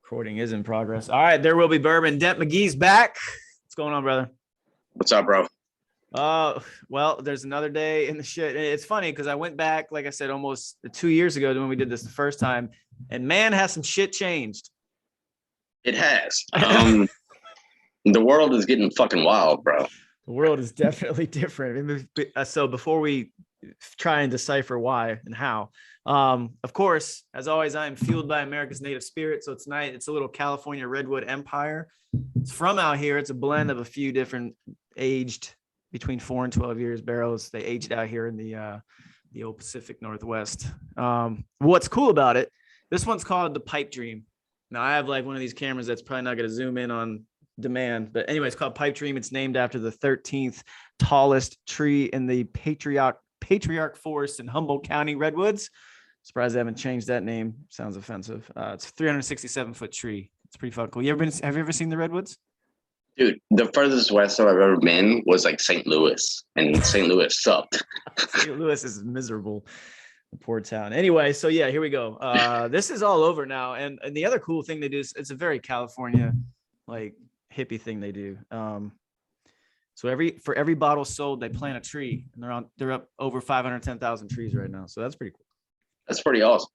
Recording is in progress. All right, there will be bourbon. Demp McGee's back. What's going on, brother? What's up, bro? Well, there's another day in the shit. It's funny because I went back, like I said, almost 2 years ago when we did this the first time, and man, has some shit changed. It has. The world is getting fucking wild, bro. The world is definitely different. So before we try and decipher why and how, of course, as always, I am fueled by America's native spirit. So tonight it's a little California Redwood Empire. It's from out here. It's a blend of a few different aged between 4 and 12 years barrels. They aged out here in the old Pacific Northwest. What's cool about it, this one's called the Pipe Dream. Now I have like one of these cameras that's probably not going to zoom in on demand, but anyway, it's called Pipe Dream. It's named after the 13th tallest tree in the Patriarch Forest in Humboldt County, Redwoods. Surprised they haven't changed that name. Sounds offensive. It's a 367-foot tree. It's pretty fucking cool. Have you ever seen the Redwoods? Dude, the furthest west I've ever been was like St. Louis, and St. Louis sucked. St. Louis is miserable. Poor town. Anyway, so yeah, here we go. This is all over now. And the other cool thing they do is it's a very California, like, hippie thing they do. So for every bottle sold, they plant a tree, and they're up over 510,000 trees right now. So that's pretty cool. That's pretty awesome.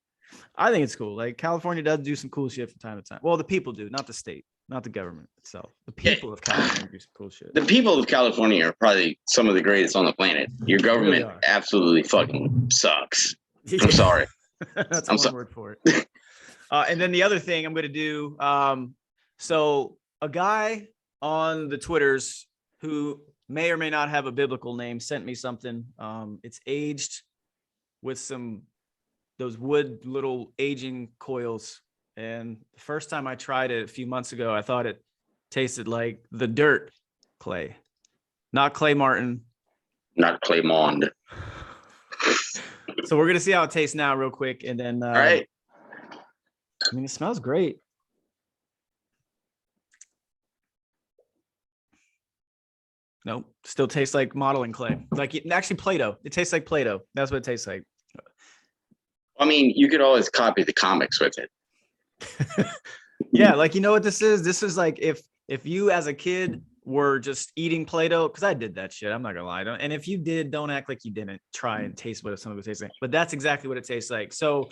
I think it's cool. Like, California does do some cool shit from time to time. Well, the people do, not the state, not the government itself. The people of California do some cool shit. The people of California are probably some of the greatest on the planet. Your government really absolutely fucking sucks. I'm sorry. That's one word for it. And then the other thing I'm going to do, so a guy on the Twitters who may or may not have a biblical name sent me something. It's aged with those wood little aging coils. And the first time I tried it a few months ago, I thought it tasted like the dirt clay, not Clay Martin. Not Clay Mond. So we're going to see how it tastes now real quick. And then, all right. I mean, it smells great. Nope. Still tastes like modeling clay. Like actually Play-Doh. It tastes like Play-Doh. That's what it tastes like. I mean, you could always copy the comics with it. Yeah. Like, you know what this is? This is like if you as a kid were just eating Play-Doh, because I did that shit. I'm not gonna lie. And if you did, don't act like you didn't try and taste what some of it tastes like. But that's exactly what it tastes like. So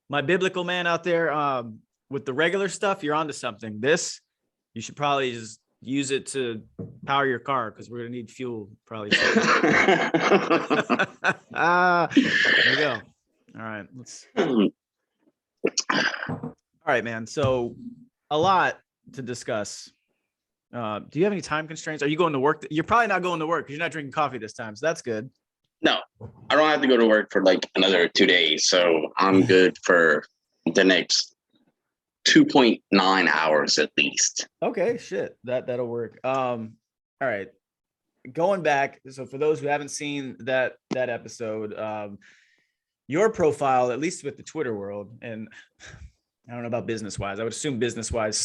my biblical man out there, with the regular stuff, you're onto something. This, you should probably just use it to power your car, because we're gonna need fuel probably. There you go. All right, all right, man. So a lot to discuss. Do you have any time constraints? Are you going to work? You're probably not going to work because you're not drinking coffee this time. So that's good. No, I don't have to go to work for like another 2 days. So I'm good for the next 2.9 hours at least. Okay, shit. That'll work. All right. Going back. So for those who haven't seen that episode, your profile, at least with the Twitter world, and I don't know about business wise, I would assume business wise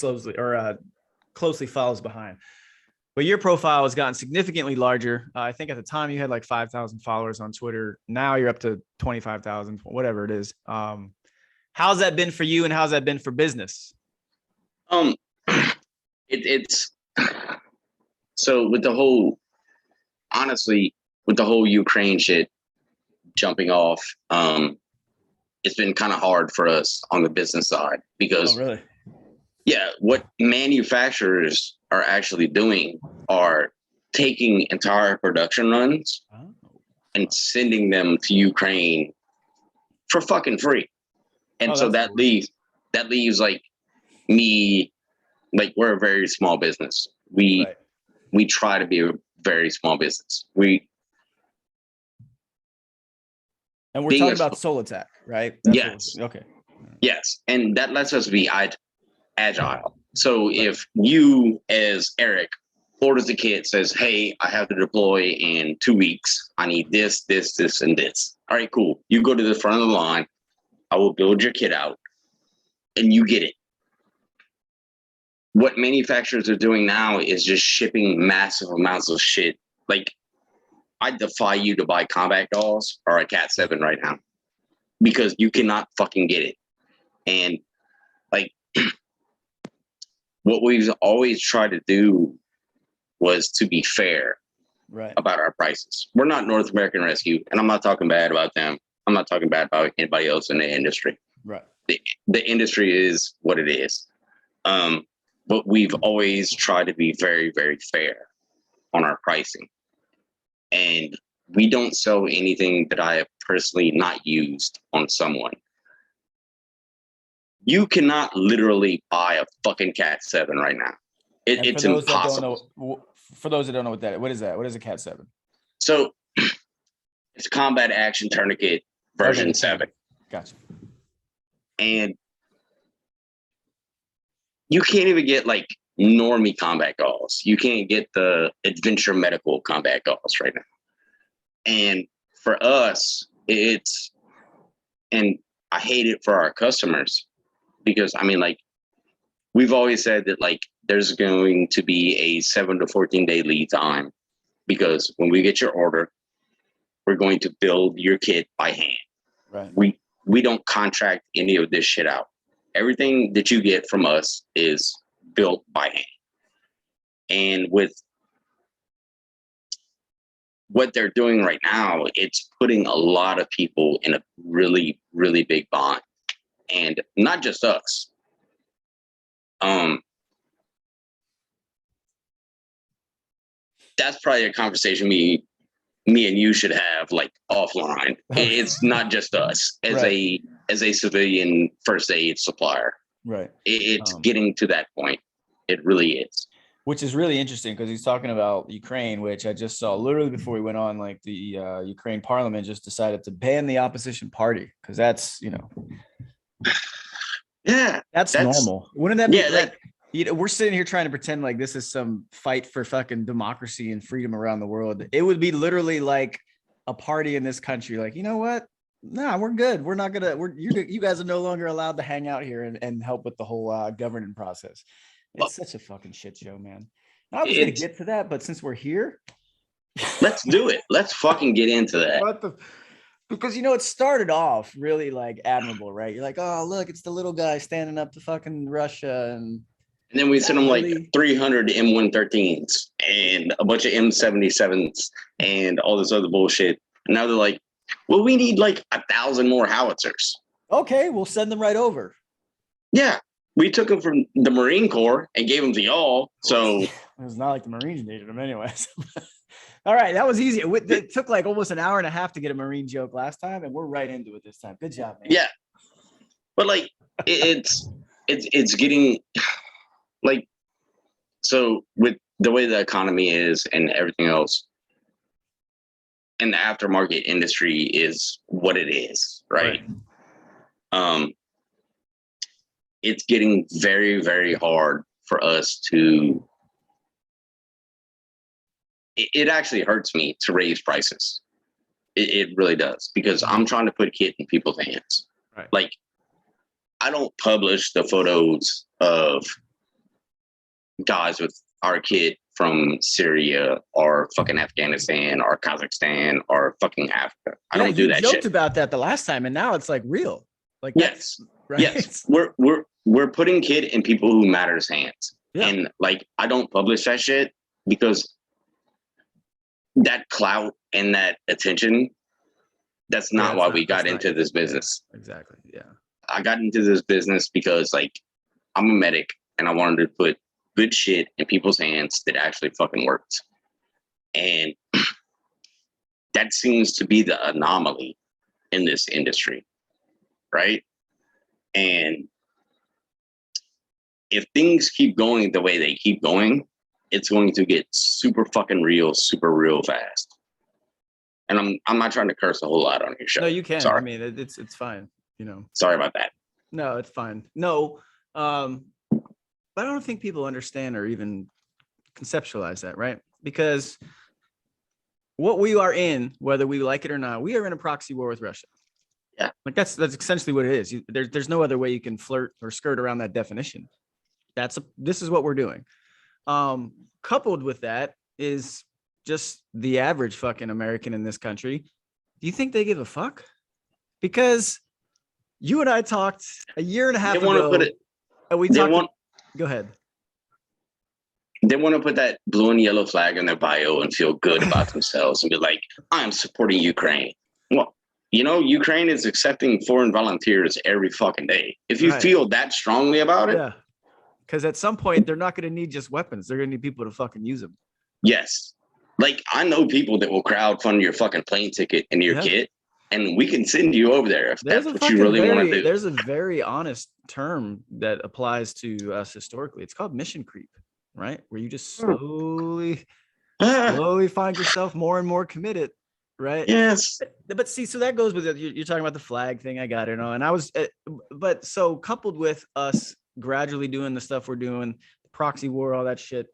closely follows behind, but your profile has gotten significantly larger. I think at the time you had like 5,000 followers on Twitter. Now you're up to 25,000, whatever it is. How's that been for you, and how's that been for business? It's so with the whole Ukraine shit jumping off, it's been kind of hard for us on the business side because really? Yeah, what manufacturers are actually doing are taking entire production runs and sending them to Ukraine for fucking free. And so that cool. that leaves like me, like we're a very small business. We try to be a very small business. And we're talking about SOLATAC, right? Yes. Okay. Yes. And that lets us be agile. So if you, as Eric, orders a kit, says, hey, I have to deploy in 2 weeks. I need this, and this. All right, cool. You go to the front of the line. I will build your kit out, and you get it. What manufacturers are doing now is just shipping massive amounts of shit. Like, I defy you to buy combat dolls or a Cat 7 right now because you cannot fucking get it. And like what we've always tried to do was to be fair about our prices. We're not North American Rescue, and I'm not talking bad about them. I'm not talking bad about anybody else in the industry. Right. The industry is what it is. But we've always tried to be very, very fair on our pricing. And we don't sell anything that I have personally not used on someone. You cannot literally buy a fucking Cat 7 right now. It's impossible. For those that don't know what is that? What is a Cat 7? So it's Combat Action Tourniquet version 7. Gotcha. And you can't even get like normie combat galls. You can't get the adventure medical combat galls right now. And for us, and I hate it for our customers because I mean, like, we've always said that like there's going to be a 7 to 14 day lead time because when we get your order, we're going to build your kit by hand. Right. We don't contract any of this shit out. Everything that you get from us is built by hand. And with what they're doing right now, it's putting a lot of people in a really, really big bind. And not just us. That's probably a conversation me and you should have like offline. It's not just us as a civilian first aid supplier. Right. It's getting to that point. It really is. Which is really interesting because he's talking about Ukraine, which I just saw literally before we went on, like the Ukraine parliament just decided to ban the opposition party because that's, yeah, that's normal. Wouldn't that be like, we're sitting here trying to pretend like this is some fight for fucking democracy and freedom around the world. It would be literally like a party in this country. Like, you know what? Nah, we're good. We're not gonna. You guys are no longer allowed to hang out here and help with the whole governing process. It's such a fucking shit show, man. I was gonna get to that, but since we're here, let's do it. Let's fucking get into that. Because it started off really like admirable, right? You're like, oh look, it's the little guy standing up to fucking Russia, and then we sent them like 300 M113s and a bunch of M77s and all this other bullshit. And now they're like, well, we need like 1,000 more howitzers. Okay, we'll send them right over. Yeah. We took them from the Marine Corps and gave them to y'all. So it's not like the Marines needed them anyways. All right, that was easy. It took like almost an hour and a half to get a Marine joke last time, and we're right into it this time. Good job, man. Yeah, but like it's getting like, so with the way the economy is and everything else, and the aftermarket industry is what it is, right? It's getting very, very hard for us to, it actually hurts me to raise prices. It really does, because I'm trying to put kit in people's hands. Right. Like, I don't publish the photos of guys with our kit from Syria or fucking Afghanistan or Kazakhstan or fucking Africa. I don't do that shit. You joked about that the last time, and now it's like real. Like, yes, right? Yes, we're putting kid in people who matters hands, and like I don't publish that shit because that clout and that attention. That's not why we got into this business. Yeah, exactly. Yeah, I got into this business because like I'm a medic and I wanted to put good shit in people's hands that actually fucking worked, and that seems to be the anomaly in this industry. Right. And if things keep going the way they keep going, it's going to get super fucking real, super real fast. And I'm not trying to curse a whole lot on your show. No, you can. Sorry. I mean, it's fine. Sorry about that. No, it's fine. No, but I don't think people understand or even conceptualize that, right? Because what we are in, whether we like it or not, we are in a proxy war with Russia. Yeah, like that's essentially what it is. There's no other way you can flirt or skirt around that definition. This is what we're doing. Coupled with that is just the average fucking American in this country. Do you think they give a fuck? Because you and I talked a year and a half ago. Go ahead. They want to put that blue and yellow flag in their bio and feel good about themselves and be like, I'm supporting Ukraine. Well, Ukraine is accepting foreign volunteers every fucking day. If you feel that strongly about it. Yeah. Because at some point, they're not going to need just weapons. They're going to need people to fucking use them. Yes. Like, I know people that will crowdfund your fucking plane ticket and your kit, and we can send you over there if that's what you really want to do. There's a very honest term that applies to us historically. It's called mission creep, right? Where you just slowly find yourself more and more committed, right? Yes. But see, so that goes with it. You're talking about the flag thing. I got it. And I was, but so coupled with us gradually doing the stuff we're doing, the proxy war, all that shit.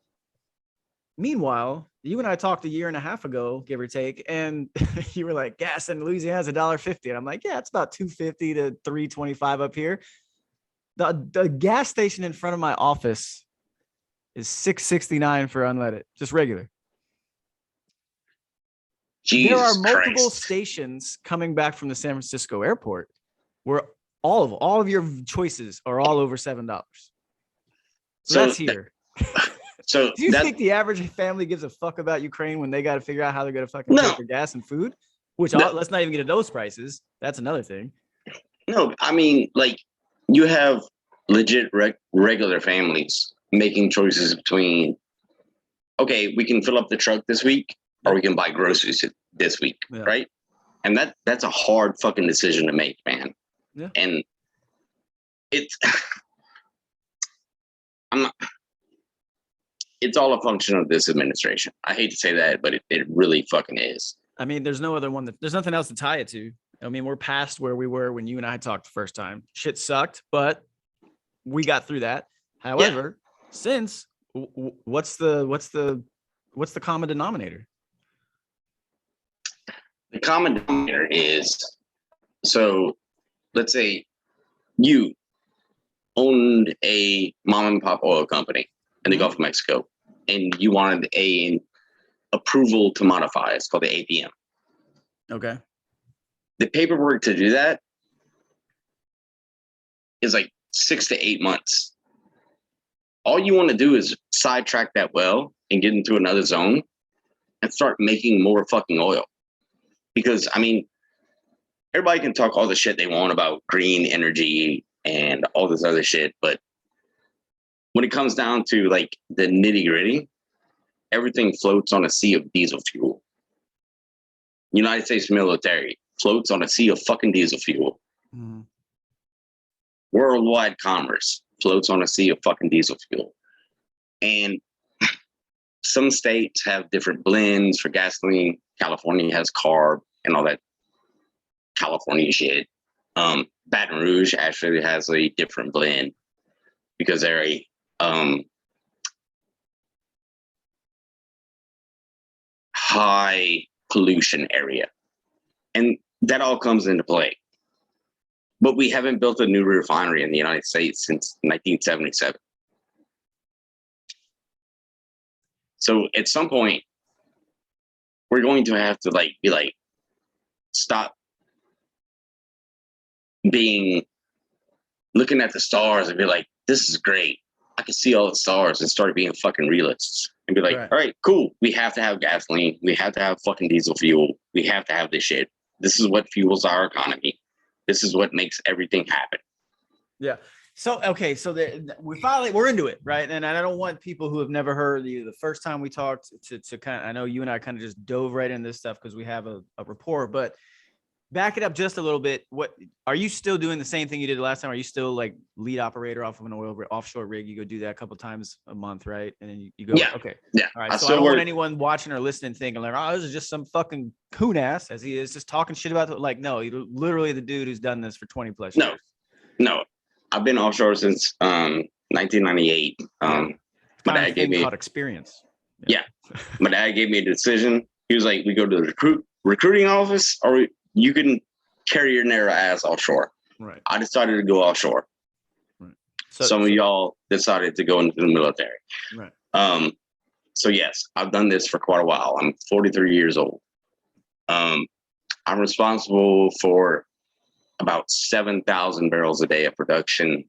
Meanwhile, you and I talked a year and a half ago, give or take, and you were like, gas in Louisiana is $1.50. And I'm like, yeah, it's about $2.50 to $3.25 up here. The gas station in front of my office is $6.69 for unleaded, just regular. Jesus there are multiple Christ. stations coming back from the San Francisco airport where all of your choices are all over $7. So that's here. So do you think the average family gives a fuck about Ukraine when they got to figure out how they're going to fucking pay for gas and food? Which let's not even get to those prices. That's another thing. No, I mean, like, you have legit regular families making choices between, okay, we can fill up the truck this week, or we can buy groceries this week, right? And that's a hard fucking decision to make, man. Yeah. And it's it's all a function of this administration. I hate to say that, but it really fucking is. I mean, there's no other one there's nothing else to tie it to. I mean, we're past where we were when you and I talked the first time. Shit sucked, but we got through that. However, since what's the common denominator? The common denominator is, so let's say you owned a mom and pop oil company in the Gulf of Mexico, and you wanted an approval to modify. It's called the APM. Okay. The paperwork to do that is like 6 to 8 months. All you want to do is sidetrack that well and get into another zone and start making more fucking oil. Because, I mean, everybody can talk all the shit they want about green energy and all this other shit, but when it comes down to like the nitty gritty, everything floats on a sea of diesel fuel. United States military floats on a sea of fucking diesel fuel. Mm. Worldwide commerce floats on a sea of fucking diesel fuel. And some states have different blends for gasoline. California has CARB and all that California shit. Baton Rouge actually has a different blend because they're a high pollution area. And that all comes into play. But we haven't built a new refinery in the United States since 1977. So at some point, we're going to have to be like, stop looking at the stars and be like, this is great. I can see all the stars, and start being fucking realists and be like, all right, cool. We have to have gasoline. We have to have fucking diesel fuel. We have to have this shit. This is what fuels our economy. This is what makes everything happen. Yeah. So, okay. So we're into it, right? And I don't want people who have never heard the first time we talked to kind of, I know you and I kind of just dove right into this stuff because we have a rapport, but back it up just a little bit. What are you still doing the same thing you did last time? Are you still like lead operator off of an offshore rig? You go do that a couple times a month, right? And then you go, okay. Yeah. All right. So I don't want anyone watching or listening thinking like, oh, this is just some fucking coon ass as he is just talking shit about it. Like, no, you're literally the dude who's done this for 20 plus years. No. I've been offshore since 1998. My dad gave me called experience. Yeah. My dad gave me a decision. He was like, we go to the recruiting office, or you can carry your narrow ass offshore. Right. I decided to go offshore. Right. Some of y'all decided to go into the military. Right. So yes, I've done this for quite a while. I'm 43 years old. I'm responsible for about 7,000 barrels a day of production,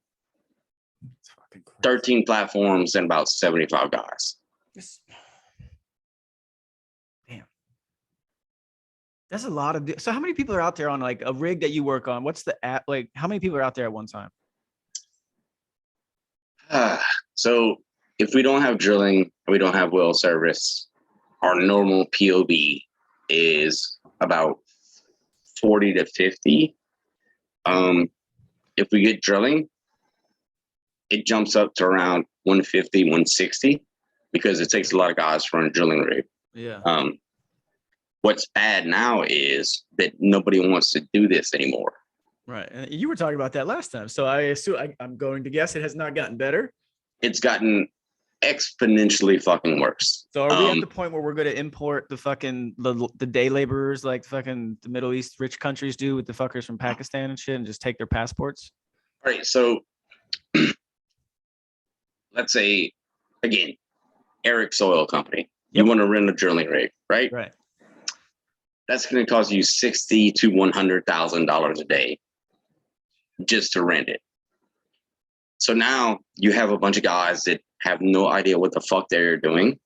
13 platforms, and about 75 guys. This- Damn. That's a lot of. So how many people are out there on like a rig that you work on? What's the app? Like how many people are out there at one time? So if we don't have drilling, we don't have well service, our normal POB is about 40 to 50. If we get drilling, it jumps up to around 150, 160 because it takes a lot of guys for a drilling rig. Yeah. What's bad now is that nobody wants to do this anymore. Right. And you were talking about that last time. So I assume I'm going to guess it has not gotten better. It's gotten exponentially fucking worse. So are we at the point where we're going to import the fucking the day laborers like fucking the Middle East rich countries do with the fuckers from Pakistan and shit and just take their passports? All right. So let's say, again, Eric's Oil Company. You want to rent a drilling rig, right? Right. That's going to cost you $60,000 to $100,000 a day just to rent it. So now you have a bunch of guys that have no idea what the fuck they're doing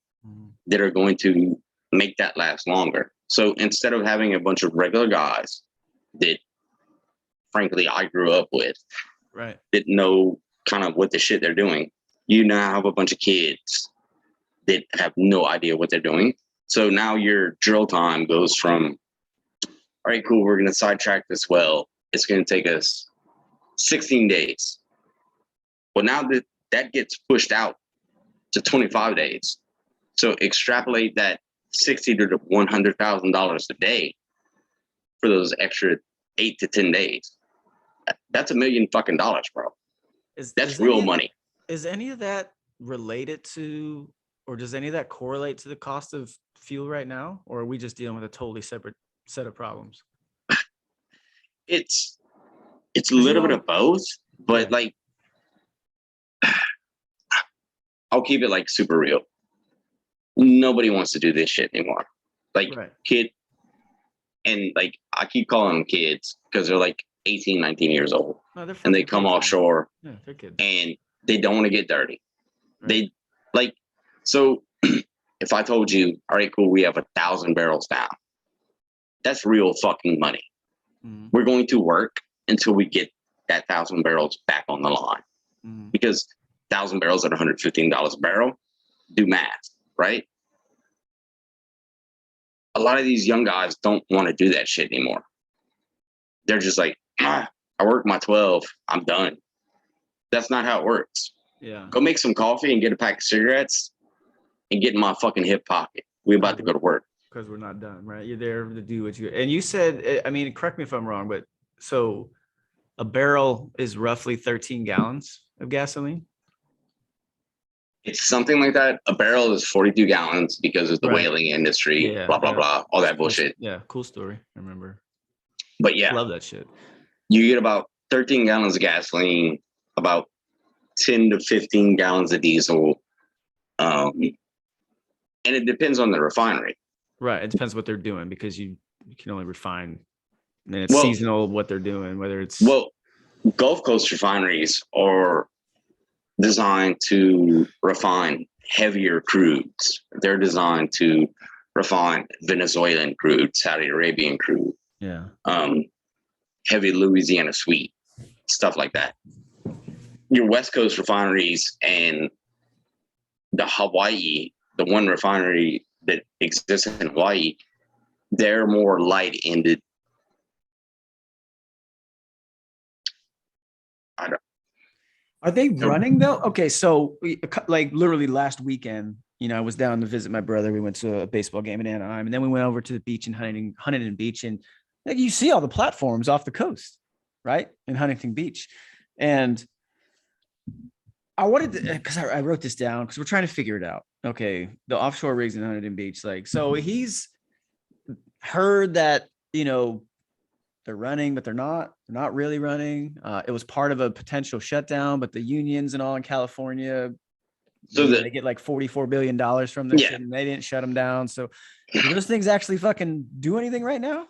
that are going to make that last longer. So instead of having a bunch of regular guys that, frankly, I grew up with, right, that know kind of what the shit they're doing, you now have a bunch of kids that have no idea what they're doing. So now your drill time goes from, all right, cool, we're going to sidetrack this well. It's going to take us 16 days. Well, now that gets pushed out to 25 days. So extrapolate that $60,000 to $100,000 a day for those extra 8 to 10 days. That's $1 million fucking dollars, bro. That's real money. Is any of that related to, or does any of that correlate to the cost of fuel right now? Or are we just dealing with a totally separate set of problems? It's a little bit of both, but like, I'll keep it like super real. Nobody wants to do this shit anymore. Like kid, and like I keep calling them kids because they're like 18, 19 years old, and they come offshore, and they don't want to get dirty. Right. They like, so if I told you, all right, cool, we have 1,000 barrels down, that's real fucking money. We're going to work until we get that 1,000 barrels back on the line, because 1,000 barrels at $115 a barrel, do math, right? A lot of these young guys don't want to do that shit anymore. They're just like, I work my 12, I'm done. That's not how it works. Yeah. Go make some coffee and get a pack of cigarettes and get in my fucking hip pocket. We about to go to work. Because we're not done, right? You're there to do what you, and you said, I mean, correct me if I'm wrong, but so a barrel is roughly 13 gallons of gasoline. It's something like that. A barrel is 42 gallons because of the whaling industry, blah, blah, blah, all that bullshit. Yeah, cool story. I remember. But yeah. Love that shit. You get about 13 gallons of gasoline, about 10 to 15 gallons of diesel. And it depends on the refinery. Right. It depends what they're doing because you can only refine, and it's seasonal what they're doing, whether it's. Well, Gulf Coast refineries are designed to refine heavier crudes. They're designed to refine Venezuelan crude, Saudi Arabian crude, heavy Louisiana sweet, stuff like that. Your West Coast refineries and the Hawaii, the one refinery that exists in Hawaii, they're more light-ended. Are they running though? Okay, so like literally last weekend, I was down to visit my brother. We went to a baseball game in Anaheim, and then we went over to the beach in Huntington Beach, and like you see all the platforms off the coast, right, in Huntington Beach. And I wanted to, because I wrote this down because we're trying to figure it out. Okay, the offshore rigs in Huntington Beach, like, so he's heard that they're running, but they're not really running. It was part of a potential shutdown, but the unions and all in California, so they get like $44 billion from this, and they didn't shut them down. So do those things actually fucking do anything right now?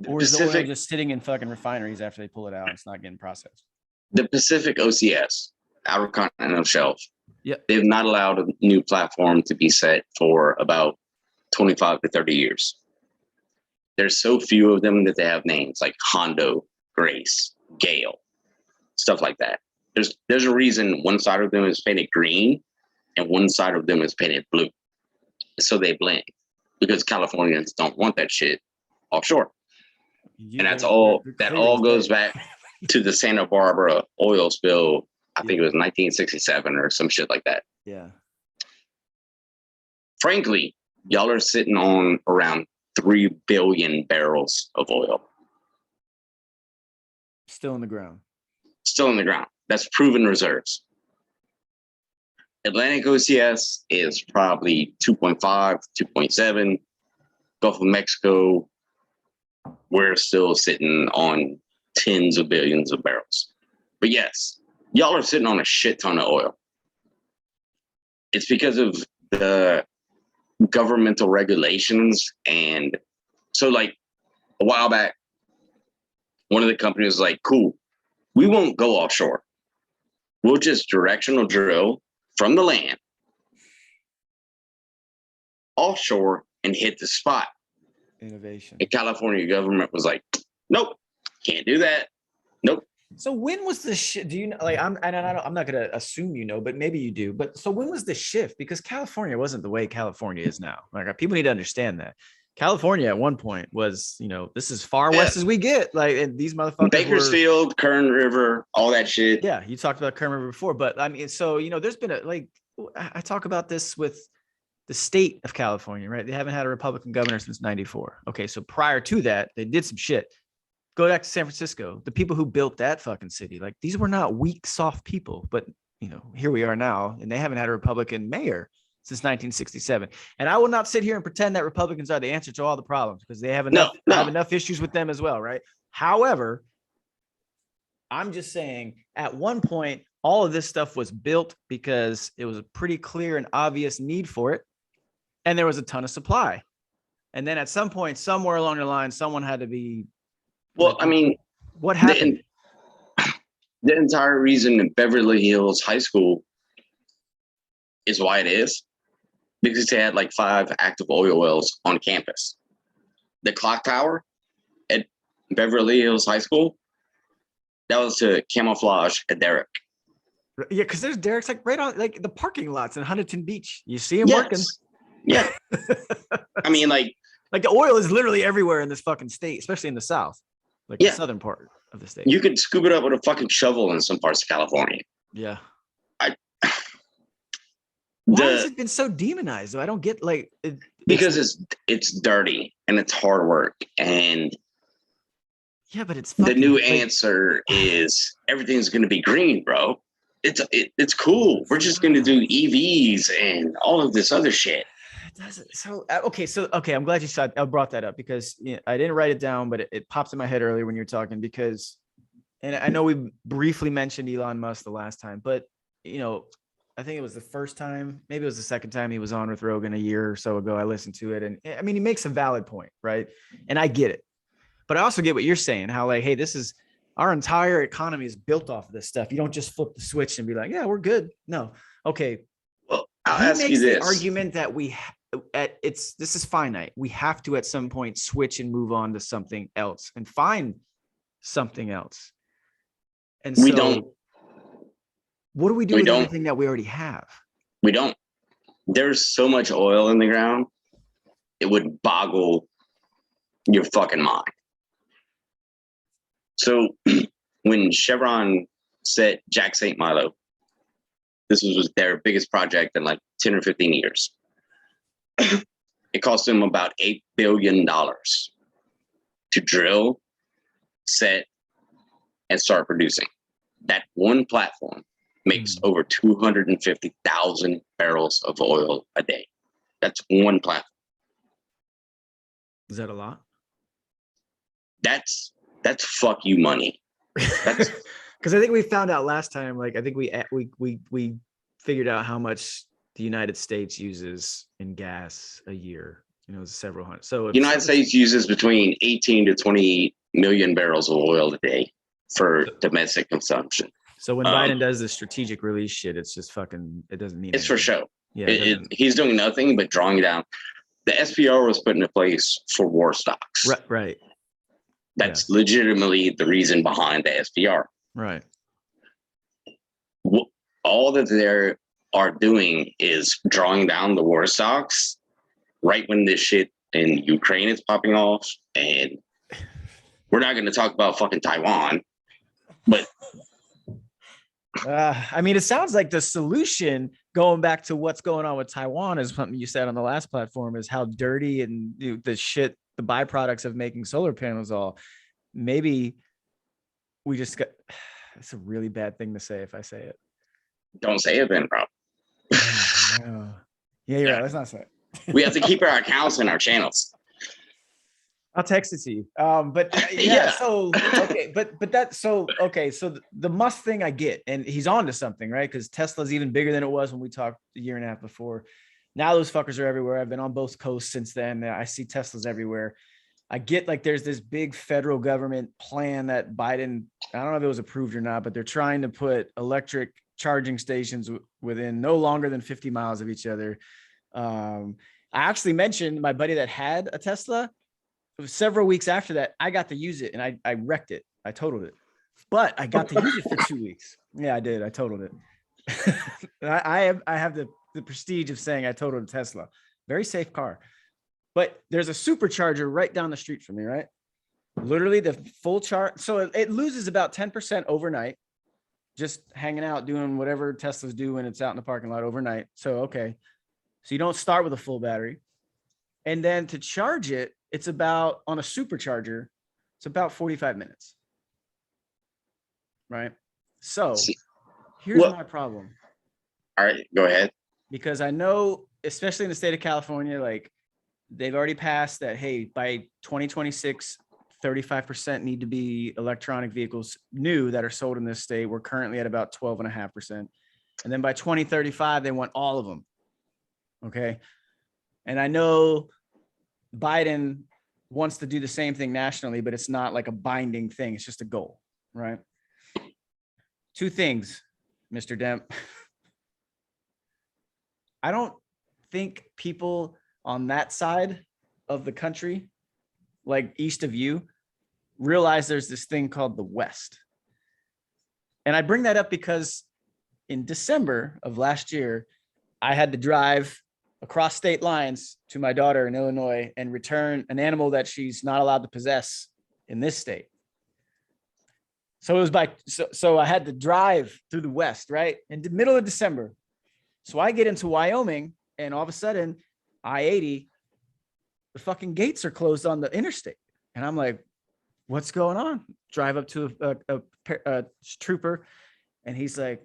Or is the oil just sitting in fucking refineries after they pull it out and it's not getting processed? The Pacific OCS, Outer Continental Shelf, Yep. They've not allowed a new platform to be set for about 25 to 30 years. There's so few of them that they have names like Hondo, Grace, Gale, stuff like that. There's a reason one side of them is painted green and one side of them is painted blue. So they blend because Californians don't want that shit offshore. And that all goes back to the Santa Barbara oil spill. I think it was 1967 or some shit like that. Yeah. Frankly, y'all are sitting on around 3 billion barrels of oil. Still in the ground. Still in the ground. That's proven reserves. Atlantic OCS is probably 2.5, 2.7. Gulf of Mexico, we're still sitting on tens of billions of barrels. But yes, y'all are sitting on a shit ton of oil. It's because of the governmental regulations. And so like a while back, one of the companies was like, cool, we won't go offshore. We'll just directional drill from the land offshore and hit the spot. Innovation. The California government was like, nope, can't do that. Nope. So when was the shift? Do you know? Like, I'm not gonna assume you know, but maybe you do. But so when was the shift? Because California wasn't the way California is now. Like, people need to understand that California at one point was, you know, this is far west as we get. Like, and these motherfuckers. Bakersfield, Kern River, all that shit. Yeah, you talked about Kern River before, but I mean, so you know, there's been I talk about this with the state of California, right? They haven't had a Republican governor since '94. Okay, so prior to that, they did some shit. Go back to San Francisco. The people who built that fucking city, like, these were not weak, soft people, but you know, here we are now, and they haven't had a Republican mayor since 1967. And I will not sit here and pretend that Republicans are the answer to all the problems, because they have enough have enough issues with them as well, right? However, I'm just saying, at one point, all of this stuff was built because it was a pretty clear and obvious need for it, and there was a ton of supply. And then at some point, somewhere along the line, someone had to be. Well, I mean, what happened? The entire reason that Beverly Hills High School is why it is, because they had like 5 active oil wells on campus. The clock tower at Beverly Hills High School, that was to camouflage a derrick. Yeah, because there's derricks like right on like the parking lots in Huntington Beach. You see them working. Yeah. I mean, like the oil is literally everywhere in this fucking state, especially in the South, like the southern part of the state. You could scoop it up with a fucking shovel in some parts of California. Yeah. Why has it been so demonized? Though I don't get because it's dirty and it's hard work, and yeah, but it's the new answer is everything's going to be green, bro. It's cool. We're just going to do EVs and all of this other shit. It doesn't. So okay. I'm glad I brought that up, because I didn't write it down, but it popped in my head earlier when you were talking, because, and I know we briefly mentioned Elon Musk the last time, but you know, I think it was the first time, maybe it was the second time he was on with Rogan a year or so ago. I listened to it, and I mean, he makes a valid point, right? And I get it, but I also get what you're saying, how like, hey, this is our entire economy is built off of this stuff. You don't just flip the switch and be like, yeah, we're good. No. Okay. Well, I'll ask you this. The argument that this is finite. We have to at some point switch and move on to something else and find something else. And we so don't. What do we do with everything that we already have? We don't. There's so much oil in the ground, it would boggle your fucking mind. So when Chevron set Jack St. Malo, this was their biggest project in like 10 or 15 years. It cost them about $8 billion to drill, set, and start producing. That one platform makes over 250,000 barrels of oil a day. That's one platform. Is that a lot? That's fuck you money. That's because I think we found out last time. Like, I think we figured out how much the United States uses in gas a year. You know, several hundred. So the United States uses between 18 to 20 million barrels of oil a day for domestic consumption. So when Biden does the strategic release shit, it's just fucking, it doesn't mean It's for anything. show. Yeah. He's doing nothing but drawing down. The SPR was put into place for war stocks. Right. That's legitimately the reason behind the SPR. Right. All that they are doing is drawing down the war stocks right when this shit in Ukraine is popping off. And we're not going to talk about fucking Taiwan, but I mean, it sounds like the solution, going back to what's going on with Taiwan, is something you said on the last platform, is how dirty and the shit, the byproducts of making solar panels all. Maybe we just got, it's a really bad thing to say if I say it. Don't say it then, bro. Yeah, you're right. Let's not say it. We have to keep our accounts and our channels. I'll text it to you. But so okay, but that's so okay. So the Musk thing I get, and he's on to something, right? Because Tesla's even bigger than it was when we talked a year and a half before. Now those fuckers are everywhere. I've been on both coasts since then. I see Teslas everywhere. I get like there's this big federal government plan that Biden, I don't know if it was approved or not, but they're trying to put electric charging stations within no longer than 50 miles of each other. I actually mentioned my buddy that had a Tesla. Several weeks after that, I got to use it, and I wrecked it. I totaled it, but I got to use it for 2 weeks. Yeah, I did. I totaled it. I have the prestige of saying I totaled a Tesla. Very safe car. But there's a supercharger right down the street from me, right? Literally the full charge. So it loses about 10% overnight, just hanging out, doing whatever Teslas do when it's out in the parking lot overnight. So, okay. So you don't start with a full battery. And then to charge it, it's about, on a supercharger, it's about 45 minutes. Right? So here's my problem. All right, go ahead. Because I know, especially in the state of California, like they've already passed that, hey, by 2026, 35% need to be electronic vehicles new that are sold in this state. We're currently at about 12.5%. And then by 2035, they want all of them. Okay. And I know Biden wants to do the same thing nationally, but it's not like a binding thing. It's just a goal, right? Two things, Mr. Demp. I don't think people on that side of the country, like east of you, realize there's this thing called the West. And I bring that up because in December of last year, I had to drive across state lines to my daughter in Illinois and return an animal that she's not allowed to possess in this state. So it was so I had to drive through the West, right? In the middle of December. So I get into Wyoming, and all of a sudden, I-80, the fucking gates are closed on the interstate. And I'm like, what's going on? Drive up to a trooper, and he's like,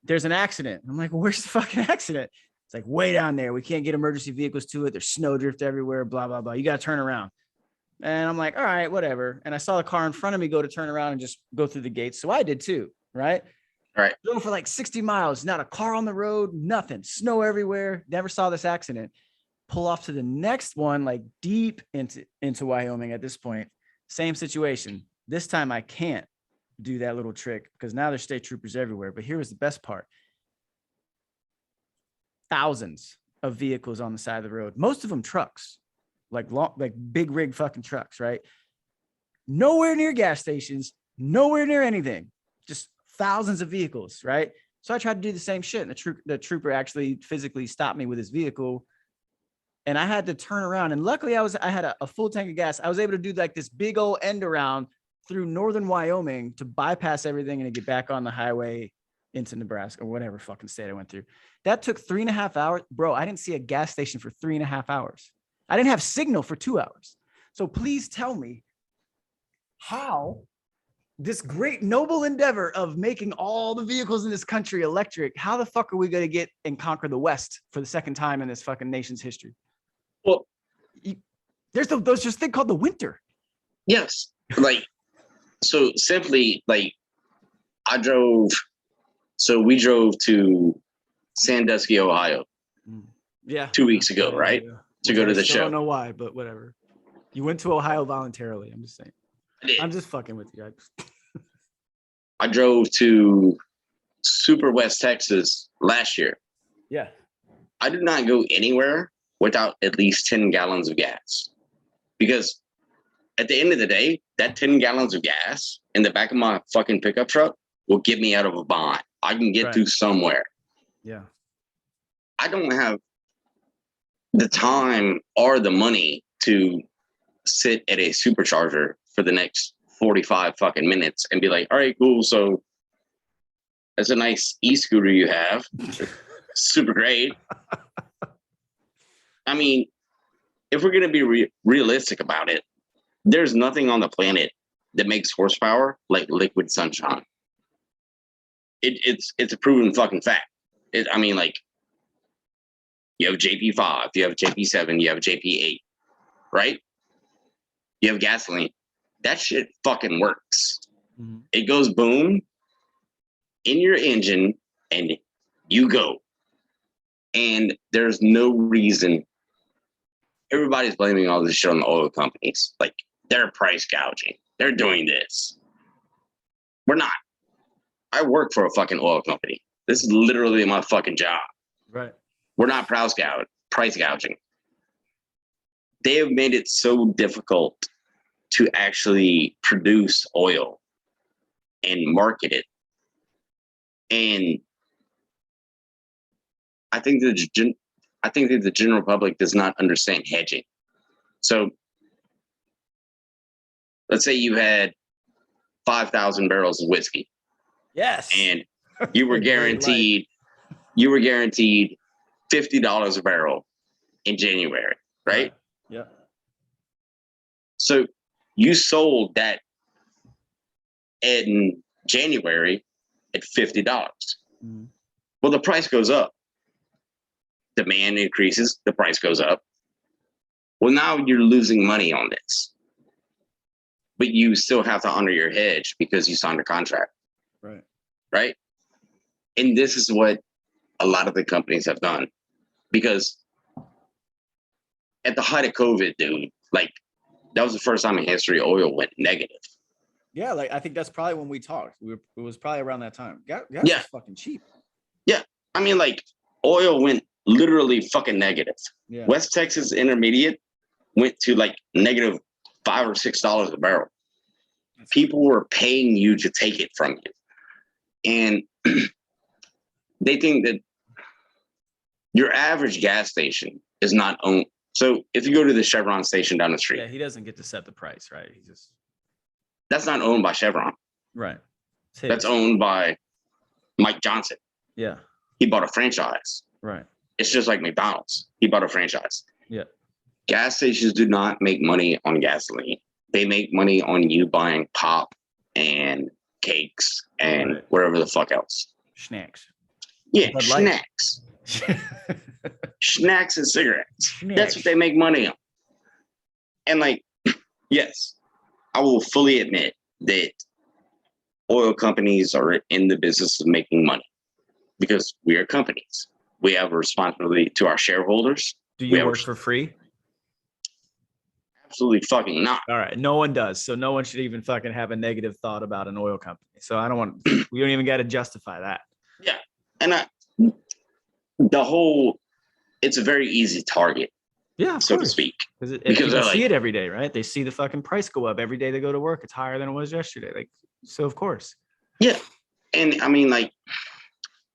there's an accident. I'm like, well, where's the fucking accident? It's like way down there. We can't get emergency vehicles to it. There's snowdrift everywhere, blah, blah, blah. You got to turn around. And I'm like, all right, whatever. And I saw the car in front of me go to turn around and just go through the gates. So I did too, right? Right. Going for like 60 miles, not a car on the road, nothing, snow everywhere. Never saw this accident. Pull off to the next one, like deep into Wyoming at this point. Same situation. This time I can't do that little trick because now there's state troopers everywhere. But here was the best part. Thousands of vehicles on the side of the road, most of them trucks, like big rig fucking trucks, right? Nowhere near gas stations, nowhere near anything, just thousands of vehicles, right? So I tried to do the same shit, and the trooper actually physically stopped me with his vehicle, and I had to turn around. And luckily, I had a full tank of gas. I was able to do like this big old end around through northern Wyoming to bypass everything and to get back on the highway into Nebraska or whatever fucking state I went through. That took 3.5 hours. Bro, I didn't see a gas station for 3.5 hours. I didn't have signal for 2 hours. So please tell me how this great noble endeavor of making all the vehicles in this country electric, how the fuck are we going to get and conquer the West for the second time in this fucking nation's history? Well, there's this thing called the winter. Yes. Like, so simply, like, we drove to Sandusky, Ohio. Yeah. 2 weeks ago, right? Yeah. To go to the show. I don't know why, but whatever. You went to Ohio voluntarily. I'm just saying. I'm just fucking with you. I drove to Super West Texas last year. Yeah. I did not go anywhere without at least 10 gallons of gas. Because at the end of the day, that 10 gallons of gas in the back of my fucking pickup truck will get me out of a bind. I can get to somewhere. Yeah. I don't have the time or the money to sit at a supercharger for the next 45 fucking minutes and be like, all right, cool. So that's a nice e-scooter you have. Super great. I mean, if we're going to be realistic about it, there's nothing on the planet that makes horsepower like liquid sunshine. It's a proven fucking fact. I mean, like, you have JP5, you have JP7, you have JP8, right? You have gasoline. That shit fucking works. Mm-hmm. It goes boom in your engine and you go. And there's no reason. Everybody's blaming all this shit on the oil companies. Like, they're price gouging. They're doing this. We're not. I work for a fucking oil company. This is literally my fucking job. Right. We're not price gouging. They have made it so difficult to actually produce oil and market it. And I think that the general public does not understand hedging. So let's say you had 5,000 barrels of whiskey. Yes. And you were guaranteed $50 a barrel in January, right? Yeah. So you sold that in January at $50. Mm-hmm. Well, the price goes up. Demand increases, the price goes up. Well, now you're losing money on this. But you still have to honor your hedge because you signed a contract. Right. Right? And this is what a lot of the companies have done. Because at the height of COVID, dude, like, that was the first time in history oil went negative. Yeah, like, I think that's probably when we talked. It was probably around that time. Gas was fucking cheap. Yeah. I mean, like, oil went literally fucking negative. Yeah. West Texas Intermediate went to like negative $5 or $6 a barrel. People were paying you to take it from you. And they think that your average gas station is not owned. So if you go to the Chevron station down the street. Yeah, he doesn't get to set the price, right? That's not owned by Chevron. Right. That's owned by Mike Johnson. Yeah. He bought a franchise. Right. It's just like McDonald's. He bought a franchise. Yeah. Gas stations do not make money on gasoline. They make money on you buying pop and cakes and whatever the fuck else. Snacks. Yeah, snacks. Snacks and cigarettes. That's what they make money on. And like, yes, I will fully admit that oil companies are in the business of making money because we are companies. We have a responsibility to our shareholders. Do you work for free? Absolutely fucking not. All right. No one does. So no one should even fucking have a negative thought about an oil company. So I don't want, we don't even got to justify that. Yeah. And it's a very easy target. Yeah, so to speak. Because people see it every day, right? They see the fucking price go up every day they go to work. It's higher than it was yesterday. Like, so of course. Yeah. And I mean, like,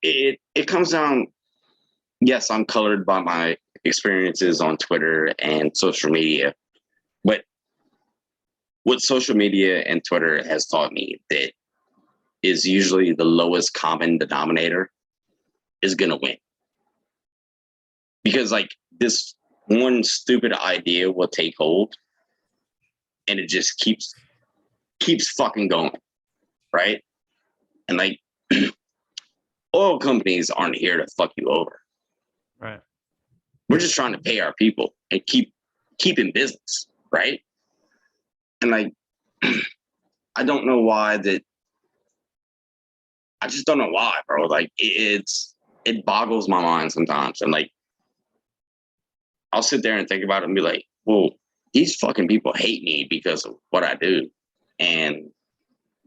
it comes down, yes, I'm colored by my experiences on Twitter and social media. But what social media and Twitter has taught me that is usually the lowest common denominator is going to win. Because like this one stupid idea will take hold and it just keeps fucking going. Right. And like oil companies aren't here to fuck you over. Right. We're just trying to pay our people and keep in business. Right. And like, I don't know why I just don't know why, bro. Like it boggles my mind sometimes. And like, I'll sit there and think about it and be like, well, these fucking people hate me because of what I do. And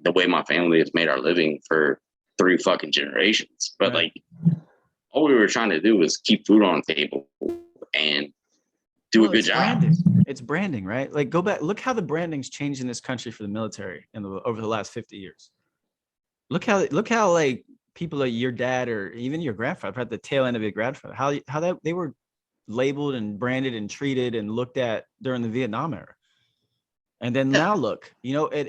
the way my family has made our living for 3 fucking generations. But Right. like, all we were trying to do was keep food on the table and do a good it's job. branding. It's branding, right? Like, go back, look how the branding's changed in this country for the military over the last 50 years. Look how like people like your dad or even your grandfather, at the tail end of your grandfather, how that they were labeled and branded and treated and looked at during the Vietnam era. And then now look,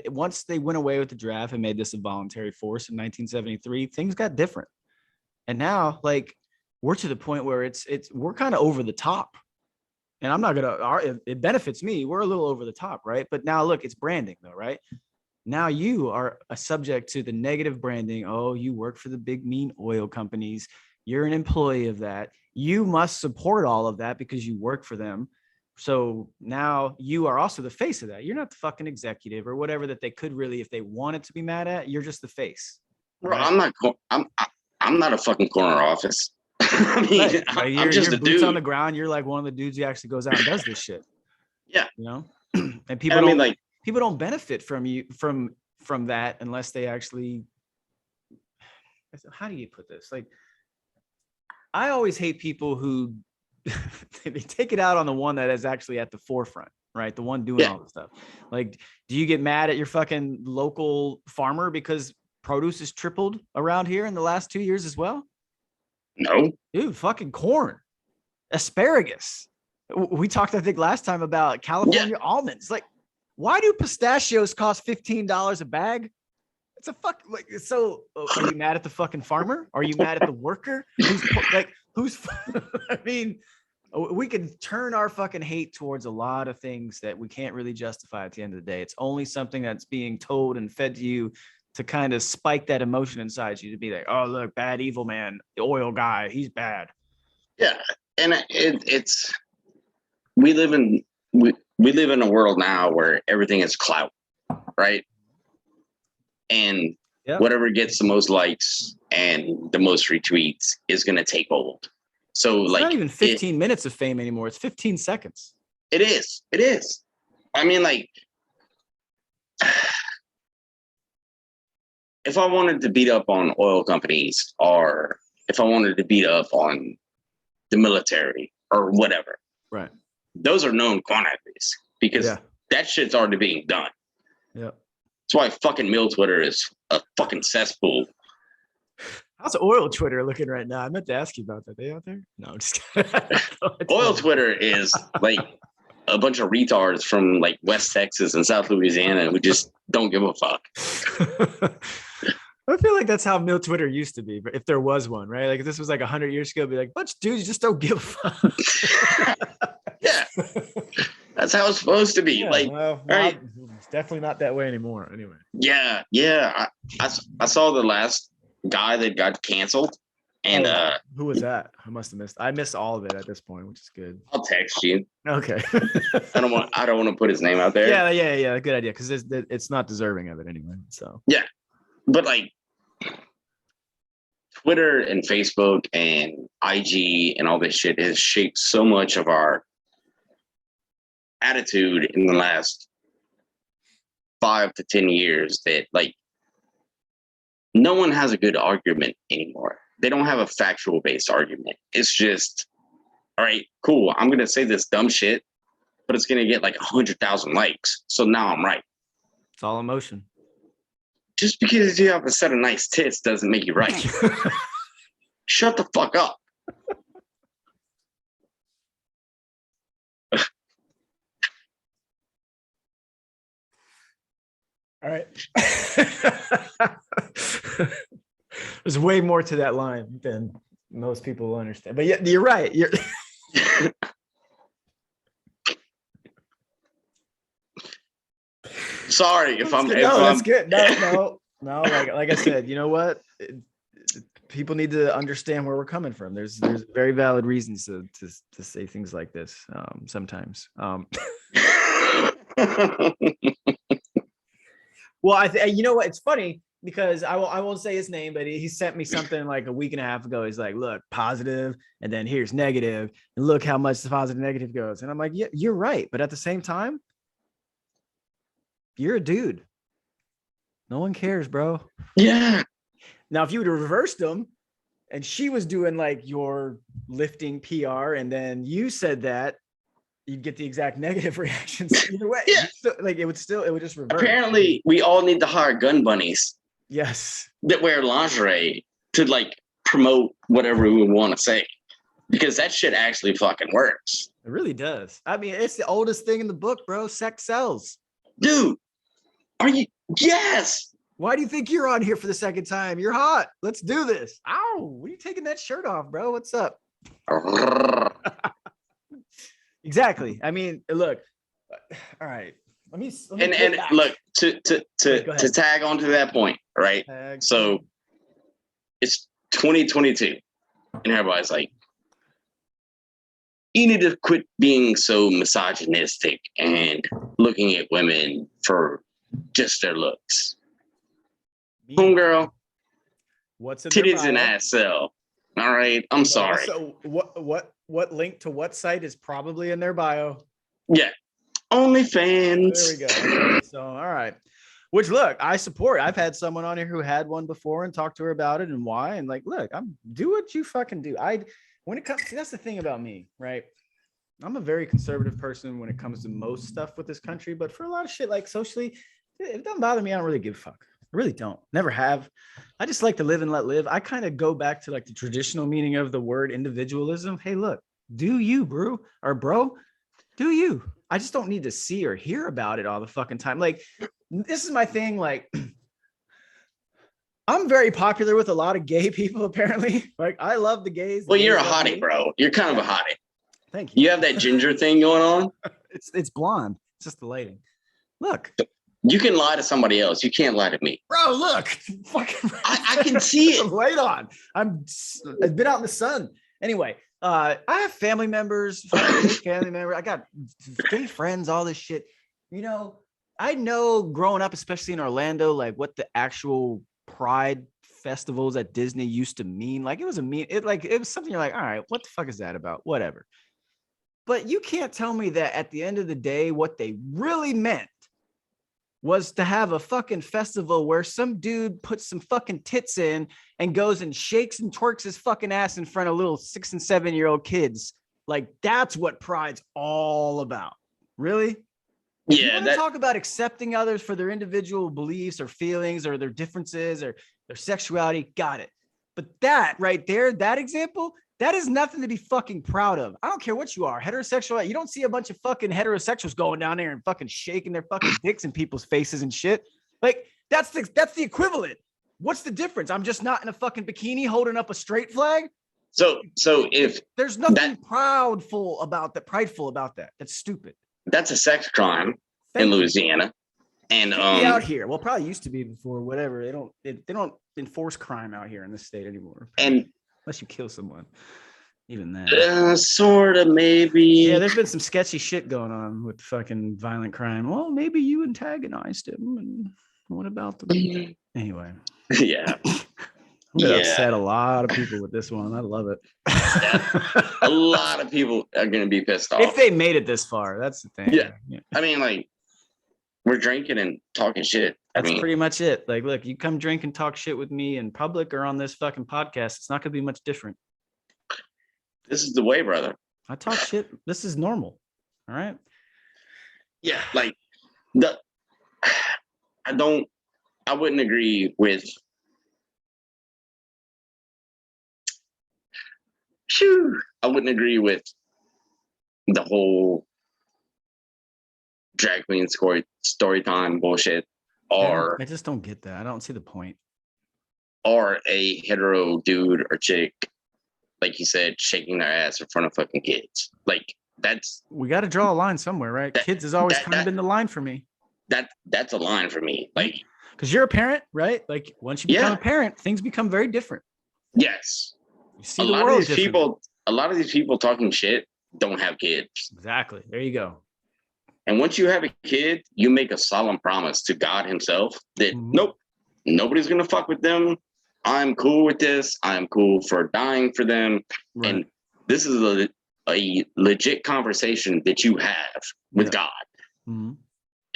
once they went away with the draft and made this a voluntary force in 1973, things got different. And now, like, we're to the point where we're kind of over the top. And I'm not gonna, it benefits me. We're a little over the top, right? But now look, it's branding though, right? Now you are a subject to the negative branding. Oh, you work for the big mean oil companies. You're an employee of that. You must support all of that because you work for them. So now you are also the face of that. You're not the fucking executive or whatever that they could really, if they wanted to be mad at, you're just the face. Bro, Right? I'm not a fucking corner office. I mean, Right. I'm just you're a boots dude on the ground. You're like one of the dudes who actually goes out and does this shit. Yeah. And people I mean, like, people don't benefit from that unless they actually, how do you put this? Like, I always hate people who they take it out on the one that is actually at the forefront, right? The one doing all the stuff. Like, do you get mad at your fucking local farmer because produce has tripled around here in the last 2 years as well? No. Dude, fucking corn, asparagus. We talked, I think, last time about California almonds. Like, why do pistachios cost $15 a bag? It's a fuck. Like, so are you mad at the fucking farmer? Are you mad at the worker? Who's? I mean, we can turn our fucking hate towards a lot of things that we can't really justify at the end of the day. It's only something that's being told and fed to you to kind of spike that emotion inside you to be like, oh, look, bad, evil man, the oil guy, he's bad. Yeah, and it's we live in a world now where everything is clout, right? And whatever gets the most likes and the most retweets is going to take hold. So it's like, not even 15 minutes of fame anymore. It's 15 seconds. It is. I mean, like, if I wanted to beat up on oil companies or if I wanted to beat up on the military or whatever, right? Those are known quantities because that shit's already being done. Yeah. That's why fucking mill Twitter is a fucking cesspool. How's oil Twitter looking right now? I meant to ask you about that. They out there? No, I'm just kidding. Oil Twitter is like a bunch of retards from like West Texas and South Louisiana who just don't give a fuck. I feel like that's how mill Twitter used to be, but if there was one, right? Like if this was like 100 years ago, it'd be like, bunch of dudes just don't give a fuck. Yeah. That's how it's supposed to be. Yeah, like, well, right? It's definitely not that way anymore. Anyway. Yeah. I saw the last guy that got canceled, and who was that? I missed all of it at this point, which is good. I'll text you. Okay. I don't want to put his name out there. Yeah. Good idea, because it's not deserving of it anyway. So yeah, but like Twitter and Facebook and IG and all this shit has shaped so much of our attitude in the last 5 to 10 years that like no one has a good argument anymore. They don't have a factual based argument. It's just, all right, cool. I'm going to say this dumb shit, but it's going to get like 100,000 likes. So now I'm right. It's all emotion. Just because you have a set of nice tits doesn't make you right. Shut the fuck up. All right. There's way more to that line than most people will understand. But yeah, you're right. Sorry if I'm. That's good. No. Like I said, you know what? People need to understand where we're coming from. There's very valid reasons to say things like this sometimes. Well, you know what? It's funny because I won't say his name, but he sent me something like a week and a half ago. He's like, look, positive, and then here's negative, and look how much the positive negative goes. And I'm like, yeah, you're right. But at the same time, you're a dude. No one cares, bro. Yeah. Now, if you would have reversed them and she was doing like your lifting PR and then you said that, you'd get the exact negative reactions either way. Yeah. Like it would just reverse. Apparently, we all need to hire gun bunnies Yes. that wear lingerie to like promote whatever we want to say, because that shit actually fucking works. It really does. I mean, it's the oldest thing in the book, bro. Sex sells. Dude, are you? Yes. Why do you think you're on here for the second time? You're hot. Let's do this. Ow, what are you taking that shirt off, bro? What's up? Exactly. I mean, look. All right. Let me and look, to tag on to that point, right? So it's 2022, and everybody's like, you need to quit being so misogynistic and looking at women for just their looks. Homegirl, what's in titties and ass sell. All right, I'm sorry. So what link to what site is probably in their bio? Yeah, OnlyFans. There we go. So all right. Which look, I support. I've had someone on here who had one before and talked to her about it and why. And like, look, do what you fucking do. When it comes, that's the thing about me, right? I'm a very conservative person when it comes to most stuff with this country, but for a lot of shit, like socially, it doesn't bother me. I don't really give a fuck. I really don't. Never have. I just like to live and let live. I kind of go back to like the traditional meaning of the word individualism. Hey, look, do you, bro, do you? I just don't need to see or hear about it all the fucking time. Like, this is my thing. Like, I'm very popular with a lot of gay people, apparently. Like, I love the gays. Well, you're a hottie, bro. You're kind of a hottie. Thank you. You have that ginger thing going on. It's blonde. It's just the lighting. Look. You can lie to somebody else. You can't lie to me. Bro, look. Fucking I can see it. Light on. I've been out in the sun. Anyway, I have family members, I got gay friends, all this shit. You know, I know growing up, especially in Orlando, like what the actual pride festivals at Disney used to mean. Like it was something you're like, all right, what the fuck is that about? Whatever. But you can't tell me that at the end of the day, what they really meant was to have a fucking festival where some dude puts some fucking tits in and goes and shakes and twerks his fucking ass in front of little 6 and 7-year-old kids. Like that's what pride's all about. Really? Yeah. You talk about accepting others for their individual beliefs or feelings or their differences or their sexuality. Got it. But that right there, that example, that is nothing to be fucking proud of. I don't care what you are, heterosexual. You don't see a bunch of fucking heterosexuals going down there and fucking shaking their fucking dicks in people's faces and shit. Like that's the equivalent. What's the difference? I'm just not in a fucking bikini holding up a straight flag. So if there's nothing prideful about that. That's stupid. That's a sex crime in Louisiana. And out here. Well, probably used to be before, whatever. They don't enforce crime out here in this state anymore. And unless you kill someone, even that. Sort of, maybe. Yeah, there's been some sketchy shit going on with fucking violent crime. Well, maybe you antagonized him, and what about them? Anyway. Yeah. I'm gonna upset a lot of people with this one. I love it. Yeah. A lot of people are gonna be pissed off if they made it this far. That's the thing. Yeah. I mean, like, we're drinking and talking shit. That's pretty much it. Like, look, you come drink and talk shit with me in public or on this fucking podcast. It's not gonna be much different. This is the way, brother. I talk shit. This is normal. All right. Yeah, like I wouldn't agree with. I wouldn't agree with the whole drag queen story time bullshit, or I just don't get that. I don't see the point. Or a hetero dude or chick, like you said, shaking their ass in front of fucking kids. Like we got to draw a line somewhere, right? Kids has always kind of been the line for me. That's a line for me. Like, because you're a parent, right? Like once you become a parent, things become very different. Yes. You see the world different. A lot of these people talking shit don't have kids. Exactly. There you go. And once you have a kid, you make a solemn promise to God himself that nope, nobody's gonna fuck with them. I'm cool with this. I'm cool for dying for them. Right. And this is a legit conversation that you have with God. Mm-hmm.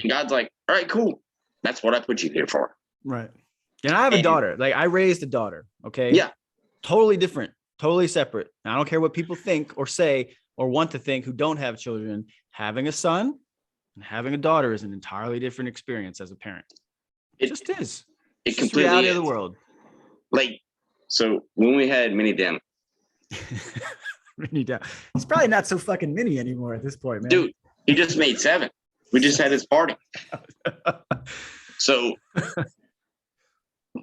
And God's like, all right, cool. That's what I put you here for. Right. And I have a daughter. Like I raised a daughter. Okay. Yeah. Totally different, totally separate. I don't care what people think or say or want to think who don't have children. Having a son and having a daughter is an entirely different experience as a parent. It just is. It it's just completely the reality is. of the world. Like, so when we had mini Demp, Mini Demp. He's probably not so fucking mini anymore at this point, man. Dude, he just made 7. We just had his party. So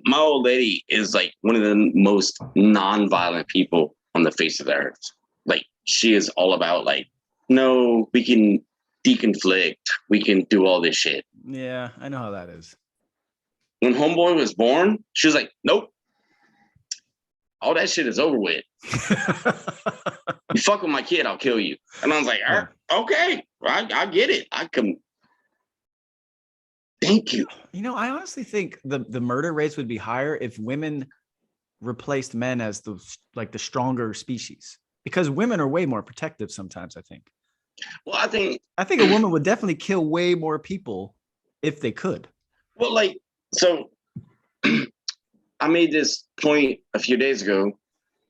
my old lady is like one of the most non-violent people on the face of the earth. Like she is all about like, no, we can deconflict. We can do all this shit. Yeah, I know how that is. When homeboy was born, she was like, nope. All that shit is over with. You fuck with my kid, I'll kill you. And I was like, okay, I get it. I can. Thank you. You know, I honestly think the murder rates would be higher if women replaced men as the stronger species, because women are way more protective sometimes, I think. Well, I think a woman would definitely kill way more people if they could. Well, like, so I made this point a few days ago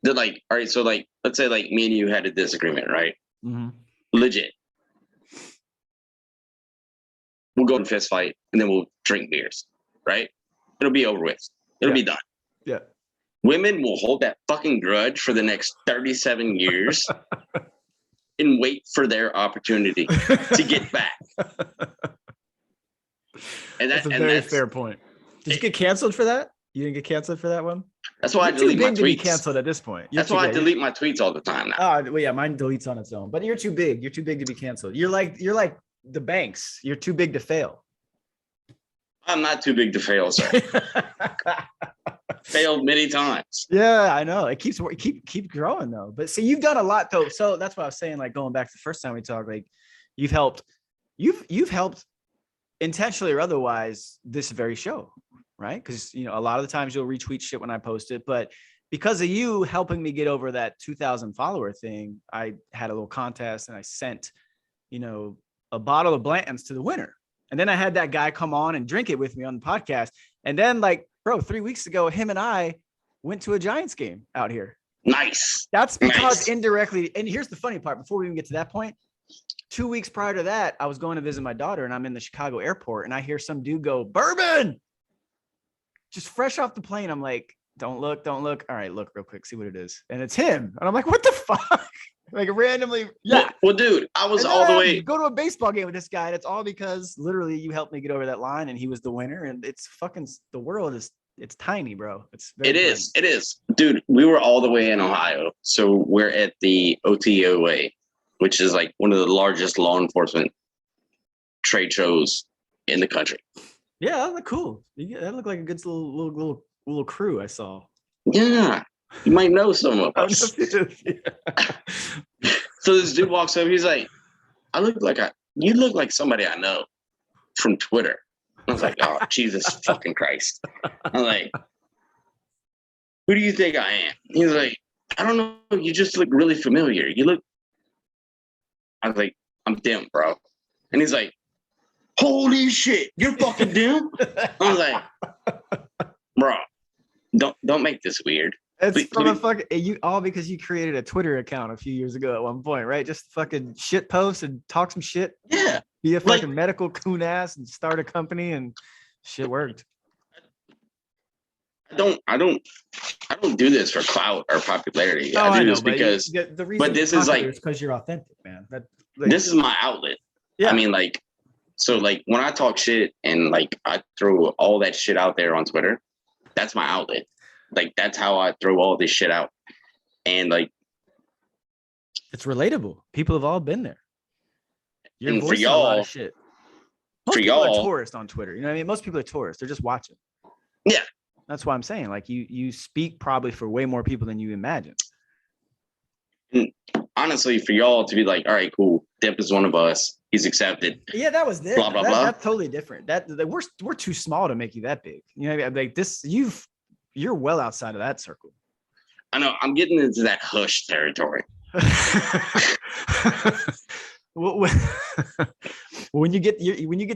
that like, all right, so like, let's say like me and you had a disagreement, right? Mm-hmm. Legit. We'll go and fist fight and then we'll drink beers, right? It'll be over with. It'll be done. Yeah. Women will hold that fucking grudge for the next 37 years and wait for their opportunity to get back. And that's a very fair point. Did you get canceled for that? You didn't get canceled for that one? That's why I delete my tweets. To be canceled at this point. That's why I delete my tweets all the time now. Oh, well, yeah, mine deletes on its own. But you're too big. You're too big to be canceled. You're like the banks. You're too big to fail. I'm not too big to fail, sir. Failed many times. Yeah, I know. It keep growing though. But see, you've done a lot though. So that's what I was saying. Like going back to the first time we talked, like you've helped intentionally or otherwise this very show, right? Because you know a lot of the times you'll retweet shit when I post it, but because of you helping me get over that 2,000 follower thing, I had a little contest and I sent, a bottle of Blanton's to the winner. And then I had that guy come on and drink it with me on the podcast. And then like, bro, 3 weeks ago, him and I went to a Giants game out here. Nice. That's because indirectly, and here's the funny part, before we even get to that point, 2 weeks prior to that, I was going to visit my daughter and I'm in the Chicago airport and I hear some dude go, "Bourbon!" Just fresh off the plane. I'm like, don't look. All right, look real quick, see what it is. And it's him. And I'm like, what the fuck? Like randomly. Yeah. Well, dude, I was all the way. Go to a baseball game with this guy. And it's all because literally you helped me get over that line and he was the winner. And it's fucking, the world it's tiny, bro. It is. Dude, we were all the way in Ohio. So we're at the OTOA, which is like one of the largest law enforcement trade shows in the country. Yeah, that looked cool. That looked like a good little crew I saw. Yeah, you might know some of us. So this dude walks up. He's like, "You look like somebody I know from Twitter." I was like, "Oh, Jesus fucking Christ!" I'm like, "Who do you think I am?" He's like, "I don't know. You just look really familiar. You look." I was like, "I'm Demp, bro," and he's like, "Holy shit, you're fucking Demp." I was like, "Bro, don't make this weird." It's from a fucking all because you created a Twitter account a few years ago at one point, right? Just fucking shit post and talk some shit. Yeah. Be a fucking medical coon ass and start a company and shit worked. I don't do this for clout or popularity. Oh, I do this because the reason this is like because you're authentic, man. This is my outlet. Yeah. I mean, like, so like when I talk shit and like I throw all that shit out there on Twitter, that's my outlet. Like that's how I throw all this shit out. And like it's relatable. People have all been there. And for y'all, a lot of shit. Most people are tourists on Twitter. You know what I mean? Most people are tourists. They're just watching. Yeah. That's why I'm saying, like, you speak probably for way more people than you imagine. And honestly, for y'all to be like, all right, cool, Demp is one of us. He's accepted. Yeah, that was this. Blah blah blah. That's totally different. That we're too small to make you that big. You know, like this. You're well outside of that circle. I know. I'm getting into that hush territory. when you get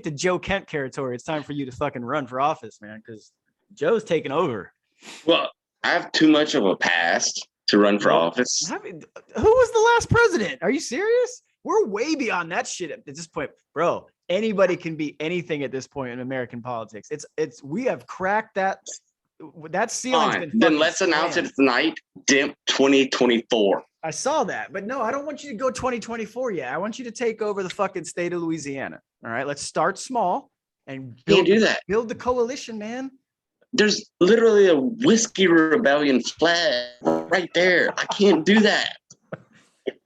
to Joe Kent territory, it's time for you to fucking run for office, man. Because Joe's taking over. Well, I have too much of a past to run for office. Who was the last president? Are you serious? We're way beyond that shit at this point, bro. Anybody can be anything at this point in American politics. We have cracked that ceiling. Then let's announce it tonight. Demp 2024. I saw that, but no, I don't want you to go 2024 yet. I want you to take over the fucking state of Louisiana. All right, let's start small and can't do that. Build the coalition, man. There's literally a whiskey rebellion flag right there. I can't do that.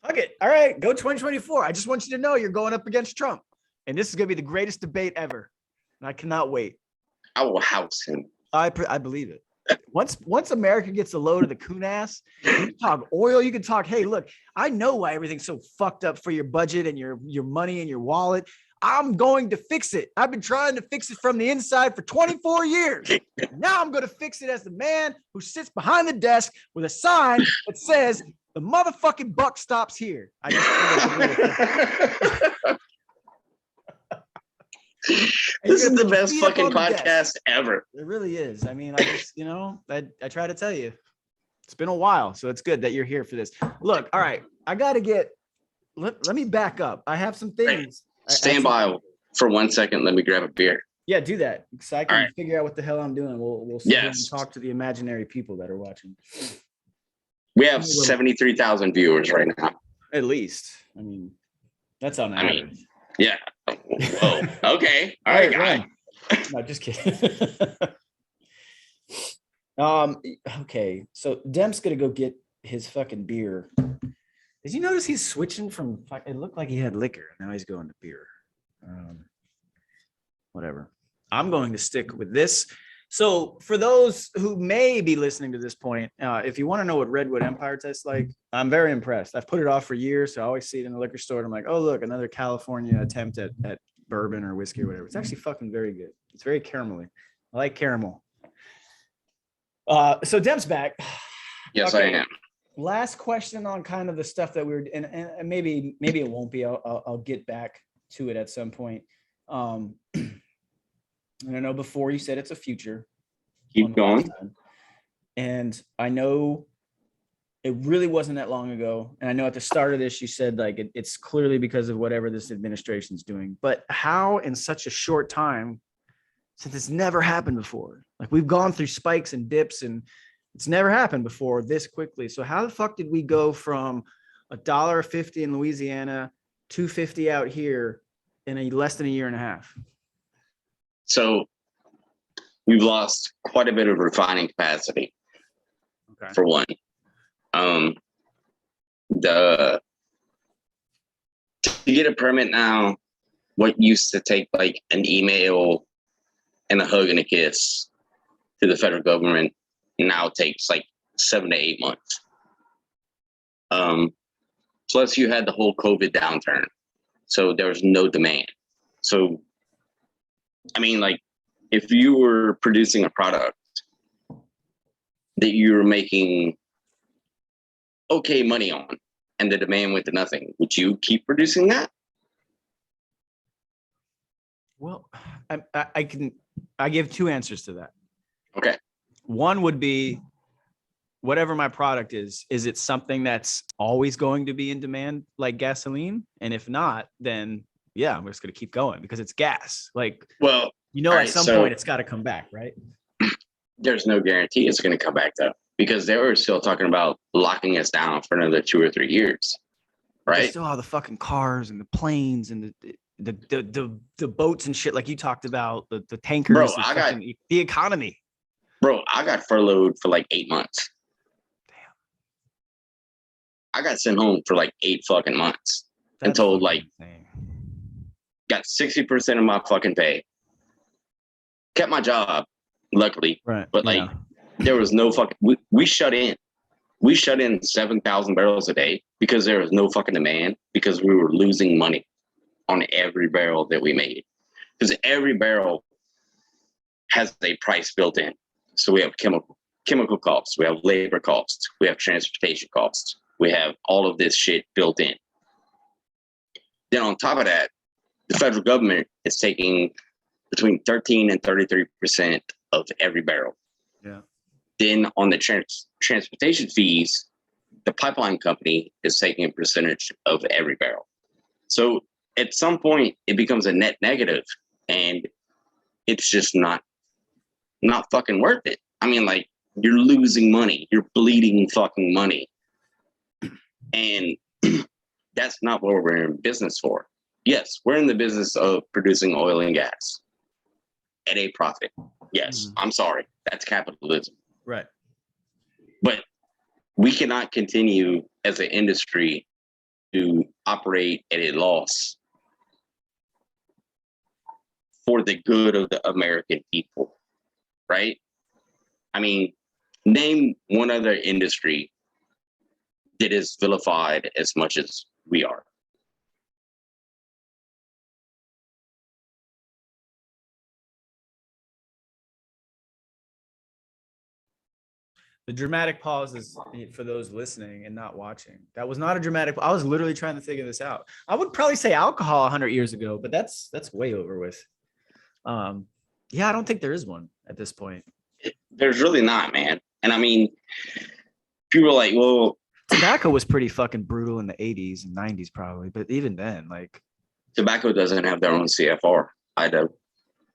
Fuck it. All right, go 2024. I just want you to know you're going up against Trump, and this is going to be the greatest debate ever. And I cannot wait. I will house him. I believe it. Once America gets a load of the coon ass, you can talk oil. You can talk, hey, look, I know why everything's so fucked up for your budget and your money and your wallet. I'm going to fix it. I've been trying to fix it from the inside for 24 years. Now I'm going to fix it as the man who sits behind the desk with a sign that says, the motherfucking buck stops here. This is the best fucking podcast ever. It really is. I mean, I try to tell you, it's been a while, so it's good that you're here for this. Look, all right, I got to let me back up. I have some things. Stand by for 1 second. Let me grab a beer. Yeah, do that. So I can figure out what the hell I'm doing. We'll sit and talk to the imaginary people that are watching. We have 73,000 viewers right now. At least. I mean, that's on average. Yeah. Whoa. Okay. All right, guy. No, just kidding. Okay. So Demp's gonna go get his fucking beer. Did you notice he's switching from? It looked like he had liquor. Now he's going to beer. Whatever. I'm going to stick with this. So for those who may be listening to this point, if you want to know what Redwood Empire tastes like, I'm very impressed. I've put it off for years. So I always see it in the liquor store. And I'm like, oh, look, another California attempt at bourbon or whiskey or whatever. It's actually fucking very good. It's very caramelly. I like caramel. So Demp's back. Yes, okay. I am. Last question on kind of the stuff that we were, and maybe it won't be. I'll get back to it at some point. And I know before you said it's a future. Keep going. And I know it really wasn't that long ago. And I know at the start of this, you said like it's clearly because of whatever this administration is doing. But how in such a short time, since it's never happened before, like we've gone through spikes and dips and it's never happened before this quickly. So how the fuck did we go from $1.50 in Louisiana, $2.50 out here in less than a year and a half? So we've lost quite a bit of refining capacity, for one. To get a permit now, what used to take like an email and a hug and a kiss to the federal government now takes like 7 to 8 months. Plus you had the whole COVID downturn. So there was no demand. So I mean, like, if you were producing a product that you were making okay money on and the demand went to nothing, would you keep producing that? Well, I give two answers to that. Okay. One would be whatever my product is it something that's always going to be in demand like gasoline? And if not, then yeah, I'm just going to keep going because it's gas. Like, well, at some point it's got to come back, right? There's no guarantee it's going to come back though, because they were still talking about locking us down for another 2 or 3 years, right? There's still all the fucking cars and the planes and the boats and shit like you talked about, the tankers. Bro, the economy. Bro, I got furloughed for like 8 months. Damn. I got sent home for like 8 fucking months and told like, insane. Got 60% of my fucking pay. Kept my job, luckily. Right. But like, there was no fucking. We shut in. We shut in 7,000 barrels a day because there was no fucking demand because we were losing money on every barrel that we made. Because every barrel has a price built in. So we have chemical costs, we have labor costs, we have transportation costs, we have all of this shit built in. Then on top of that, the federal government is taking between 13 and 33% of every barrel. Yeah. Then on the transportation fees, the pipeline company is taking a percentage of every barrel. So at some point, it becomes a net negative, and it's just not fucking worth it. I mean, like, you're losing money. You're bleeding fucking money. And that's not what we're in business for. Yes, we're in the business of producing oil and gas at a profit. Yes, I'm sorry. That's capitalism. Right. But we cannot continue as an industry to operate at a loss for the good of the American people, right? I mean, name one other industry that is vilified as much as we are. The dramatic pause is for those listening and not watching. That was not a dramatic. I was literally trying to figure this out. I would probably say alcohol 100 years ago, but that's way over with. Yeah, I don't think there is one at this point. There's really not, man. And I mean, people are like, well, tobacco was pretty fucking brutal in the 80s and 90s probably, but even then, like, tobacco doesn't have their own CFR. I do.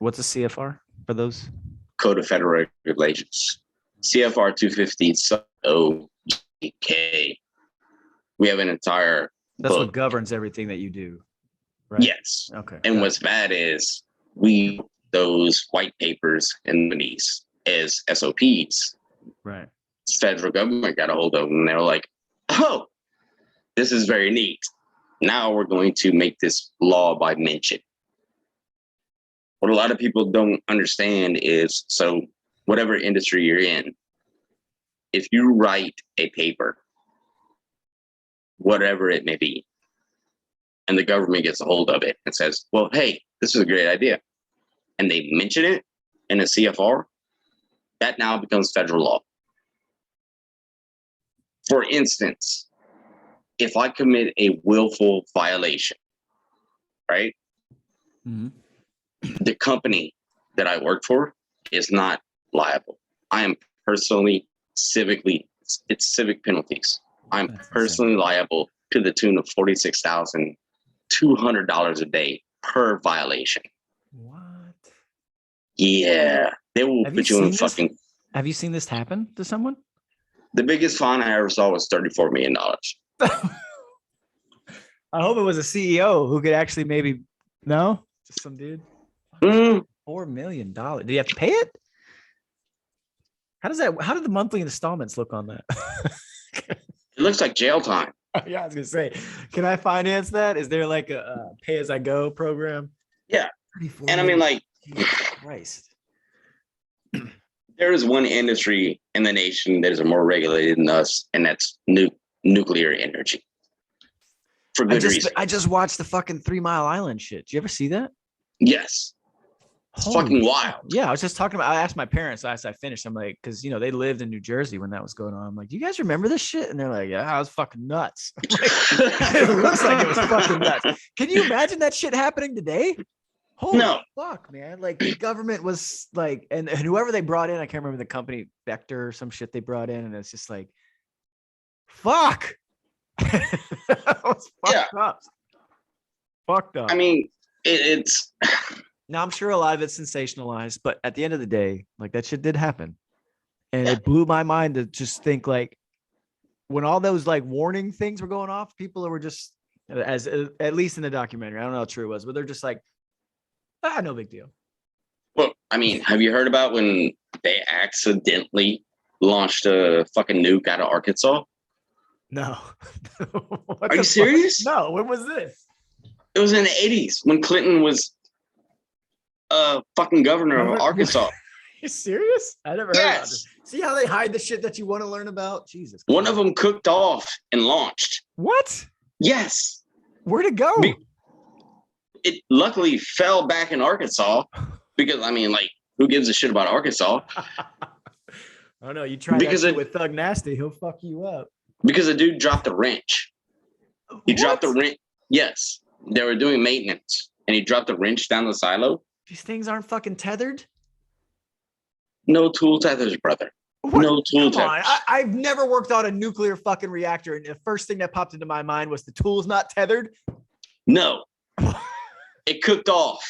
What's a CFR for those? Code of Federal Regulations. CFR 250 OGK. We have an entire That's book. What governs everything that you do, right? Yes. Okay. And what's bad is we those white papers and monies as SOPs. Right. Federal government got a hold of them, and they were like, oh, this is very neat. Now we're going to make this law by mention. What a lot of people don't understand is, so whatever industry you're in, if you write a paper, whatever it may be, and the government gets a hold of it and says, well, hey, this is a great idea, and they mention it in a CFR, that now becomes federal law. For instance, if I commit a willful violation, right? Mm-hmm. The company that I work for is not liable. I am personally, it's civic penalties. I'm That's personally insane. liable to the tune of $46,200 a day per violation. What? Yeah, they will put you in fucking. Have you seen this happen to someone? The biggest fine I ever saw was $34 million. I hope it was a CEO who could actually maybe just some dude. $4 million. Do you have to pay it? How do the monthly installments look on that? It looks like jail time. Yeah, I was gonna say, can I finance that? Is there like a pay as I go program? Yeah. And I mean, like, Jesus Christ. There is one industry in the nation that is more regulated than us, and that's nuclear energy. For good reason. I just watched the fucking 3 Mile Island shit. Did you ever see that? Yes. It's fucking wild. Yeah, I was just talking about. I asked my parents as I finished. I'm like, because they lived in New Jersey when that was going on. I'm like, do you guys remember this shit? And they're like, yeah, it was fucking nuts. Like, it looks like it was fucking nuts. Can you imagine that shit happening today? Holy fuck, man! Like the government was like, and whoever they brought in, I can't remember the company, Vector or some shit they brought in, and it's just like, fuck. That was fucked up. Fucked up. I mean, it's. Now, I'm sure a lot of it's sensationalized, but at the end of the day, like that shit did happen. And it blew my mind to just think like when all those like warning things were going off, people were just, as at least in the documentary, I don't know how true it was, but they're just like, no big deal. Well, I mean, have you heard about when they accidentally launched a fucking nuke out of Arkansas? No. Are you serious? No. When was this? It was in the 80s when Clinton was fucking governor of Arkansas. You serious? I never heard about this. See how they hide the shit that you want to learn about? Jesus. One of them cooked off and launched. What? Yes. Where'd it go? It luckily fell back in Arkansas because, I mean, like, who gives a shit about Arkansas? Oh, no. You try that shit with Thug Nasty, he'll fuck you up. Because the dude dropped a wrench. He dropped a wrench. Yes. They were doing maintenance, and he dropped a wrench down the silo. These things aren't fucking tethered. No tool tethers, brother. What? No tool Come on. tethers. I've never worked on a nuclear fucking reactor, and the first thing that popped into my mind was the tool's not tethered. No. It cooked off.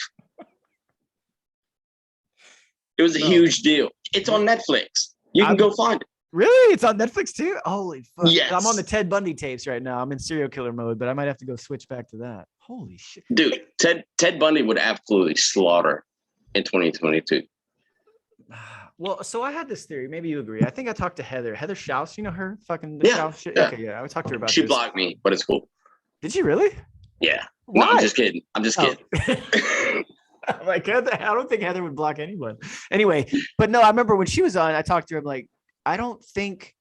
It was a huge deal. It's on Netflix. You can go find it. Really? It's on Netflix too? Holy fuck. Yes. I'm on the Ted Bundy tapes right now. I'm in serial killer mode, but I might have to go switch back to that. Holy shit. Dude, Ted Bundy would absolutely slaughter in 2022. Well, so I had this theory. Maybe you agree. I think I talked to Heather Schaus. You know her? Fucking Yeah, Schaus shit? yeah. Okay, yeah. I would talk to her about She this. blocked me, but it's cool. Did she really? Yeah. Why? No, I'm just kidding. I'm just kidding. I'm like, I don't think Heather would block anyone. Anyway, but no, I remember when she was on, I talked to her. I'm like, I don't think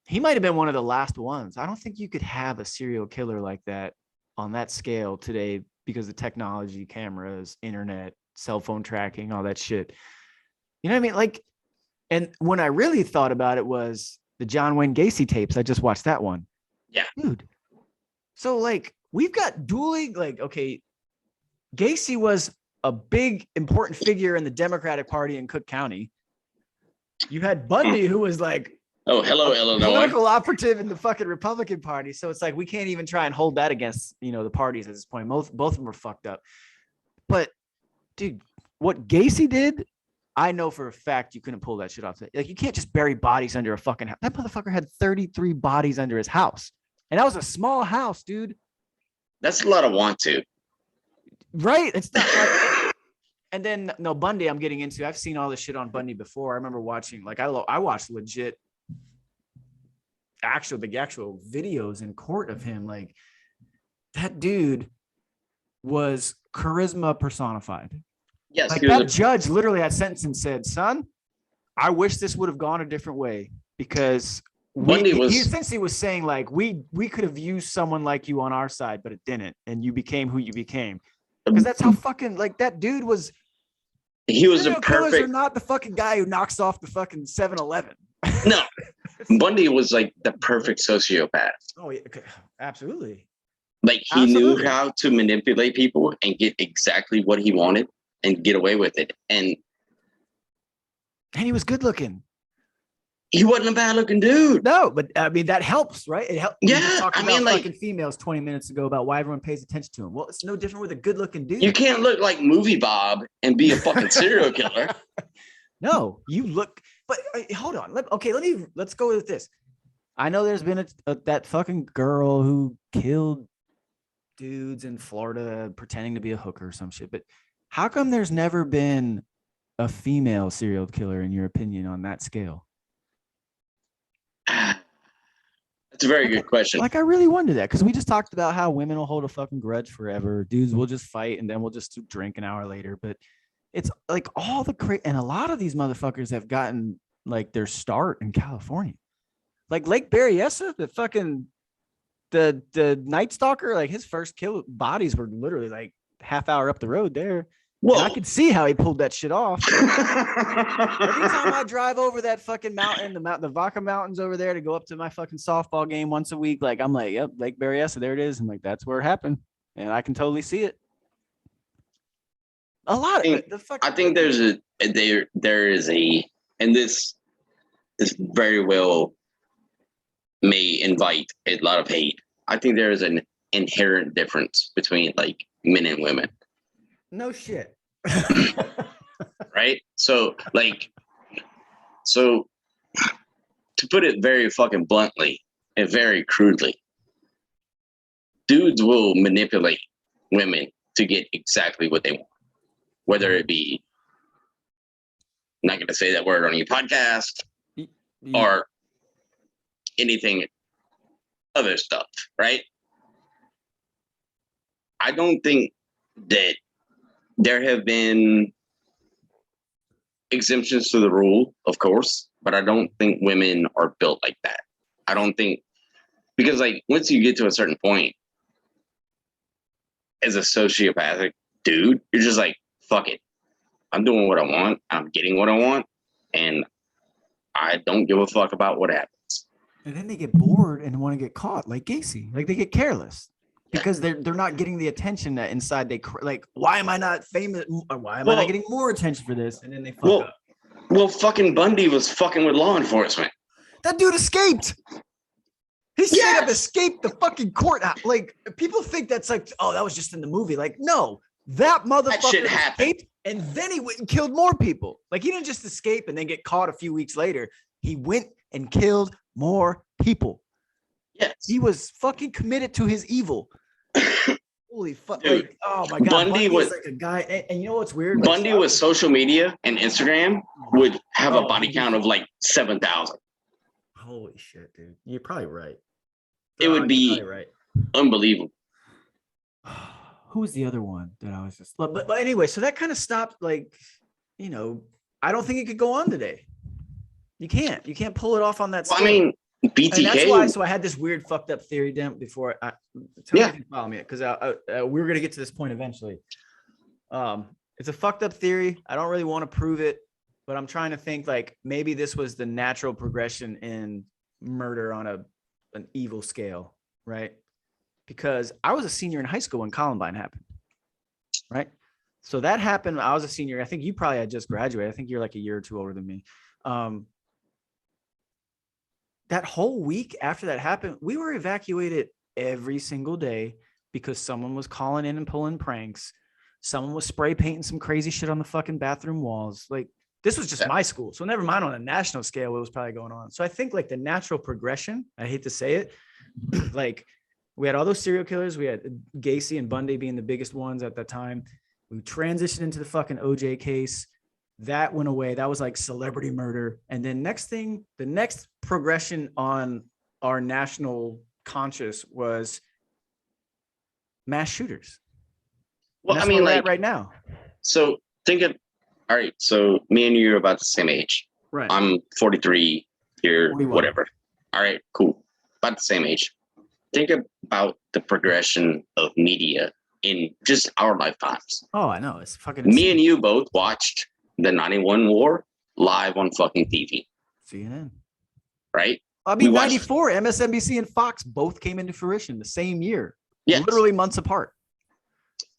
he might have been one of the last ones. I don't think you could have a serial killer like that on that scale today because of technology, cameras, internet, cell phone tracking, all that shit. You know what I mean? Like, and when I really thought about it was the John Wayne Gacy tapes. I just watched that one. Yeah. Dude. So like, we've got dueling, like, okay, Gacy was a big, important figure in the Democratic Party in Cook County. You had Bundy, who was like, oh, hello, Illinois. Political operative in the fucking Republican Party. So it's like, we can't even try and hold that against, the parties at this point. Both of them are fucked up. But dude, what Gacy did, I know for a fact you couldn't pull that shit off. Like, you can't just bury bodies under a fucking house. That motherfucker had 33 bodies under his house. And that was a small house, dude. That's a lot of want to. Right? It's not like, and then no, Bundy, I'm getting into. I've seen all this shit on Bundy before. I remember watching, like, I watched legit the actual videos in court of him. Like, that dude was charisma personified. Yes, like that judge literally had sentenced and said, "Son, I wish this would have gone a different way because." He essentially was saying, like, we could have used someone like you on our side, but it didn't, and you became who you became. Because that's how fucking, like, that dude was. He was a perfect. Are not the fucking guy who knocks off the fucking 7-Eleven. No, Bundy was like the perfect sociopath. Oh yeah, absolutely. Like, he knew how to manipulate people and get exactly what he wanted and get away with it, and he was good looking. He wasn't a bad looking dude. No, but I mean, that helps, right? It helps. Yeah. I mean, like, fucking females 20 minutes ago about why everyone pays attention to him. Well, it's no different with a good looking dude. You can't look like Movie Bob and be a fucking serial killer. No, you look, but hold on. Let's go with this. I know there's been that fucking girl who killed dudes in Florida pretending to be a hooker or some shit, but how come there's never been a female serial killer, in your opinion, on that scale? That's a very good question. Like, I really wonder that, because we just talked about how women will hold a fucking grudge forever. Dudes will just fight and then we'll just drink an hour later. But it's like all the and a lot of these motherfuckers have gotten like their start in California. Like Lake Berryessa, the Night Stalker, like his first kill bodies were literally like half hour up the road there. Whoa. I could see how he pulled that shit off. Every time I drive over that fucking mountain, the Vaca Mountains over there to go up to my fucking softball game once a week, like, I'm like, yep, Lake Berryessa, there it is. I'm like, that's where it happened. And I can totally see it. A lot of I think there is a, and this very well may invite a lot of hate. I think there is an inherent difference between like men and women. No shit. Right? So to put it very fucking bluntly and very crudely, dudes will manipulate women to get exactly what they want. Whether it be, I'm not going to say that word on your podcast, or anything other stuff, right? I don't think that there have been exemptions to the rule, of course, but I don't think women are built like that. I don't think, because like once you get to a certain point as a sociopathic dude, you're just like, fuck it. I'm doing what I want. I'm getting what I want. And I don't give a fuck about what happens. And then they get bored and want to get caught, like Gacy. Like, they get careless because they're not getting the attention that inside they like. Why am I not famous? Why am I not getting more attention for this? And then they fuck up. Well, fucking Bundy was fucking with law enforcement. That dude escaped. He straight up Yes. escaped the fucking courthouse. Like, people think that's like, oh, that was just in the movie. Like, no, that motherfucker shit happened. escaped, and then he went and killed more people. Like, he didn't just escape and then get caught a few weeks later. He went and killed more people. Yes. He was fucking committed to his evil. Holy fuck! Like, oh my god, Bundy was like a guy, and you know what's weird? Like, Bundy with social media and Instagram would have a body count of like 7,000. Holy shit, dude! You're probably right. It would be right. Unbelievable. Who was the other one that I was just? But anyway, so that kind of stopped. Like, you know, I don't think it could go on today. You can't pull it off on that. Well, I mean, BTK. And that's why. So I had this weird fucked up theory, Demp, before I tell me if you follow me, because we were gonna get to this point eventually. It's a fucked up theory. I don't really want to prove it, but I'm trying to think like maybe this was the natural progression in murder on an evil scale, right? Because I was a senior in high school when Columbine happened, right? So that happened. I was a senior. I think you probably had just graduated. I think you're like a year or two older than me. That whole week after that happened, we were evacuated every single day because someone was calling in and pulling pranks. Someone was spray painting some crazy shit on the fucking bathroom walls. Like, this was just my school. So never mind on a national scale what was probably going on. So I think like the natural progression, I hate to say it, like we had all those serial killers. We had Gacy and Bundy being the biggest ones at that time. We transitioned into the fucking OJ case. That went away. That was like celebrity murder. And then the next progression on our national conscious was mass shooters. Well, I mean, like right now. So all right. So me and you are about the same age. Right. I'm 43 here, 41. whatever. All right, cool. About the same age. Think about the progression of media in just our lifetimes. Oh, I know. It's fucking insane. Me and you both watched the 91 war live on fucking TV. CNN. Right? I mean, 94, MSNBC and Fox both came into fruition the same year. Yes. Literally months apart.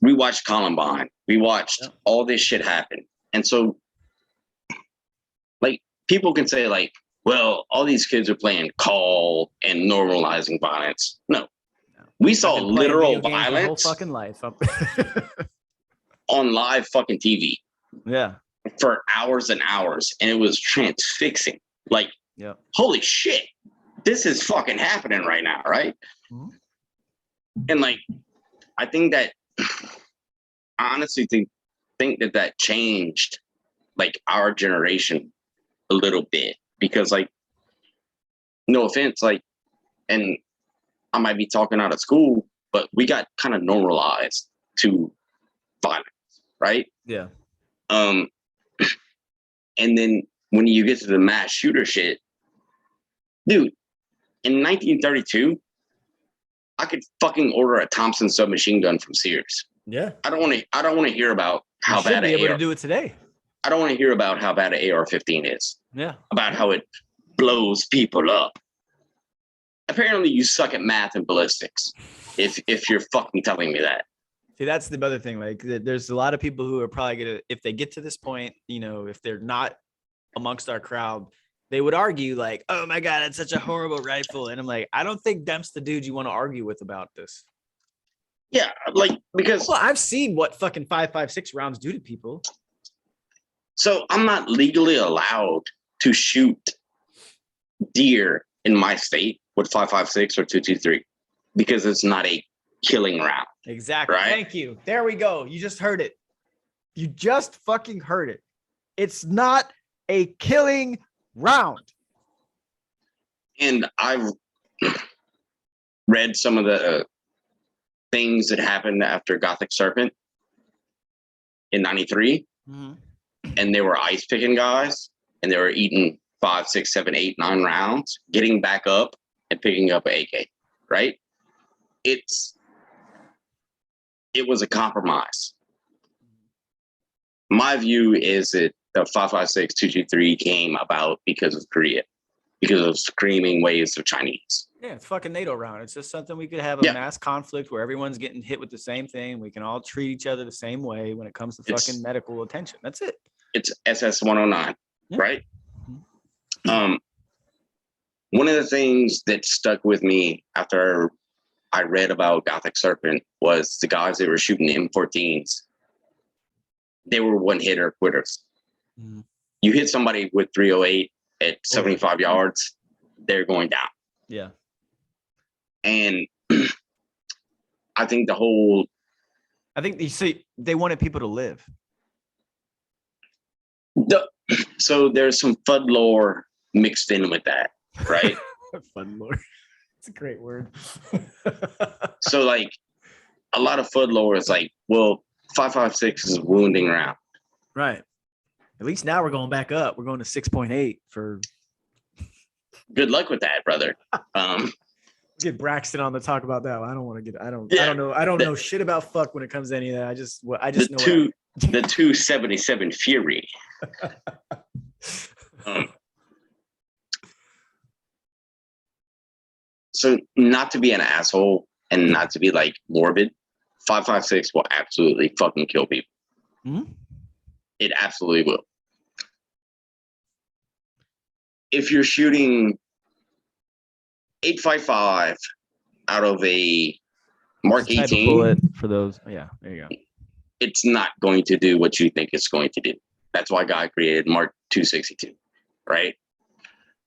We watched Columbine. We watched all this shit happen. And so, like, people can say, like, well, all these kids are playing Call and normalizing violence. No. We saw literal violence my whole fucking life. on live fucking TV. Yeah. For hours and hours. And it was transfixing. Like, holy shit. This is fucking happening right now, right? Mm-hmm. And like, I think that I honestly think that changed like our generation a little bit, because like, no offense, like, and I might be talking out of school, but we got kind of normalized to violence, right? Yeah. And then when you get to the mass shooter shit, dude, in 1932, I could fucking order a Thompson submachine gun from Sears. Yeah. I don't want to hear about how bad you should be able to do it today. I don't want to hear about how bad an AR-15 is. Yeah. About how it blows people up. Apparently you suck at math and ballistics. If you're fucking telling me that. See, that's the other thing. Like, there's a lot of people who are probably gonna, if they get to this point, you know, if they're not amongst our crowd, they would argue like, oh my God, it's such a horrible rifle. And I'm like, I don't think Demp's the dude you want to argue with about this. Yeah, like, because I've seen what fucking 5.56 rounds do to people. So I'm not legally allowed to shoot deer in my state with 5.56 or 2.23 because it's not a killing round. Exactly. Right? Thank you. There we go. You just heard it. You just fucking heard it. It's not a killing round. And I've read some of the things that happened after Gothic Serpent in 93. Mm-hmm. And they were ice picking guys, and they were eating 5, 6, 7, 8, 9 rounds, getting back up and picking up an AK, right? It was a compromise. My view is that the 5.56 223 came about because of Korea, because of screaming waves of Chinese. Yeah, it's fucking NATO round. It's just something we could have a mass conflict where everyone's getting hit with the same thing. We can all treat each other the same way when it comes to fucking medical attention. That's it. It's SS 109. right? One of the things that stuck with me after I read about Gothic Serpent was the guys that were shooting M14s. They were one hitter quitters. You hit somebody with 308 at 75 yards, they're going down. Yeah. And I think you see, they wanted people to live. So there's some FUD lore mixed in with that, right? FUD lore. It's a great word. So like a lot of FUD lore is like, well, 5.56 is a wounding round. Right. At least now we're going back up. We're going to 6.8 for. Good luck with that, brother. Get Braxton on to talk about that. I don't want to get. I don't know shit about fuck when it comes to any of that. I just know the 277 Fury. So not to be an asshole and not to be like morbid, 5.56 will absolutely fucking kill people. Mm-hmm. It absolutely will. If you're shooting 8.55 out of a Mark 18 bullet for those, yeah, there you go. It's not going to do what you think it's going to do. That's why God created Mark 262, right?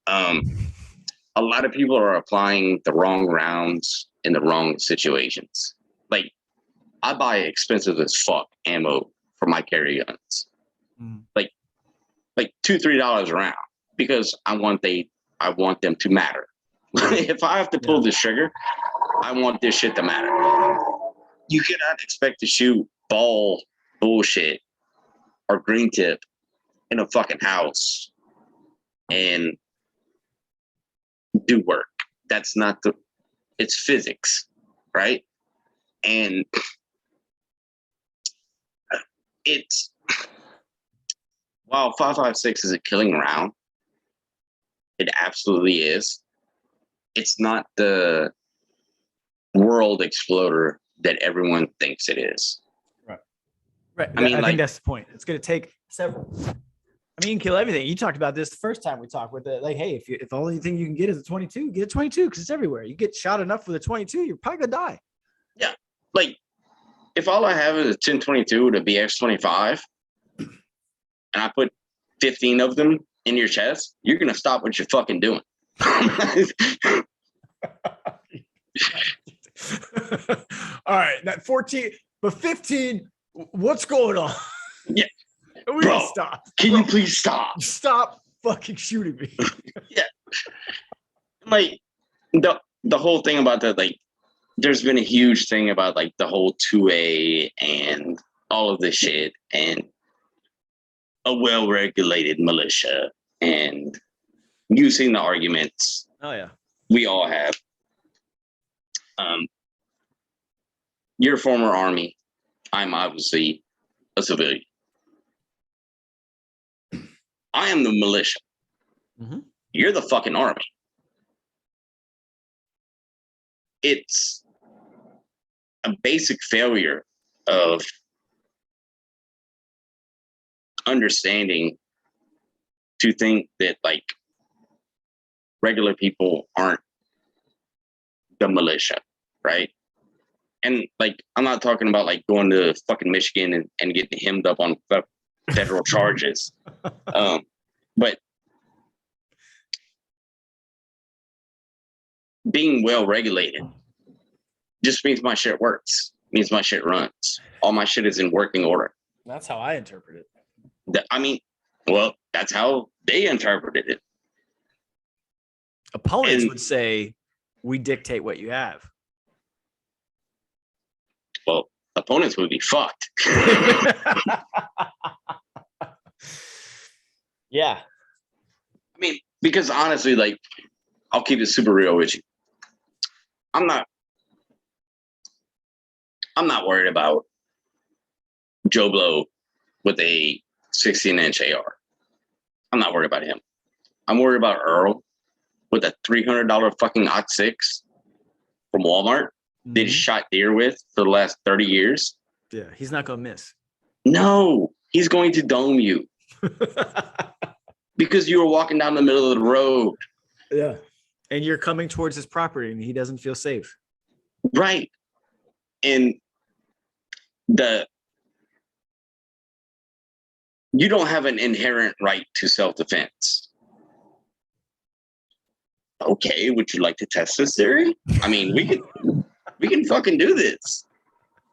A lot of people are applying the wrong rounds in the wrong situations. Like, I buy expensive as fuck ammo for my carry guns, like $2-3 a round, because I want them to matter. If I have to pull the trigger, I want this shit to matter. You cannot expect to shoot ball bullshit or green tip in a fucking house and do work. That's not it's physics, right? And it's, while 5.56 is a killing round, it absolutely is. It's not the world exploder that everyone thinks it is. Right. I think that's the point. It's going to take several. I mean, you can kill everything. You talked about this the first time we talked with it. Like, hey, if the only thing you can get is a 22, get a 22 because it's everywhere. You get shot enough with a 22, you're probably going to die. Yeah. Like, if all I have is a 1022 with a BX25 and I put 15 of them in your chest, you're going to stop what you're fucking doing. All right. That 14, but 15, what's going on? Yeah. We Bro, stop. Can you please stop? Stop fucking shooting me. Yeah. Like, the whole thing about that, like, there's been a huge thing about like the whole 2A and all of this shit and a well-regulated militia and using the arguments. Oh yeah. We all have. You're a former Army. I'm obviously a civilian. I am the militia. Mm-hmm. You're the fucking Army. It's a basic failure of understanding to think that like regular people aren't the militia, right? And like, I'm not talking about like going to fucking Michigan and getting hemmed up on federal charges. But being well regulated just means my shit works, means my shit runs. All my shit is in working order. That's how I interpret it. That's how they interpreted it. Opponents would say, we dictate what you have. Well, opponents would be fucked. Yeah. I mean, because honestly, like, I'll keep it super real with you. I'm not worried about Joe Blow with a 16-inch AR. I'm not worried about him. I'm worried about Earl with a $300 fucking OT6 from Walmart that he shot deer with for the last 30 years. Yeah, he's not going to miss. No, he's going to dome you. because you were walking down the middle of the road. Yeah. And you're coming towards his property and he doesn't feel safe. Right. And you don't have an inherent right to self-defense. Okay, would you like to test this theory? I mean, we can fucking do this.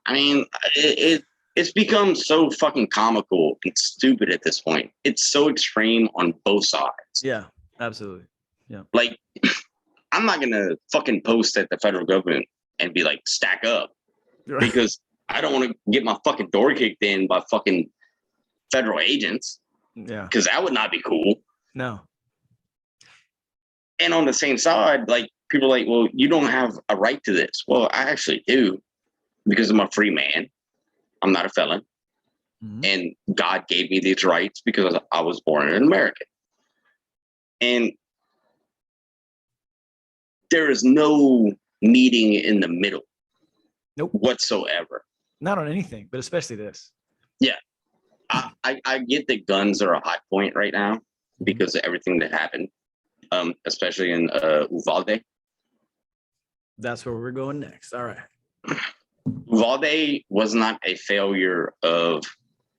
I mean, it's become so fucking comical and stupid at this point. It's so extreme on both sides. Yeah, absolutely. Yeah. Like, I'm not gonna fucking post at the federal government and be like, stack up, because I don't want to get my fucking door kicked in by fucking federal agents. Yeah. Because that would not be cool. No. And on the same side, like, people are like, well, you don't have a right to this. Well, I actually do, because I'm a free man. I'm not a felon. Mm-hmm. And God gave me these rights because I was born in America. And there is no meeting in the middle. Nope. Whatsoever. Not on anything, but especially this. Yeah. I get that guns are a hot point right now because of everything that happened, especially in Uvalde. That's where we're going next. All right. Uvalde was not a failure of,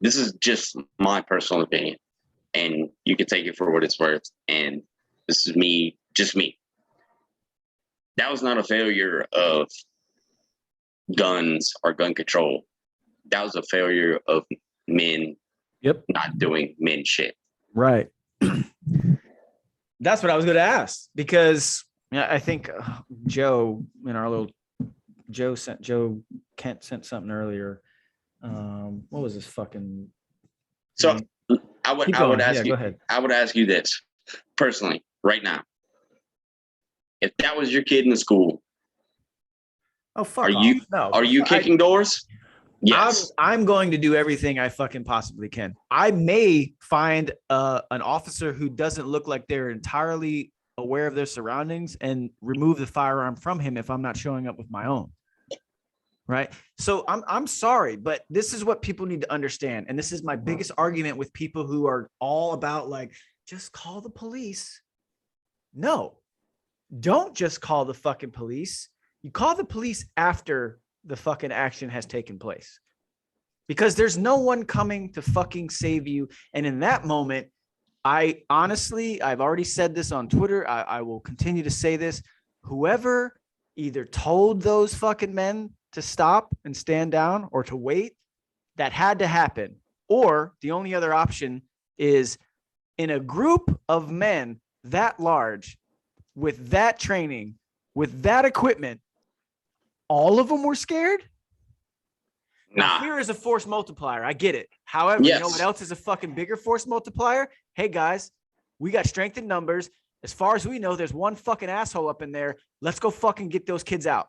this is just my personal opinion, and you can take it for what it's worth, and this is me, just me. That was not a failure of guns or gun control. That was a failure of men not doing men shit. Right. That's what I was going to ask, because I think Joe in our little Joe Kent sent something earlier. What was this fucking? So I would ask you. Go ahead. I would ask you this personally right now. If that was your kid in the school, fuck off. Are you kicking doors? Yes. I'm going to do everything I fucking possibly can. I may find an officer who doesn't look like they're entirely aware of their surroundings and remove the firearm from him if I'm not showing up with my own. Right. So I'm sorry, but this is what people need to understand. And this is my biggest argument with people who are all about like, just call the police. No, don't just call the fucking police. You call the police after the fucking action has taken place, because there's no one coming to fucking save you. And in that moment, I've already said this on Twitter. I will continue to say this. Whoever either told those fucking men to stop and stand down or to wait, that had to happen. Or the only other option is, in a group of men that large, with that training, with that equipment, all of them were scared? Now, fear is a force multiplier. I get it. However, You know what else is a fucking bigger force multiplier? Hey, guys, we got strength in numbers. As far as we know, there's one fucking asshole up in there. Let's go fucking get those kids out.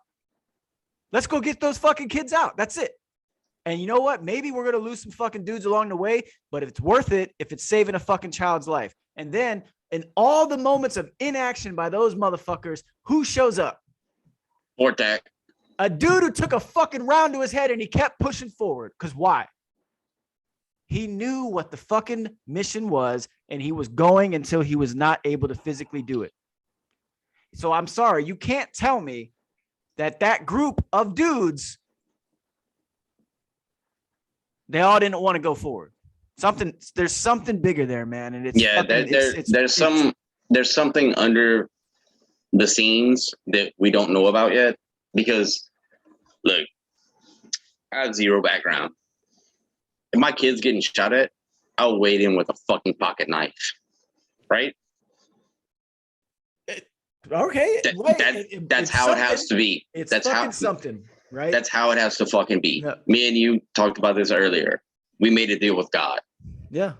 Let's go get those fucking kids out. That's it. And you know what? Maybe we're going to lose some fucking dudes along the way, but if it's worth it, if it's saving a fucking child's life. And then in all the moments of inaction by those motherfuckers, who shows up? SOLATAC. A dude who took a fucking round to his head and he kept pushing forward. Because why? He knew what the fucking mission was, and he was going until he was not able to physically do it. So I'm sorry, you can't tell me that group of dudes, they all didn't want to go forward. There's something bigger there, man. And it's there's something under the scenes that we don't know about yet. Because, look, I have zero background. If my kid's getting shot at, I'll wade in with a fucking pocket knife, right? Okay, that's how it has to be. That's how something, right? That's how it has to fucking be. Yeah. Me and you talked about this earlier. We made a deal with God. Yeah.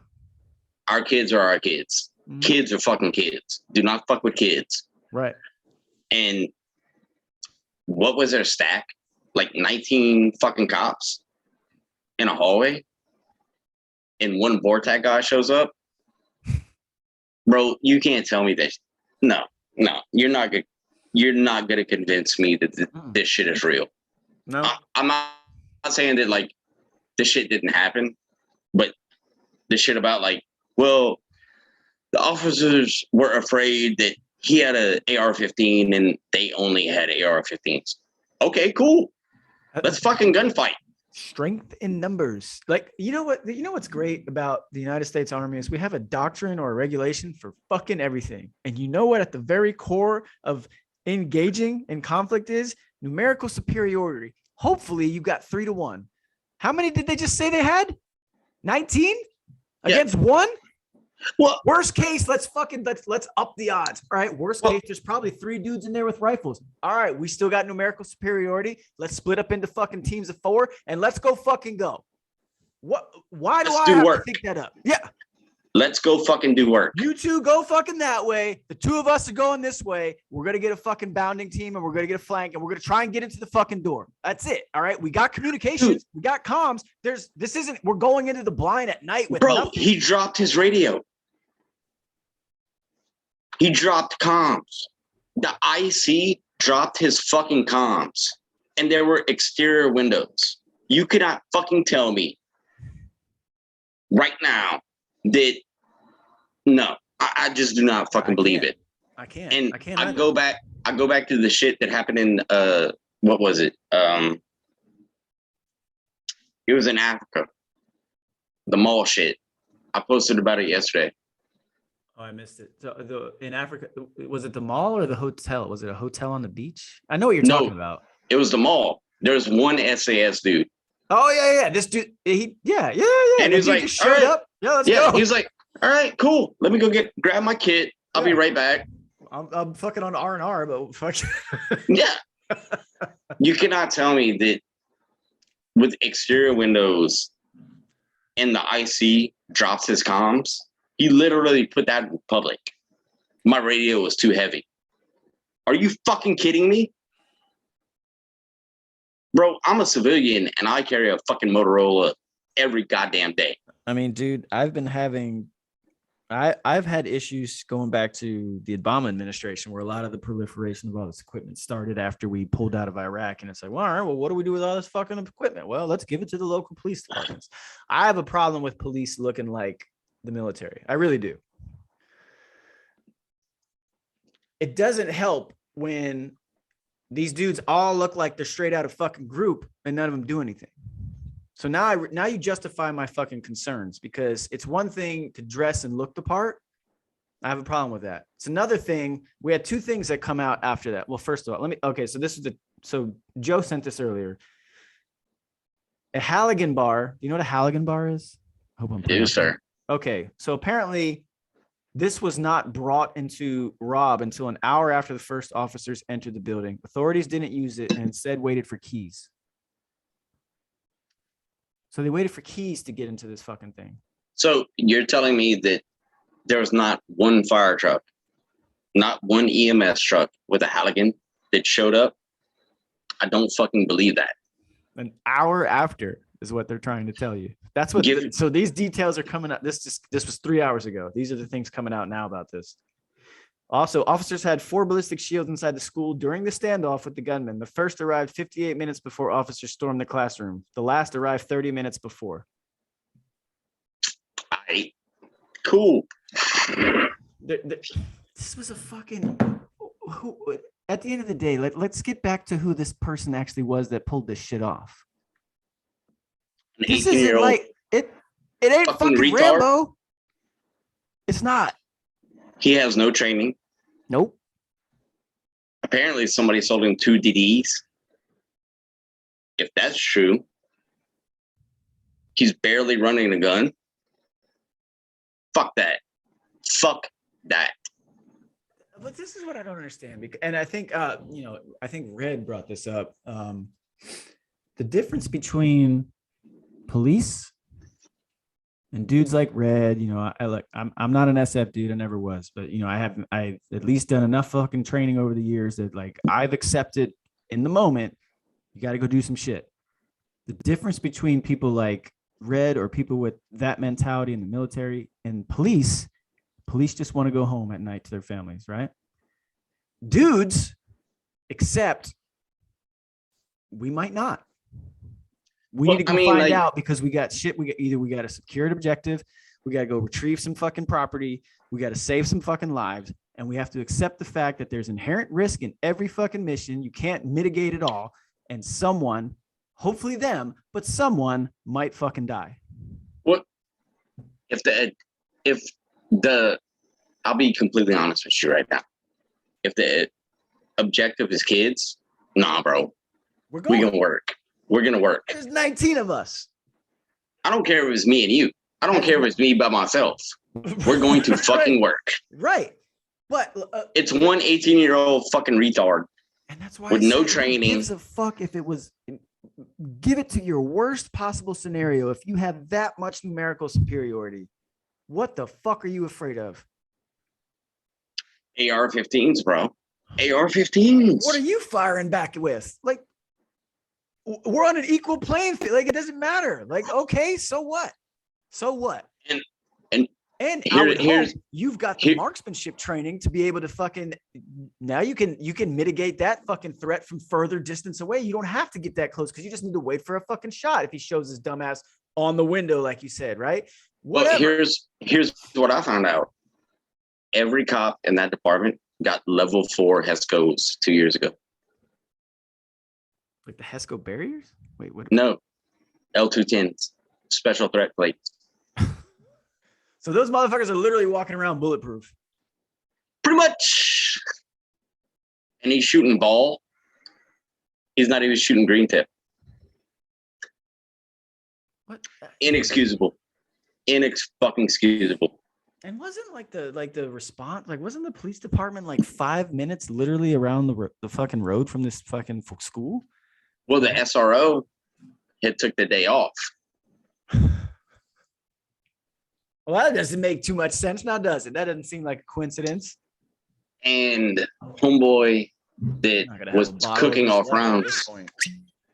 Our kids are our kids. Mm-hmm. Kids are fucking kids. Do not fuck with kids. Right. And what was their stack? Like 19 fucking cops in a hallway, and one Vortac guy shows up. Bro, you can't tell me this. No, you're not gonna convince me that this shit is real. No, I'm not saying that like this shit didn't happen, but the shit about like, well, The officers were afraid that he had an AR-15 and they only had AR-15s. Okay, cool. Let's fucking gunfight. Strength in numbers. Like, you know what's great about the United States Army is we have a doctrine or a regulation for fucking everything. And you know what at the very core of engaging in conflict is? Numerical superiority. Hopefully you got 3-1. How many did they just say they had? 19 against one? Well, worst case, let's up the odds. All right. Worst case, there's probably 3 dudes in there with rifles. All right. We still got numerical superiority. Let's split up into fucking teams of 4 and let's go fucking go. Why do I have to think that up? Yeah. Let's go fucking do work. You two go fucking that way. The 2 of us are going this way. We're going to get a fucking bounding team and we're going to get a flank and we're going to try and get into the fucking door. That's it. All right. We got communications. We got comms. We're going into the blind at night with nothing. He dropped his radio. He dropped comms. The IC dropped his fucking comms. And there were exterior windows. You cannot fucking tell me right now that no, I just do not fucking believe it. I can't. And I can't. I go back to the shit that happened in what was it? It was in Africa. The mall shit. I posted about it yesterday. Oh, I missed it. So in Africa, was it the mall or the hotel? Was it a hotel on the beach? I know what you're talking about. It was the mall. There's one SAS dude. Oh yeah. This dude, yeah. And he's like, just showed up. Yeah, let's go. He's like, all right, cool. Let me go grab my kit. I'll be right back. I'm fucking on R&R, but fuck. Yeah. You cannot tell me that with exterior windows and the IC drops his comms. He literally put that in public. My radio was too heavy. Are you fucking kidding me? Bro, I'm a civilian and I carry a fucking Motorola every goddamn day. I mean, dude, I've had issues going back to the Obama administration where a lot of the proliferation of all this equipment started after we pulled out of Iraq. And it's like, well, all right, well, what do we do with all this fucking equipment? Well, let's give it to the local police departments. I have a problem with police looking like the military. I really do. It doesn't help when these dudes all look like they're straight out of fucking group and none of them do anything. So now you justify my fucking concerns because it's one thing to dress and look the part. I have a problem with that. It's another thing. We had 2 things that come out after that. Well, first of all, so Joe sent this earlier. A Halligan bar. Do you know what a Halligan bar is? I hope I'm Yes, sir. Okay. So apparently this was not brought into Rob until an hour after the first officers entered the building. Authorities didn't use it and instead waited for keys. So they waited for keys to get into this fucking thing. So you're telling me that there was not one fire truck, not one EMS truck with a Halligan that showed up? I don't fucking believe that. An hour after is what they're trying to tell you. That's what. So these details are coming out. This was 3 hours ago. These are the things coming out now about this. Also, officers had 4 ballistic shields inside the school during the standoff with the gunman. The first arrived 58 minutes before officers stormed the classroom. The last arrived 30 minutes before. Cool. This was a fucking... At the end of the day, let's get back to who this person actually was that pulled this shit off. This isn't like... It ain't fucking retard. Rambo. It's not. He has no training. Nope. Apparently somebody sold him 2 DDs. If that's true, he's barely running a gun. Fuck that. Fuck that. But this is what I don't understand. And I think, I think Red brought this up. The difference between police and dudes like Red, I'm not an SF dude. I never was, but I've at least done enough fucking training over the years that like I've accepted in the moment, you got to go do some shit. The difference between people like Red or people with that mentality in the military and police just want to go home at night to their families, right? Dudes, except we might not. We need to go out because we got shit. We got a secured objective. We got to go retrieve some fucking property. We got to save some fucking lives. And we have to accept the fact that there's inherent risk in every fucking mission. You can't mitigate it all. And someone, hopefully them, but someone might fucking die. What if the I'll be completely honest with you right now. If the objective is kids, nah, bro. We're gonna work. We're gonna work. There's 19 of us. I don't care if it's me and you. I don't care if it's me by myself. We're going to fucking work. Right. But it's one 18-year-old fucking retard. And that's why with no training. Who gives a fuck if it was, give it to your worst possible scenario. If you have that much numerical superiority, what the fuck are you afraid of? AR-15s, bro. AR-15s. What are you firing back with? Like, we're on an equal playing field. Like, it doesn't matter. Like, okay, so what? So what? And I would hope you've got the marksmanship training to be able to fucking, now you can mitigate that fucking threat from further distance away. You don't have to get that close because you just need to wait for a fucking shot if he shows his dumbass on the window, like you said, right? Whatever. Well, here's what I found out. Every cop in that department got level 4 HESCOs 2 years ago. Like the HESCO barriers? Wait, what? No, L210s, special threat plates. So those motherfuckers are literally walking around bulletproof. Pretty much. And he's shooting ball. He's not even shooting green tip. What? Inexcusable. Fucking excusable. And wasn't like the response, like wasn't the police department like 5 minutes literally around the fucking road from this fucking school? Well, the SRO had took the day off. Well, that doesn't make too much sense now, does it? That doesn't seem like a coincidence. And homeboy that was cooking off rounds.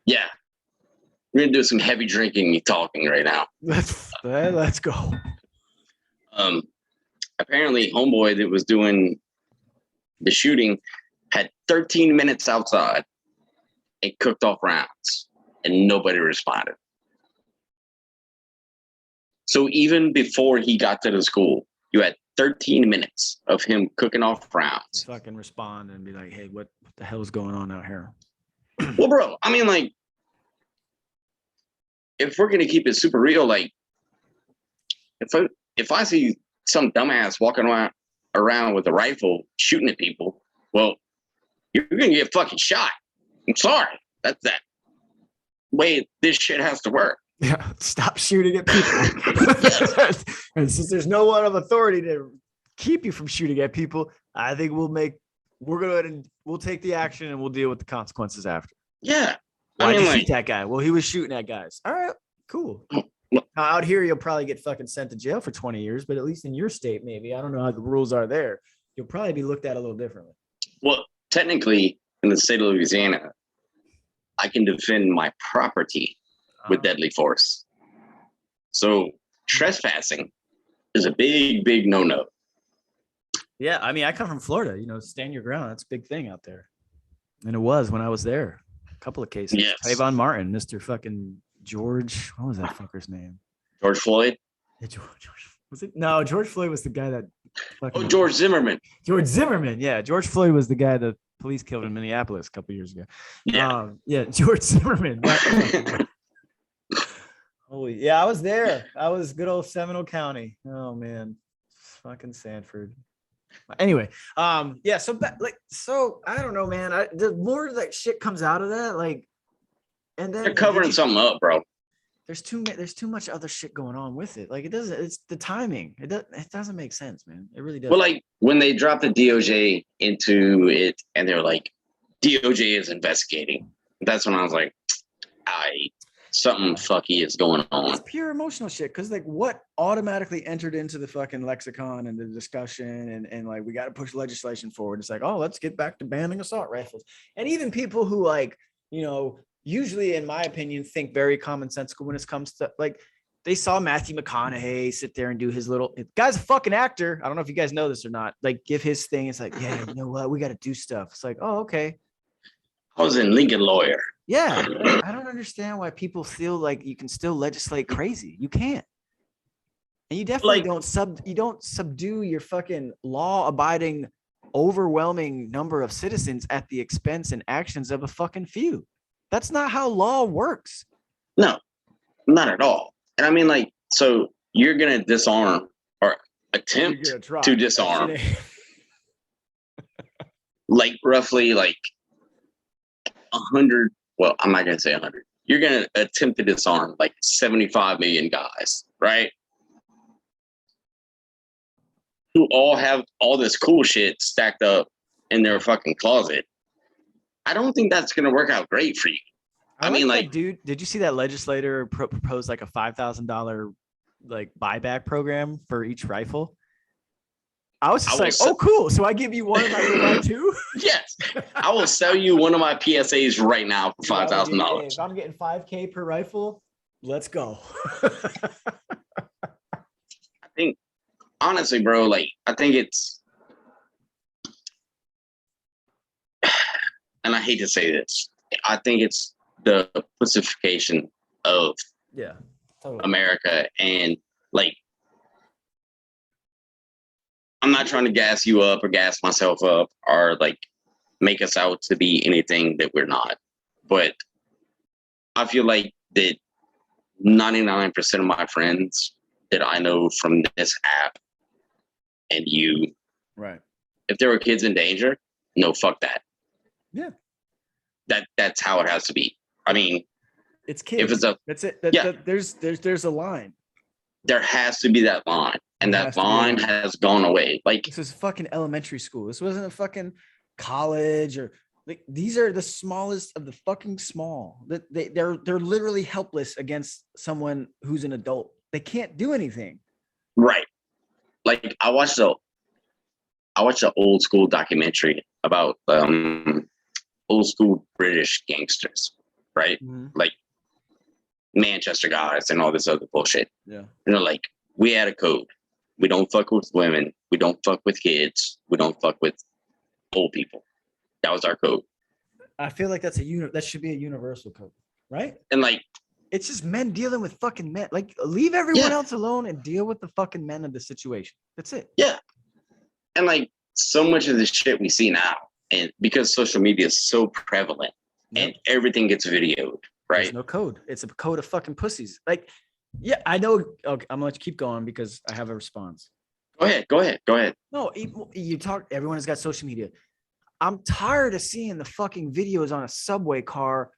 Yeah. We're going to do some heavy drinking and talking right now. Let's go. Apparently, homeboy that was doing the shooting had 13 minutes outside and cooked off rounds, and nobody responded. So even before he got to the school, you had 13 minutes of him cooking off rounds. Fucking respond and be like, hey, what the hell is going on out here? Well, bro, I mean, like, if we're going to keep it super real, like, if I see some dumbass walking around with a rifle shooting at people, well, you're going to get fucking shot. I'm sorry. That's that way this shit has to work. Yeah, stop shooting at people. And since there's no one of authority to keep you from shooting at people, I think we'll go ahead and we'll take the action and we'll deal with the consequences after. Yeah. Why'd you shoot that guy? Well, he was shooting at guys. All right, cool. Out here, you'll probably get fucking sent to jail for 20 years, but at least in your state, maybe, I don't know how the rules are there, you'll probably be looked at a little differently. Well, technically, in the state of Louisiana, I can defend my property with deadly force. So trespassing is a big, big no-no. Yeah, I mean, I come from Florida. Stand your ground. That's a big thing out there. And it was when I was there. A couple of cases. Yes. Trayvon Martin, Mr. fucking George. What was that fucker's name? George Floyd? Yeah, George. Was it? No, George Floyd was the guy that. Oh, George Zimmerman. George Zimmerman. Yeah, George Floyd was the guy the police killed in Minneapolis a couple years ago. Yeah. Yeah, George Zimmerman. Holy, yeah, I was there. I was good old Seminole County. Oh man, fucking Sanford. Anyway, yeah. So I don't know, man. The more that shit comes out of that, like, and then they're covering something up, bro. There's too much other shit going on with it. Like, it doesn't. It's the timing. It doesn't make sense, man. It really doesn't. Well, like when they dropped the DOJ into it, and they're like, DOJ is investigating. That's when I was like, something fucky is going on. It's pure emotional shit. Cause like what automatically entered into the fucking lexicon and the discussion and like, we got to push legislation forward. It's like, oh, let's get back to banning assault rifles. And even people who like, usually in my opinion, think very commonsensical when it comes to like, they saw Matthew McConaughey sit there and do his little, guy's a fucking actor. I don't know if you guys know this or not, like give his thing. It's like, yeah, you know what? We got to do stuff. It's like, oh, okay. I was in Lincoln Lawyer. Yeah, I don't understand why people feel like you can still legislate crazy. You can't. And you definitely Like, don't subdue your fucking law-abiding, overwhelming number of citizens at the expense and actions of a fucking few. That's not how law works. no, not at all. And I mean, like, so you're gonna disarm or attempt to disarm like roughly like 100. Well, I'm not gonna say 100. You're gonna attempt to disarm like 75 million guys, right? Who all have all this cool shit stacked up in their fucking closet. I don't think that's gonna work out great for you. I mean, like, dude, did you see that legislator propose like a $5,000 like buyback program for each rifle? I was just like, oh, cool. So I give you one and I will buy two? Yes. I will sell you one of my PSAs right now for $5,000. If I'm getting $5,000 per rifle, let's go. I think, honestly, bro, like, I think it's, and I hate to say this, I think it's the pacification of America. And like, I'm not trying to gas you up or gas myself up or like make us out to be anything that we're not. But I feel like that 99% of my friends that I know from this app and you, right? If there were kids in danger, no, fuck that. Yeah. That's how it has to be. I mean, it's kids. If it's a, that's it. Yeah. There's a line. There has to be that line, and that line has gone away. Like, this is fucking elementary school. This wasn't a fucking college or like, these are the smallest of the fucking small. That they're literally helpless against someone who's an adult. They can't do anything. Right. Like, I watched an old school documentary about old school British gangsters, right? Mm-hmm. Like Manchester guys and all this other bullshit. Yeah. You know, like, we had a code. We don't fuck with women. We don't fuck with kids. We don't fuck with old people. That was our code. I feel like that should be a universal code, right? And like, it's just men dealing with fucking men. Like, leave everyone else alone and deal with the fucking men of the situation. That's it. Yeah. And like, so much of the shit we see now, and because social media is so prevalent and everything gets videoed, right? There's no code. It's a code of fucking pussies. Like, yeah, I know. Okay, I'm gonna let you keep going because I have a response. Go ahead. No, you talk. Everyone has got social media. I'm tired of seeing the fucking videos on a subway car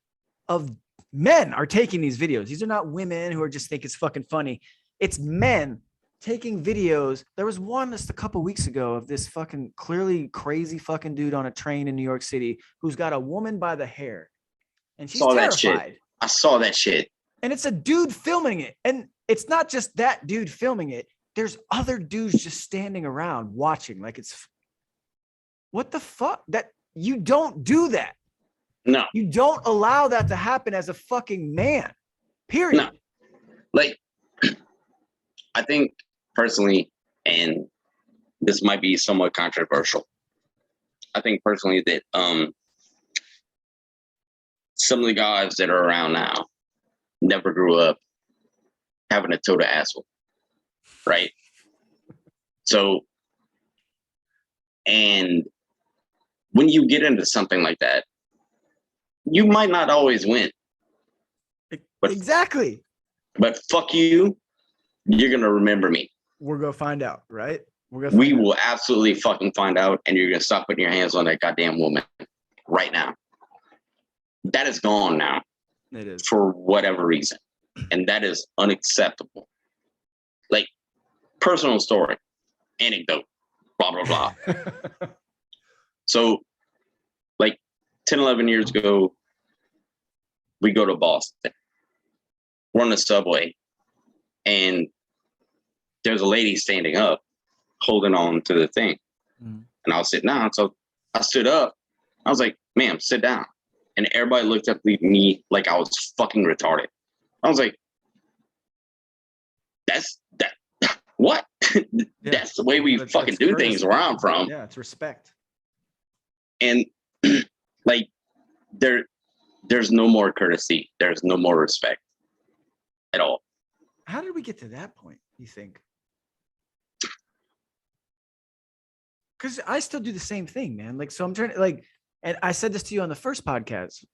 of men are taking these videos. These are not women who are just think it's fucking funny. It's men taking videos. There was one just a couple weeks ago of this fucking clearly crazy fucking dude on a train in New York City who's got a woman by the hair, and she's terrified. I saw that shit. And it's a dude filming it. And it's not just that dude filming it. There's other dudes just standing around watching. Like, it's what the fuck? That you don't do that. No. You don't allow that to happen as a fucking man. Period. No. Like, I think personally, and this might be somewhat controversial, I think personally that some of the guys that are around now never grew up having a toe to asshole, right? So, and when you get into something like that, you might not always win. But exactly. But fuck you, you're gonna remember me. We're gonna find out, right? We will absolutely fucking find out, and you're gonna stop putting your hands on that goddamn woman right now. That is gone now. It is. For whatever reason. And that is unacceptable. Like, personal story, anecdote, blah, blah, blah. So, like, 10, 11 years ago, we go to Boston. We're on the subway, and there's a lady standing up, holding on to the thing. Mm. And I was sitting down. So I stood up. I was like, ma'am, sit down. And everybody looked at me like I was fucking retarded. I was like, that's what? Yeah. That's the way we fucking do things where I'm from. Yeah, it's respect. And like, there's no more courtesy. There's no more respect at all. How did we get to that point, you think? because I still do the same thing, man. Like, so I'm trying to like, and I said this to you on the first podcast.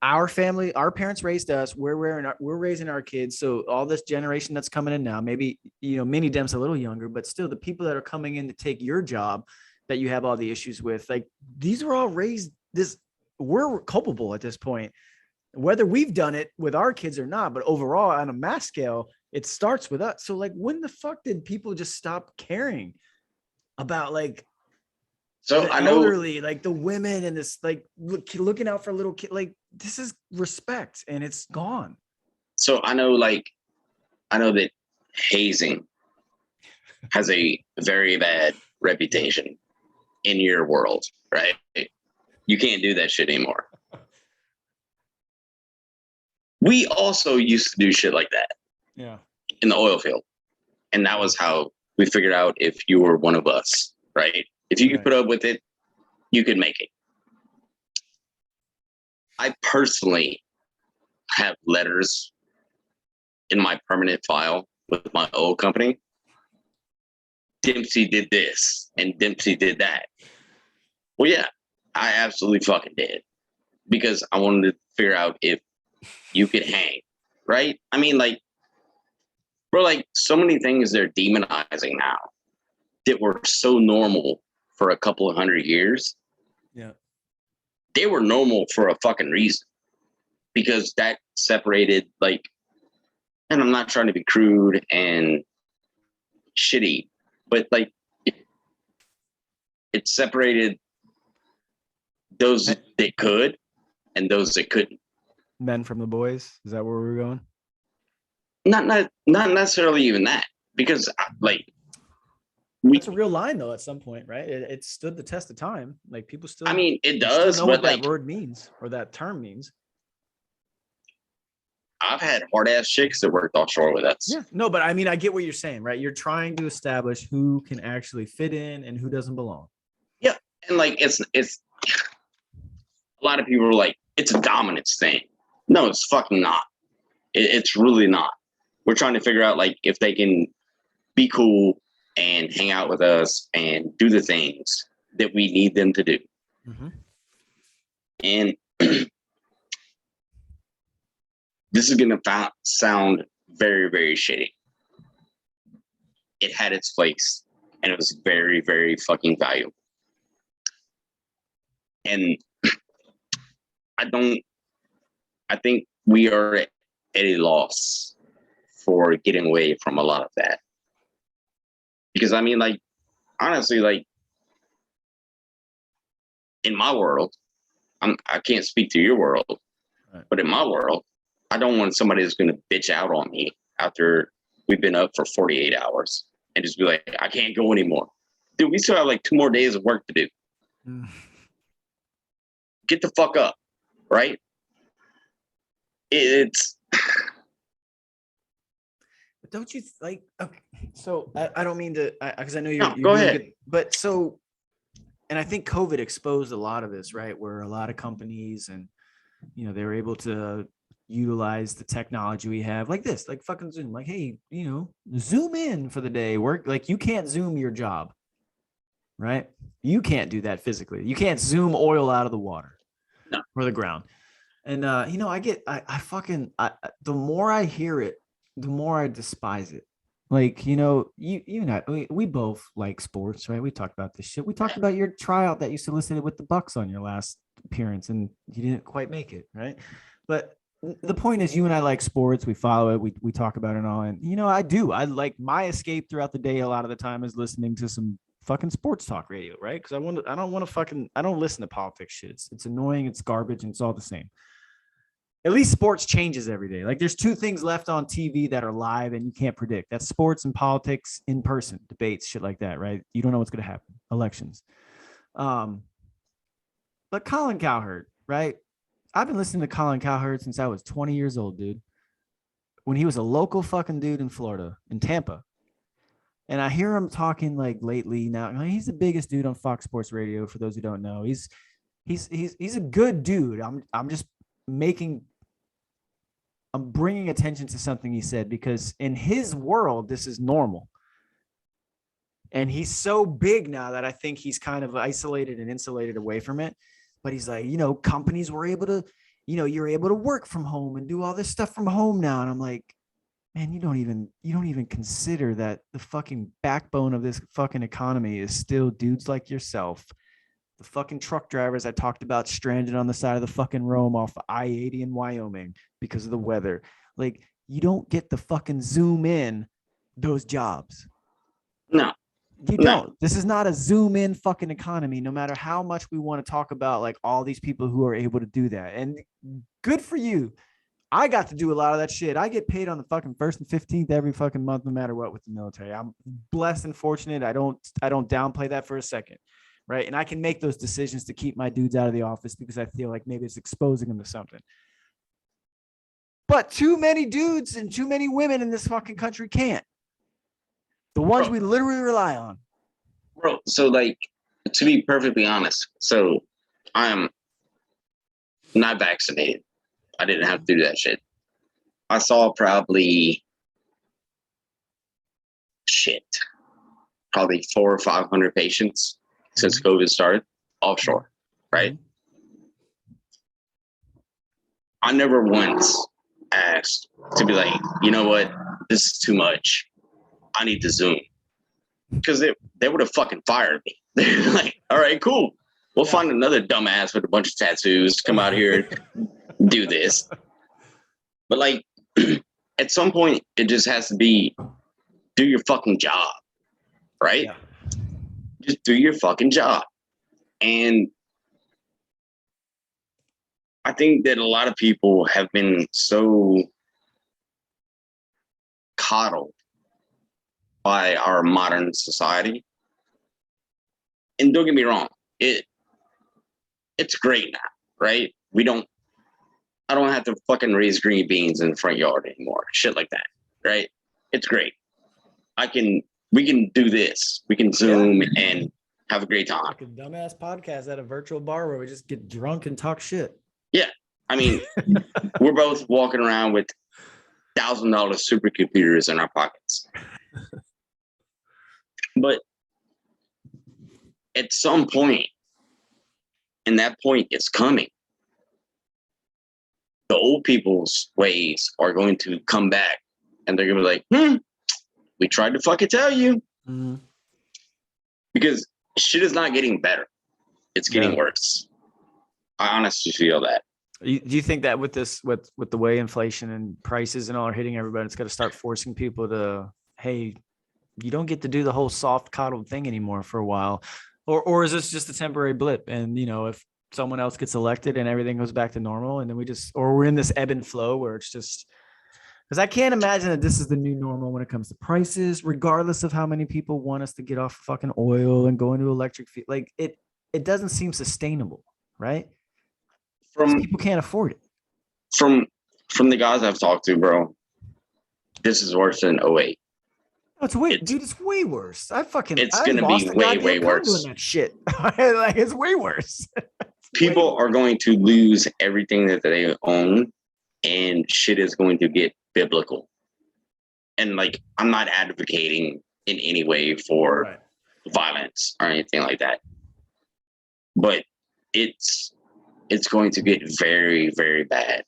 Our family, our parents raised us. We're raising our kids. So all this generation that's coming in now, maybe mini Demp's a little younger, but still the people that are coming in to take your job that you have all the issues with, like these were all raised this. We're culpable at this point, whether we've done it with our kids or not. But overall, on a mass scale, it starts with us. So like, when the fuck did people just stop caring about like? So The I know, elderly, like the women and this, like looking out for little kids, like this is respect and it's gone. so I know, I know that hazing has a very bad reputation in your world, right? You can't do that shit anymore. We also used to do shit like that. Yeah. In the oil field. And that was how we figured out if you were one of us, right? If you could put up with it, you could make it. I personally have letters in my permanent file with my old company. Dempsey did this and Dempsey did that. Well, yeah, I absolutely fucking did. Because I wanted to figure out if you could hang, right? I mean, like, bro, like so many things they're demonizing now that were so normal for a couple of 100 years. Yeah. They were normal for a fucking reason. Because that separated, like, and I'm not trying to be crude and shitty, but like it separated those that could and those that couldn't. Men from the boys. Is that where we're going? Not necessarily even that, because like that's a real line though. At some point, right? It stood the test of time. Like people still. I mean, it does, know but what like that word means or that term means. I've had hard ass chicks that worked offshore with us. Yeah, no, but I mean, I get what you're saying, right? You're trying to establish who can actually fit in and who doesn't belong. Yeah, and like it's a lot of people are like, it's a dominance thing. No, it's fucking not. It's really not. We're trying to figure out like if they can be cool and hang out with us and do the things that we need them to do. Mm-hmm. And this is going to sound very, very shitty. It had its place and it was very, very fucking valuable. And I think we are at a loss for getting away from a lot of that. Because I mean, like, honestly, like, in my world, I can't speak to your world, right. But in my world, I don't want somebody that's going to bitch out on me after we've been up for 48 hours and just be like, I can't go anymore. Dude, we still have like 2 more days of work to do. Get the fuck up, right? It's... But don't you like, okay, so I don't mean to, because I know you're go ahead. Good, but so, and I think COVID exposed a lot of this, right? Where a lot of companies and, they were able to utilize the technology we have like this, like fucking Zoom, like, hey, Zoom in for the day, work. Like you can't Zoom your job, right? You can't do that physically. You can't Zoom oil out of the water or the ground. And, the more I hear it, the more I despise it. Like, you and I, we both like sports, right? We talked about this shit. We talked about your tryout that you solicited with the Bucks on your last appearance and you didn't quite make it, right? But the point is, you and I like sports. We follow it. We talk about it and all. And, I do. I like my escape throughout the day a lot of the time is listening to some fucking sports talk radio, right? Because I don't listen to politics shit. It's annoying. It's garbage. And it's all the same. At least sports changes every day. Like there's 2 things left on TV that are live and you can't predict. That's sports and politics in person, debates, shit like that, right? You don't know what's going to happen. Elections. But Colin Cowherd, right? I've been listening to Colin Cowherd since I was 20 years old, dude. When he was a local fucking dude in Florida, in Tampa. And I hear him talking like lately now. He's the biggest dude on Fox Sports Radio, for those who don't know. He's a good dude. I'm bringing attention to something he said because in his world, this is normal. And he's so big now that I think he's kind of isolated and insulated away from it. But he's like, companies were able to, you're able to work from home and do all this stuff from home now. And I'm like, man, you don't even consider that the fucking backbone of this fucking economy is still dudes like yourself. The fucking truck drivers I talked about stranded on the side of the fucking Rome off of I-80 in Wyoming because of the weather. Like, you don't get to fucking zoom in those jobs. No. You don't. This is not a zoom in fucking economy, no matter how much we want to talk about like all these people who are able to do that. And good for you. I got to do a lot of that shit. I get paid on the fucking 1st and 15th every fucking month, no matter what, with the military. I'm blessed and fortunate. I don't downplay that for a second. Right. And I can make those decisions to keep my dudes out of the office because I feel like maybe it's exposing them to something. But too many dudes and too many women in this fucking country can't. The ones we literally rely on. Bro, so like, to be perfectly honest, so I'm not vaccinated. I didn't have to do that shit. I saw probably 400 or 500 patients since COVID started offshore, right? I never once asked to be like, you know what, this is too much. I need to Zoom. Because they would have fucking fired me. They're like, all right, cool. We'll find another dumbass with a bunch of tattoos to come out here and do this. But like, at some point, it just has to be, do your fucking job, right? Yeah. Just do your fucking job. And I think that a lot of people have been so coddled by our modern society. And don't get me wrong, it's great now, right? I don't have to fucking raise green beans in the front yard anymore. Shit like that, right? It's great. We can do this. We can Zoom and have a great time. Like a dumbass podcast at a virtual bar where we just get drunk and talk shit. Yeah. I mean, we're both walking around with $1,000 supercomputers in our pockets. But at some point, and that point is coming, the old people's ways are going to come back and they're going to be like, we tried to fucking tell you. Mm-hmm. Because shit is not getting better. It's getting worse. I honestly feel that. Do you think that with the way inflation and prices and all are hitting everybody, it's got to start forcing people to, hey, you don't get to do the whole soft coddled thing anymore for a while, or is this just a temporary blip? And if someone else gets elected and everything goes back to normal, and then we're in this ebb and flow where it's just, because I can't imagine that this is the new normal when it comes to prices, regardless of how many people want us to get off fucking oil and go into electric. Like it doesn't seem sustainable, right? People can't afford it. From the guys I've talked to, bro, this is worse than 08. It's way worse. It's gonna be way worse. Doing that shit. Like, it's way worse. People are going to lose everything that they own, and shit is going to get biblical. And like, I'm not advocating in any way for violence or anything like that, but it's going to get very, very bad.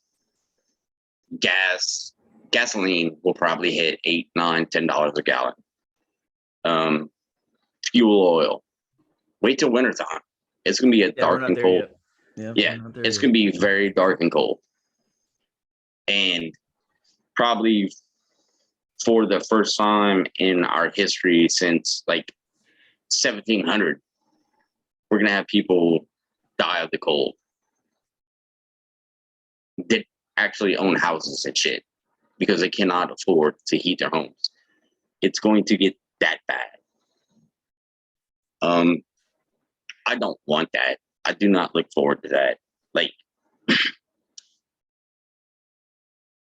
Gasoline will probably hit $8, $9, $10 a gallon. Fuel oil. Wait till wintertime. It's gonna be dark and cold. It's gonna be very dark and cold. And probably for the first time in our history since like 1700, we're gonna have people die of the cold that actually own houses and shit because they cannot afford to heat their homes. It's going to get that bad. I don't want that. I do not look forward to that. Like,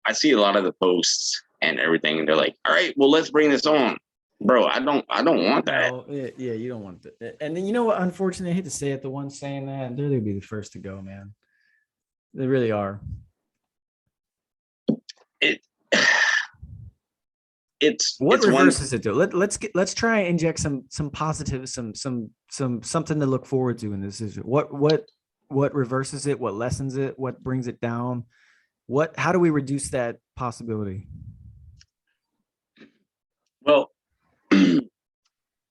I see a lot of the posts and everything, and they're like, all right, well, let's bring this on. Bro, I don't want that. No, yeah, you don't want that. And then, you know what? Unfortunately, I hate to say it, the ones saying that, they're going to be the first to go, man. They really are. What it's reverses it though? Let's try and inject some positive, some something to look forward to in this issue. What reverses it? What lessens it? What brings it down? How do we reduce that possibility? Well,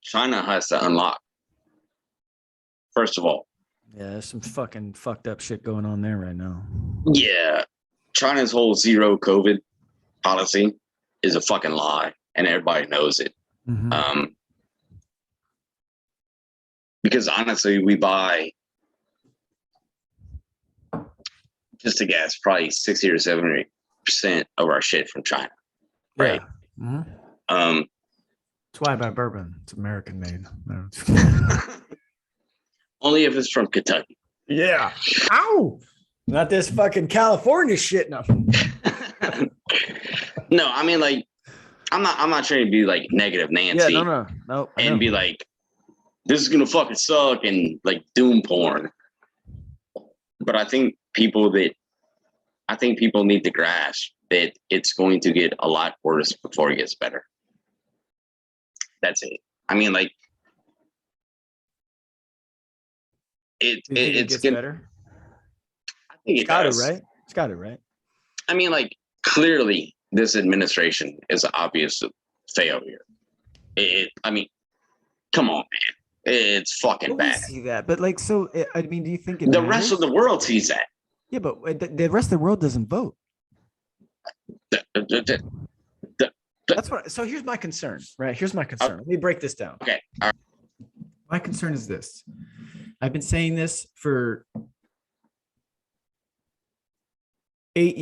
China has to unlock, first of all. Yeah, there's some fucking fucked up shit going on there right now. Yeah. China's whole zero COVID policy is a fucking lie, and everybody knows it. Mm-hmm. Because honestly, we buy just to guess probably 60 or 70% of our shit from China, right? Yeah. Mm-hmm. That's why I buy bourbon. It's American made. Only if it's from Kentucky. Yeah. Ow! Not this fucking California shit. No. No, I mean, like, I'm not trying to be like negative Nancy. Yeah, no. And be like, this is gonna fucking suck and like doom porn. But I think people need to grasp that it's going to get a lot worse before it gets better. That's it. I mean, like, it gets better. I think it does. Right? It's got it right. I mean, like, clearly this administration is an obvious failure. I mean, come on, man. It's fucking bad. See that, but like, so I mean, do you think the rest of the world sees that? Yeah, but the rest of the world doesn't vote. That's what. So here's my concern, right? Here's my concern. Let me break this down. Okay. All right. My concern is this. I've been saying this for 10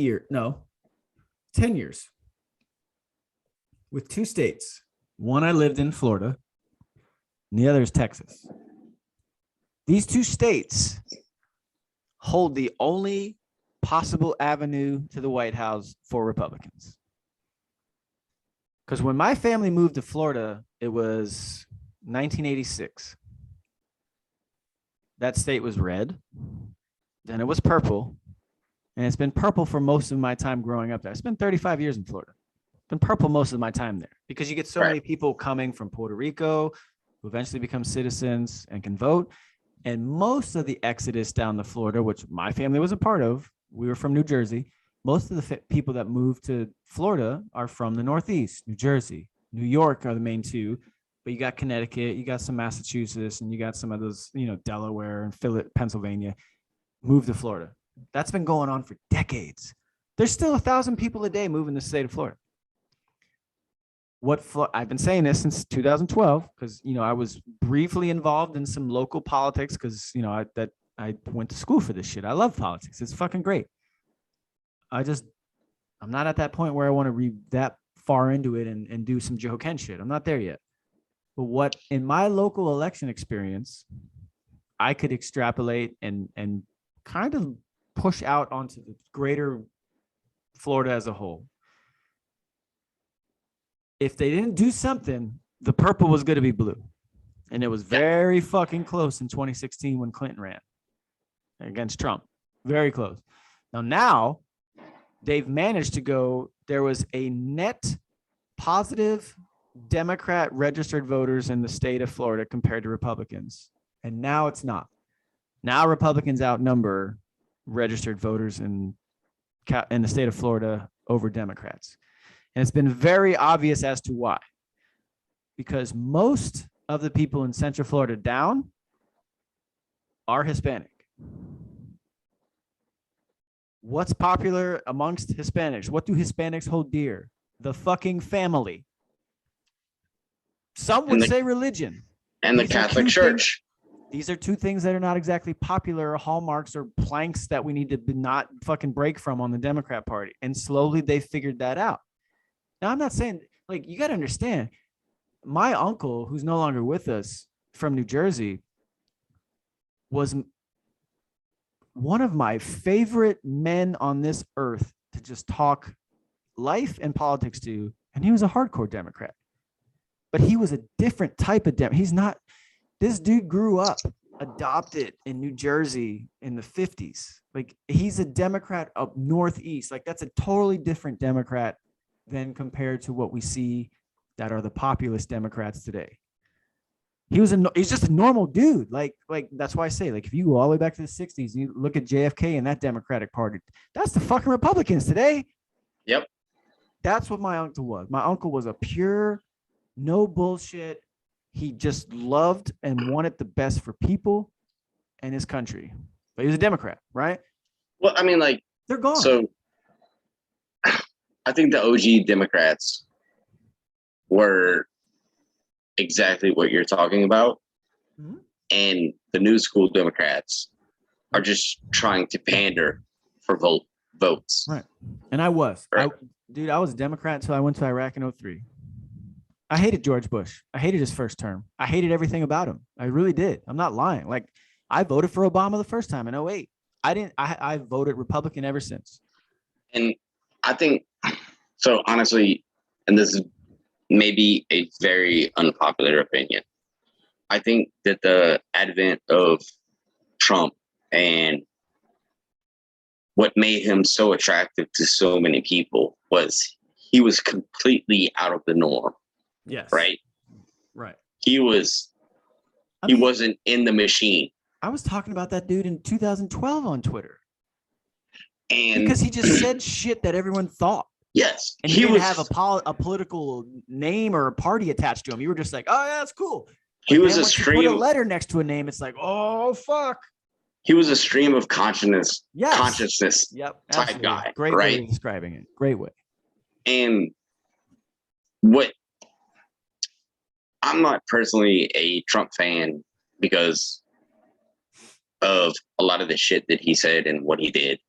years with two states. One I lived in, Florida, and the other is Texas. These two states hold the only possible avenue to the White House for Republicans. Because when my family moved to Florida, it was 1986. That state was red, then it was purple, and it's been purple for most of my time growing up there. I spent 35 years in Florida. It's been purple most of my time there because you get so many people coming from Puerto Rico who eventually become citizens and can vote. And most of the exodus down to Florida, which my family was a part of, we were from New Jersey. Most of the people that moved to Florida are from the Northeast, New Jersey, New York are the main two. But you got Connecticut, you got some Massachusetts, and you got some of those, Delaware and Pennsylvania, moved to Florida. That's been going on for decades. There's still 1,000 people a day moving to the state of Florida. I've been saying this since 2012 because, I was briefly involved in some local politics because, I went to school for this shit. I love politics. It's fucking great. I'm not at that point where I want to read that far into it and do some Joe Ken shit. I'm not there yet. But what in my local election experience, I could extrapolate and kind of push out onto the greater Florida as a whole. If they didn't do something, the purple was going to be blue. And it was very fucking close in 2016 when Clinton ran against Trump. Very close. Now they've managed to go, there was a net positive Democrat registered voters in the state of Florida compared to Republicans. And now it's not. Now Republicans outnumber registered voters in the state of Florida over Democrats. And it's been very obvious as to why. Because most of the people in Central Florida down are Hispanic. What's popular amongst Hispanics? What do Hispanics hold dear? The fucking family. Some would say religion. And the Catholic Church. These are two things that are not exactly popular hallmarks or planks that we need to not fucking break from on the Democrat Party. And slowly they figured that out. Now, I'm not saying, like, you got to understand, my uncle, who's no longer with us from New Jersey, was one of my favorite men on this earth to just talk life and politics to. And he was a hardcore Democrat. But he was a different type of Democrat. He's not, this dude grew up adopted in New Jersey in the 50s. Like, he's a Democrat up Northeast. Like, that's a totally different Democrat than compared to what we see that are the populist Democrats today. He's just a normal dude. Like that's why I say, like, if you go all the way back to the 60s, you look at JFK and that Democratic Party, that's the fucking Republicans today. Yep. That's what my uncle was. My uncle was a pure, no bullshit. He just loved and wanted the best for people and his country. But he was a Democrat, right? Well, I mean, like, they're gone. So I think the OG Democrats were exactly what you're talking about. Mm-hmm. And the new school Democrats are just trying to pander for votes. Right. And I was. Right. I was a Democrat until I went to Iraq in 2003. I hated George Bush. I hated his first term. I hated everything about him. I really did. I'm not lying. Like, I voted for Obama the first time in 2008. I voted Republican ever since. And I think, so honestly, and this is maybe a very unpopular opinion, I think that the advent of Trump and what made him so attractive to so many people was he was completely out of the norm. Yes. Right? Right. He wasn't in the machine. I was talking about that dude in 2012 on Twitter. And because he just said shit that everyone thought. Yes. And he didn't have a political name or a party attached to him. You were just like, oh, yeah, that's cool. He was a stream. You put a letter next to a name, it's like, oh, fuck. He was a stream of consciousness. Yes. Consciousness. Yep. Type Absolutely. guy. Great right? way of describing it. Great way. And what I'm not personally a Trump fan because of a lot of the shit that he said and what he did.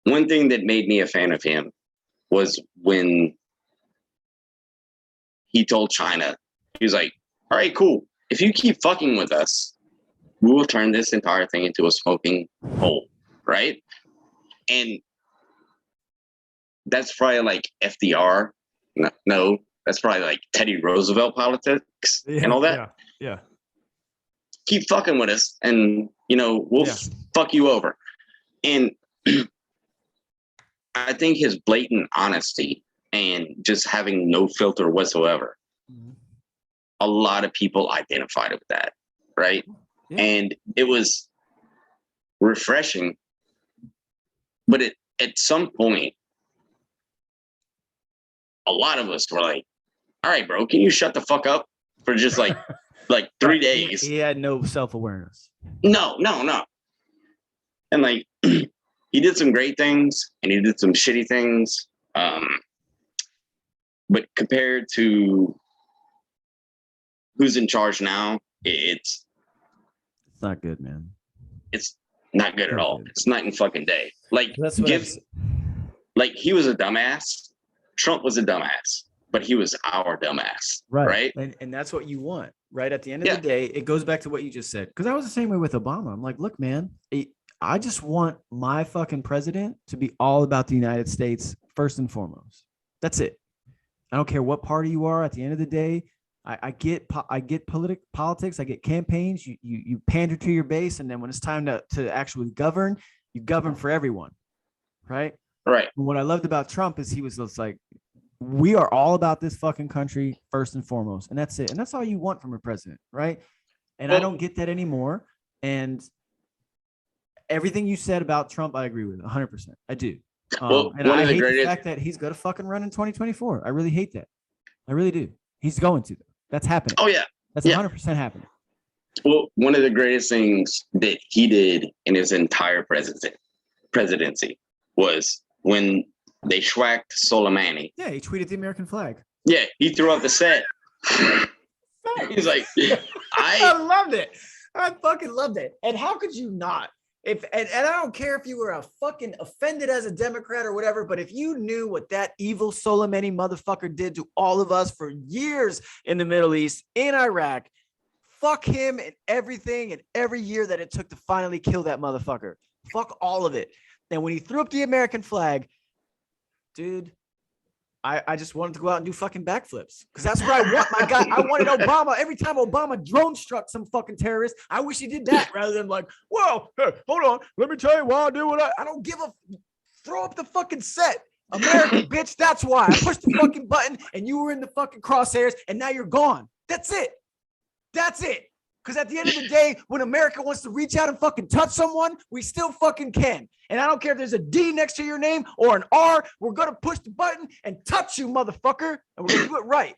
One thing that made me a fan of him was when he told China, he was like, all right, cool. If you keep fucking with us, we will turn this entire thing into a smoking hole, right? And that's probably like FDR. No, that's probably like Teddy Roosevelt politics and all that. Yeah. Keep fucking with us and, we'll fuck you over. And I think his blatant honesty and just having no filter whatsoever, a lot of people identified with that, right? Yeah. And it was refreshing. But at some point, a lot of us were like, all right, bro, can you shut the fuck up for just like 3 days? He had no self-awareness. No. And like, he did some great things and he did some shitty things. But compared to who's in charge now, it's not good, man. It's not good at all. Good. It's night and fucking day. Like, like he was a dumbass. Trump was a dumbass, but he was our dumbass. Right. And that's what you want, right? At the end of the day, it goes back to what you just said. Because I was the same way with Obama. I'm like, look, man, I just want my fucking president to be all about the United States first and foremost. That's it. I don't care what party you are. At the end of the day, I get politics. I get campaigns. You pander to your base, and then when it's time to actually govern, you govern for everyone, right? Right. And what I loved about Trump is he was just like, we are all about this fucking country first and foremost, and that's it. And that's all you want from a president, right? And I don't get that anymore. And everything you said about Trump, I agree with 100%. I do. And I hate the fact that he's going to fucking run in 2024. I really hate that. I really do. He's going to. That's happening. Oh, yeah. That's 100% happening. Well, one of the greatest things that he did in his entire presidency was when they schwacked Soleimani. Yeah, he tweeted the American flag. Yeah, he threw out the set. He's like, I loved it. I fucking loved it. And how could you not? And I don't care if you were a fucking offended as a Democrat or whatever, but if you knew what that evil Soleimani motherfucker did to all of us for years in the Middle East, in Iraq, fuck him and everything and every year that it took to finally kill that motherfucker. Fuck all of it. And when he threw up the American flag, dude, I just wanted to go out and do fucking backflips because that's what I want, my guy. I wanted Obama. Every time Obama drone struck some fucking terrorist, I wish he did that rather than like, whoa, hey, hold on. Let me tell you why I do what I don't give a throw up the fucking set. America, bitch. That's why I pushed the fucking button and you were in the fucking crosshairs and now you're gone. That's it. That's it. Because at the end of the day, when America wants to reach out and fucking touch someone, we still fucking can. And I don't care if there's a D next to your name or an R. We're going to push the button and touch you, motherfucker. And we're going to do it right.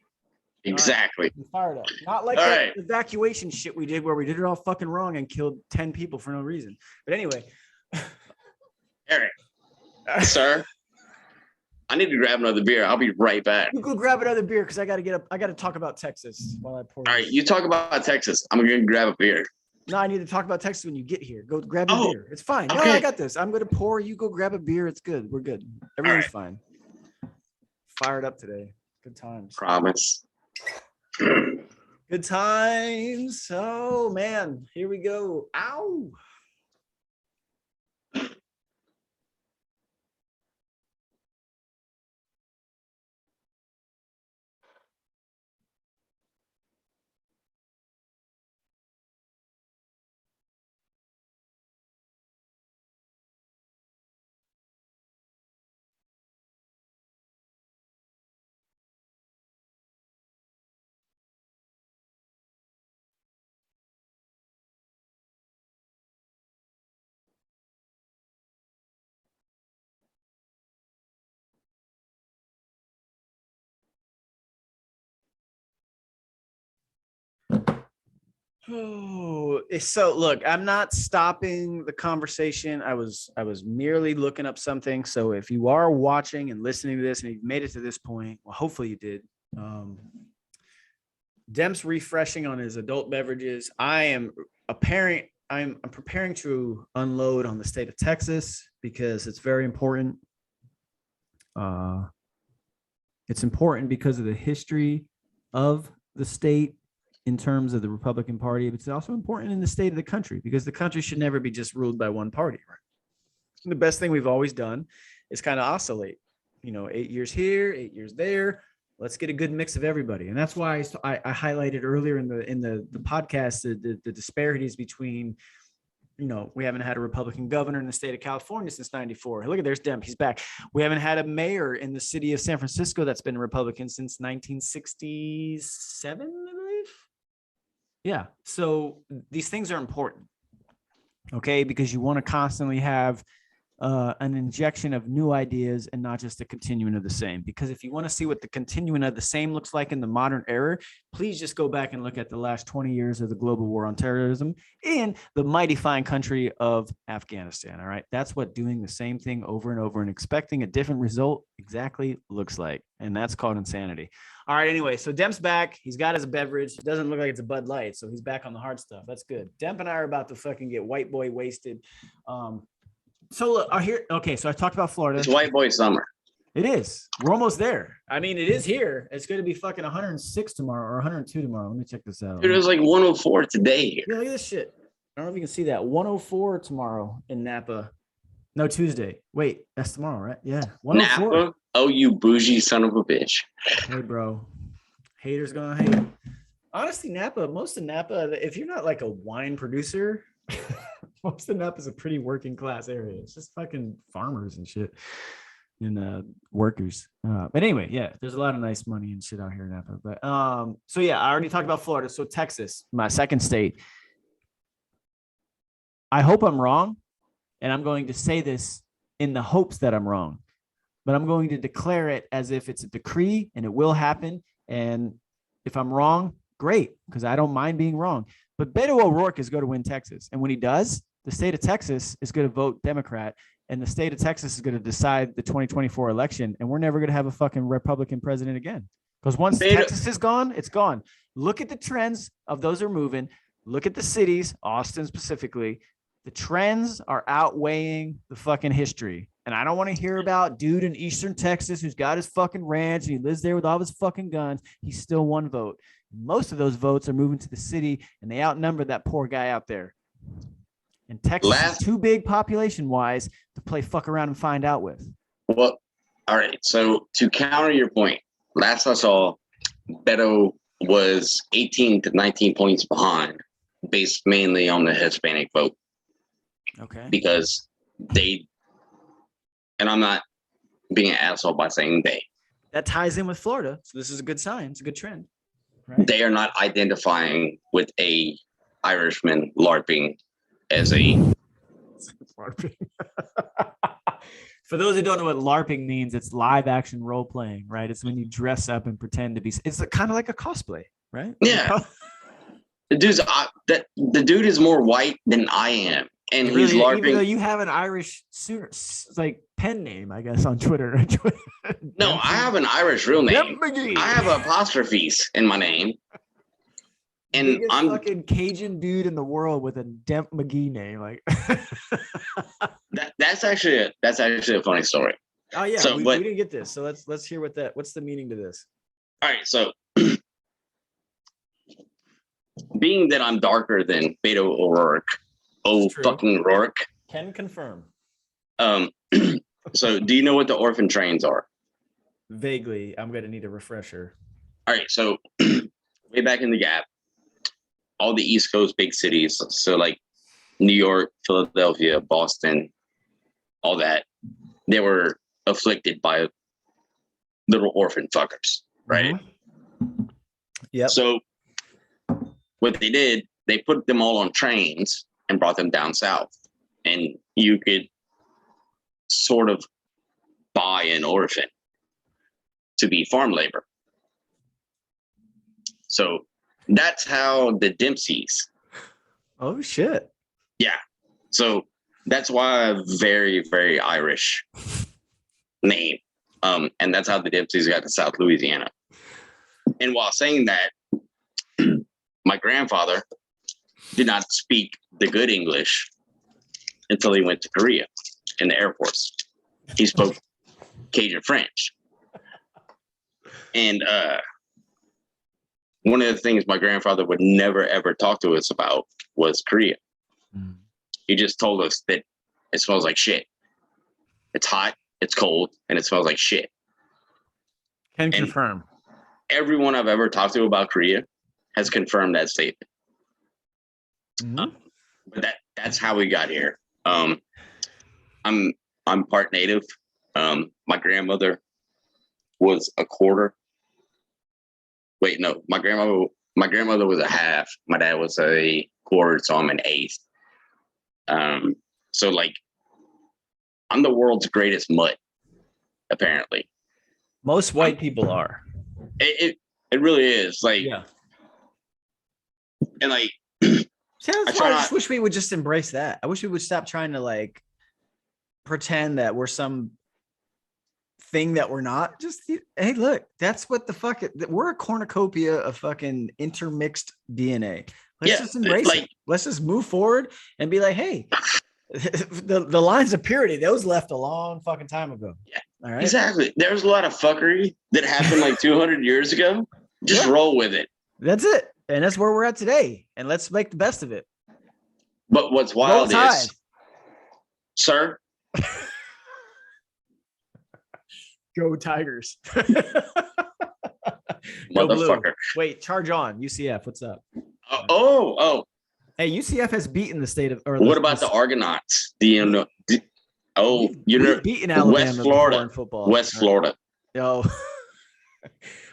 Exactly. Right. Fired up. Not like that evacuation shit we did where we did it all fucking wrong and killed 10 people for no reason. But anyway. Eric, sir, I need to grab another beer. I'll be right back. You go grab another beer because I got to get up. I got to talk about Texas while I pour. All right, you talk about Texas. I'm going to grab a beer. No, I need to talk about Texas when you get here. Go grab a beer. It's fine. Okay. No, I got this. I'm going to pour. You go grab a beer. It's good. We're good. Everything's fine. Fired up today. Good times. Promise. Good times. Oh, man. Here we go. Ow. Oh, so look, I'm not stopping the conversation. I was merely looking up something. So if you are watching and listening to this and you've made it to this point, well, hopefully you did. Demp's refreshing on his adult beverages. I'm preparing to unload on the state of Texas because it's very important. It's important because of the history of the state in terms of the Republican Party, but it's also important in the state of the country because the country should never be just ruled by one party. Right? And the best thing we've always done is kind of oscillate, 8 years here, 8 years there. Let's get a good mix of everybody. And that's why I highlighted earlier in the podcast, the disparities between, we haven't had a Republican governor in the state of California since 94. Look at, there's Demp. He's back. We haven't had a mayor in the city of San Francisco that's been Republican since 1967, I believe. Yeah. So these things are important. Okay. Because you want to constantly have an injection of new ideas and not just a continuing of the same. Because if you want to see what the continuing of the same looks like in the modern era, please just go back and look at the last 20 years of the global war on terrorism in the mighty fine country of Afghanistan. All right. That's what doing the same thing over and over and expecting a different result exactly looks like. And that's called insanity. All right. Anyway, so Demp's back. He's got his beverage. It doesn't look like it's a Bud Light. So he's back on the hard stuff. That's good. Demp and I are about to fucking get white boy wasted. So look, here. Okay, so I talked about Florida. It's white boy summer. It is. We're almost there. I mean, it is here. It's going to be fucking 106 tomorrow or 102 tomorrow. Let me check this out. Dude, it was like 104 today. Yeah, look at this shit. I don't know if you can see that. 104 tomorrow in Napa. No, Tuesday. Wait, that's tomorrow, right? Yeah. 104. Napa? Oh, you bougie son of a bitch. Hey, bro. Haters gonna hate. Honestly, Napa, most of Napa, if you're not like a wine producer, most of Napa is a pretty working class area. It's just fucking farmers and shit and workers. But anyway, yeah, there's a lot of nice money and shit out here in Napa. But so yeah, I already talked about Florida. So Texas, my second state. I hope I'm wrong, and I'm going to say this in the hopes that I'm wrong, but I'm going to declare it as if it's a decree and it will happen. And if I'm wrong, great, because I don't mind being wrong. But Beto O'Rourke is going to win Texas. And when he does, the state of Texas is going to vote Democrat, and the state of Texas is going to decide the 2024 election. And we're never going to have a fucking Republican president again. Because once Texas is gone, it's gone. Look at the trends of those who are moving. Look at the cities, Austin specifically. The trends are outweighing the fucking history. And I don't want to hear about dude in Eastern Texas who's got his fucking ranch and he lives there with all his fucking guns. He's still one vote. Most of those votes are moving to the city, and they outnumber that poor guy out there. And Texas is too big population-wise to play fuck around and find out with. Well, all right. So to counter your point, last I saw, Beto was 18 to 19 points behind, based mainly on the Hispanic vote. Okay. Because they, and I'm not being an asshole by saying they. That ties in with Florida. So this is a good sign. It's a good trend. Right? They are not identifying with a Irishman LARPing as a LARPing. For those who don't know what LARPing means, it's live action role playing, right? It's when you dress up and pretend to be. It's kind of like a cosplay, right? Yeah. The dude is more white than I am, and really, he's LARPing. Even though you have an Irish like pen name, I guess on Twitter. No, I have an Irish real name. Demp McGee. I have apostrophes in my name, and biggest I'm fucking Cajun dude in the world with a Demp McGee name. Like that's actually a funny story. Oh yeah, so, we but, didn't get this, so let's hear what's the meaning to this. All right, so being that I'm darker than Beto O'Rourke, fucking Rourke, can confirm. So do you know what the orphan trains are? Vaguely, I'm gonna need a refresher. All right, so way back in the Gap, all the East Coast big cities, so like New York, Philadelphia, Boston, all that, they were afflicted by little orphan fuckers, right? Mm-hmm. Yeah. So what they did, they put them all on trains and brought them down south, and you could sort of buy an orphan to be farm labor. So that's how the Dempseys. Oh shit. Yeah. So that's why a very, very Irish name. And that's how the Dempseys got to South Louisiana. And while saying that, my grandfather did not speak the good English until he went to Korea in the Air Force. He spoke Cajun French. And one of the things my grandfather would never, ever talk to us about was Korea. Mm. He just told us that it smells like shit. It's hot, it's cold, and it smells like shit. Can confirm. Everyone I've ever talked to about Korea has confirmed that statement. Mm-hmm. But that's how we got here. I'm part native. My grandmother was a quarter. Wait, no, my grandmother was a half. My dad was a quarter, so I'm an eighth. So like, I'm the world's greatest mutt, apparently. Most white people are. It really is. Like, yeah. And like, I just wish we would just embrace that. I wish we would stop trying to like pretend that we're some thing that we're not. Just, hey, look, that's what the fuck we're a cornucopia of fucking intermixed DNA. Let's just embrace it. Let's just move forward and be like, hey, the lines of purity, those left a long fucking time ago. Yeah, all right. Exactly. There's a lot of fuckery that happened like 200 years ago. Just roll with it. That's it. And that's where we're at today. And let's make the best of it. But what's wild is, sir. Go Tigers. Motherfucker. Wait, charge on. UCF, what's up? Oh. Hey, UCF has beaten the state of. What about the Argonauts? Beaten Alabama West Florida in football. West Florida. Yo.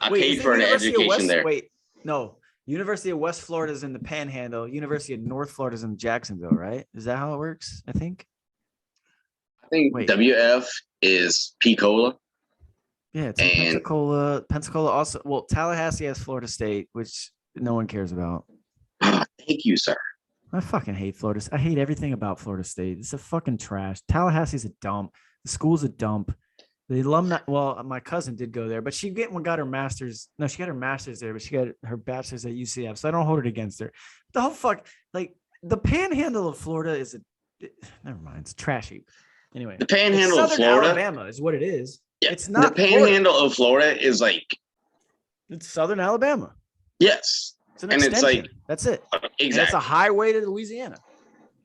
I paid for an education there. Wait, no. University of West Florida is in the Panhandle. University of North Florida is in Jacksonville, right? Is that how it works? I think WF is Pensacola. Yeah, it's Pensacola. Pensacola also. Well, Tallahassee has Florida State, which no one cares about. Thank you, sir. I fucking hate Florida. I hate everything about Florida State. It's a fucking trash. Tallahassee's a dump. The school's a dump. The alumni. Well, my cousin did go there, but she got her master's. No, she got her master's there, but she got her bachelor's at UCF. So I don't hold it against her. The whole the Panhandle of Florida is never mind. It's trashy. Anyway, the Panhandle of Florida, Alabama, is what it is. Yeah, it's not. The Panhandle of Florida is like it's Southern Alabama. Yes, it's an extension. It's like that's it. Exactly. And it's a highway to Louisiana.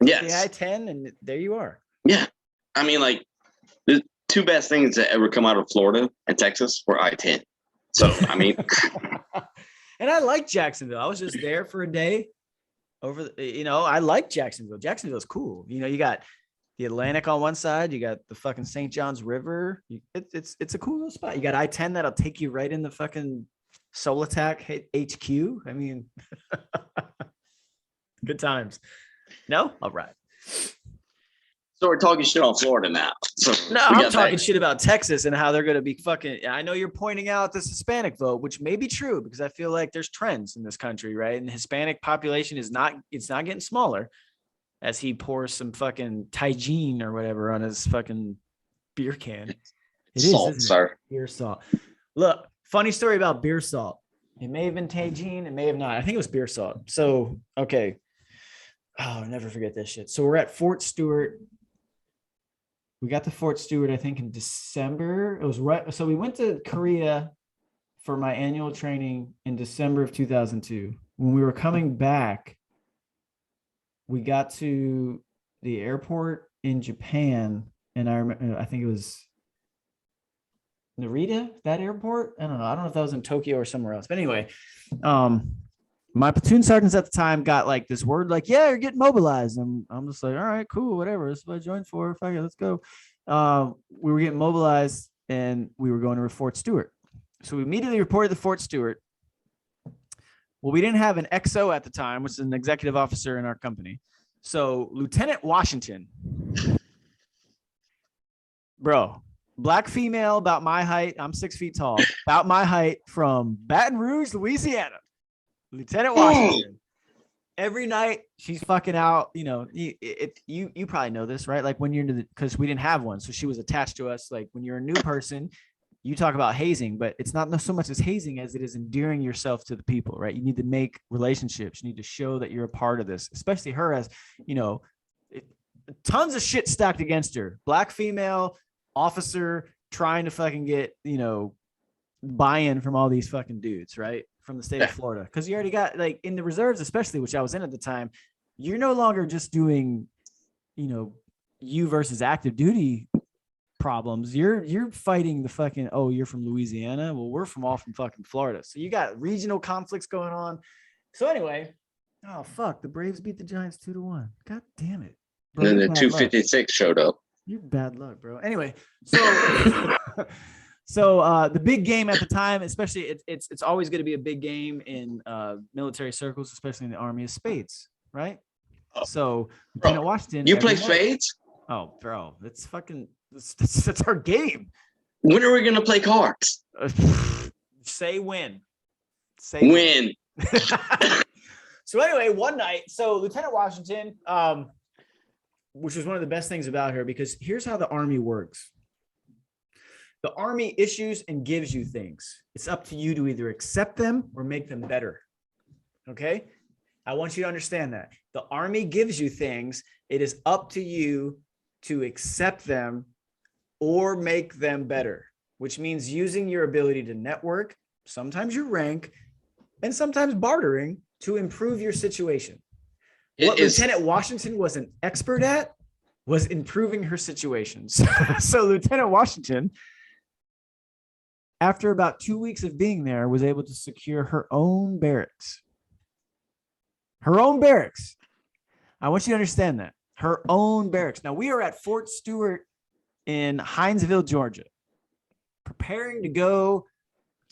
Yes, the I-10, and there you are. Yeah, I mean, like the two best things that ever come out of Florida and Texas were I-10. So I mean, and I like Jacksonville. I was just there for a day. I like Jacksonville. Jacksonville's cool. You got the Atlantic on one side. You got the fucking St. John's River. It's a cool little spot. You got I-10 that'll take you right in the fucking SOLATAC HQ. I mean, good times. No? All right. So we're talking shit on Florida now. So no, I'm talking shit about Texas and how they're going to be fucking. I know you're pointing out this Hispanic vote, which may be true because I feel like there's trends in this country, right? And the Hispanic population it's not getting smaller as he pours some fucking Tajín or whatever on his fucking beer can. It salt, is, sir. Beer salt. Look, funny story about beer salt. It may have been Tajín. It may have not. I think it was beer salt. So, okay. Oh, I'll never forget this shit. So we're at Fort Stewart. We got to Fort Stewart, I think, in December. It was right. So we went to Korea for my annual training in December of 2002. When we were coming back, we got to the airport in Japan, and I think it was Narita, that airport. I don't know if that was in Tokyo or somewhere else. But anyway, my platoon sergeants at the time got like this word, like, yeah, you're getting mobilized. And I'm just like, all right, cool, whatever. That's what I joined for. Fuck it, let's go. We were getting mobilized and we were going to Fort Stewart. So we immediately reported to Fort Stewart. Well, we didn't have an XO at the time, which is an executive officer in our company. So Lieutenant Washington, bro, black female, about my height. I'm 6 feet tall, about my height, from Baton Rouge, Louisiana. Lieutenant Washington. Every night she's fucking out. You know, you probably know this, right? Like when you're into because we didn't have one, so she was attached to us. Like when you're a new person, you talk about hazing, but it's not so much as hazing as it is endearing yourself to the people, right? You need to make relationships. You need to show that you're a part of this, especially her, as you know, tons of shit stacked against her. Black female officer trying to fucking get, buy-in from all these fucking dudes, right? From the state of Florida. Because you already got, like, in the reserves, especially, which I was in at the time, you're no longer just doing, you versus active duty problems. You're fighting the fucking, oh, you're from Louisiana. Well, we're all from fucking Florida. So you got regional conflicts going on. So anyway, oh fuck, the Braves beat the Giants 2-1. God damn it. Bro, and then the 256 showed up. You're bad luck, bro. Anyway, so so the big game at the time, especially it's always going to be a big game in military circles, especially in the Army, is spades, right? So Lieutenant Washington. You play spades? Oh, bro, that's our game. When are we going to play cards? Say when. Say when. So anyway, one night, so Lieutenant Washington, which was one of the best things about her, because here's how the Army works. The Army issues and gives you things. It's up to you to either accept them or make them better. Okay? I want you to understand that. The Army gives you things. It is up to you to accept them or make them better, which means using your ability to network, sometimes your rank, and sometimes bartering to improve your situation. What Lieutenant Washington was an expert at was improving her situations. So Lieutenant Washington, after about 2 weeks of being there, was able to secure her own barracks. Her own barracks. I want you to understand that. Her own barracks. Now, we are at Fort Stewart in Hinesville, Georgia, preparing to go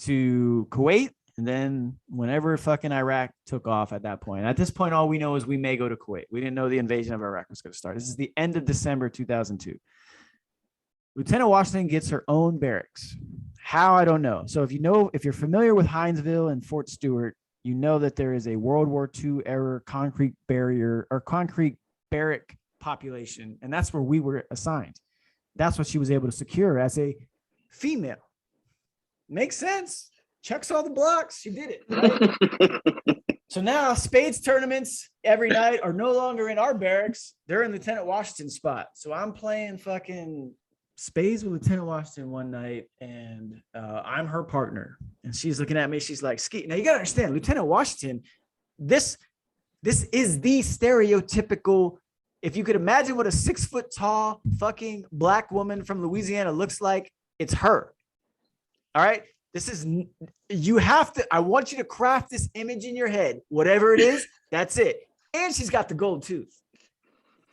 to Kuwait. And then whenever fucking Iraq took off at that point, at this point, all we know is we may go to Kuwait. We didn't know the invasion of Iraq was going to start. This is the end of December 2002. Lieutenant Washington gets her own barracks. How? I don't know. So if you're familiar with Hinesville and Fort Stewart, you know that there is a World War II era concrete barrack population. And that's where we were assigned. That's what she was able to secure as a female. Makes sense. Checks all the blocks. She did it, right? So now spades tournaments every night are no longer in our barracks. They're in Lieutenant Washington's spot. So I'm playing fucking spades with Lieutenant Washington one night, and I'm her partner. And she's looking at me. She's like, Ski. Now you got to understand, Lieutenant Washington, this is the stereotypical, if you could imagine what a 6 foot tall fucking black woman from Louisiana looks like, it's her. All right. I want you to craft this image in your head. Whatever it is, that's it. And she's got the gold tooth.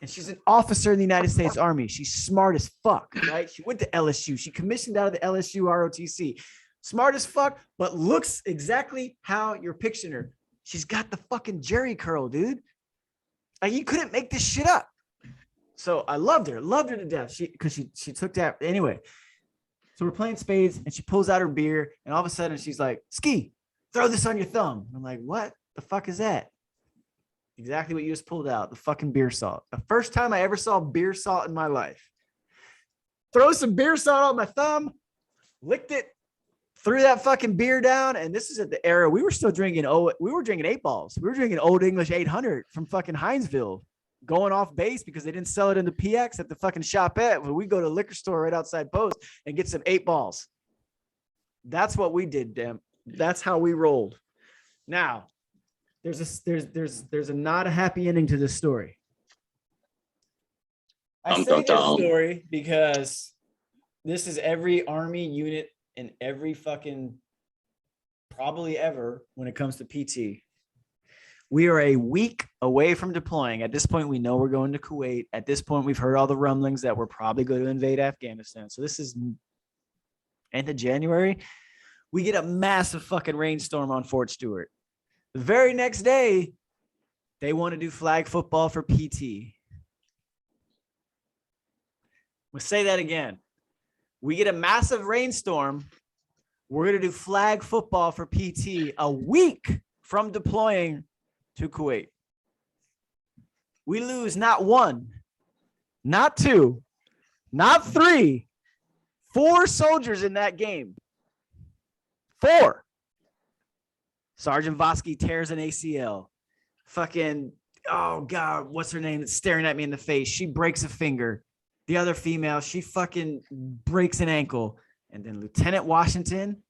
And she's an officer in the United States Army. She's smart as fuck, right? She went to LSU. She commissioned out of the LSU ROTC. Smart as fuck, but looks exactly how you're picturing her. She's got the fucking Jerry curl, dude. Like, you couldn't make this shit up. So I loved her to death. She took that anyway. So we're playing spades, and she pulls out her beer, and all of a sudden she's like, "Ski, throw this on your thumb." I'm like, "What the fuck is that?" Exactly what you just pulled out, the fucking beer salt. The first time I ever saw beer salt in my life. Throw some beer salt on my thumb, licked it, threw that fucking beer down. And this is at the era we were still drinking. We were drinking 8-balls. We were drinking Old English 800 from fucking Hinesville, going off base because they didn't sell it in the PX at the fucking shopette. We go to the liquor store right outside Post and get some 8-balls. That's what we did, Demp. That's how we rolled. Now, there's a not a happy ending to this story. I say this story because this is every Army unit in every fucking probably ever when it comes to PT. We are a week away from deploying. At this point, we know we're going to Kuwait. At this point, we've heard all the rumblings that we're probably going to invade Afghanistan. So this is end of January. We get a massive fucking rainstorm on Fort Stewart. The very next day, they want to do flag football for PT. We'll say that again. We get a massive rainstorm. We're going to do flag football for PT a week from deploying to Kuwait. We lose not one, not two, not three, 4 soldiers in that game. 4. Sergeant Vosky tears an ACL. Fucking, oh God, what's her name? That's staring at me in the face. She breaks a finger. The other female, she fucking breaks an ankle. And then Lieutenant Washington,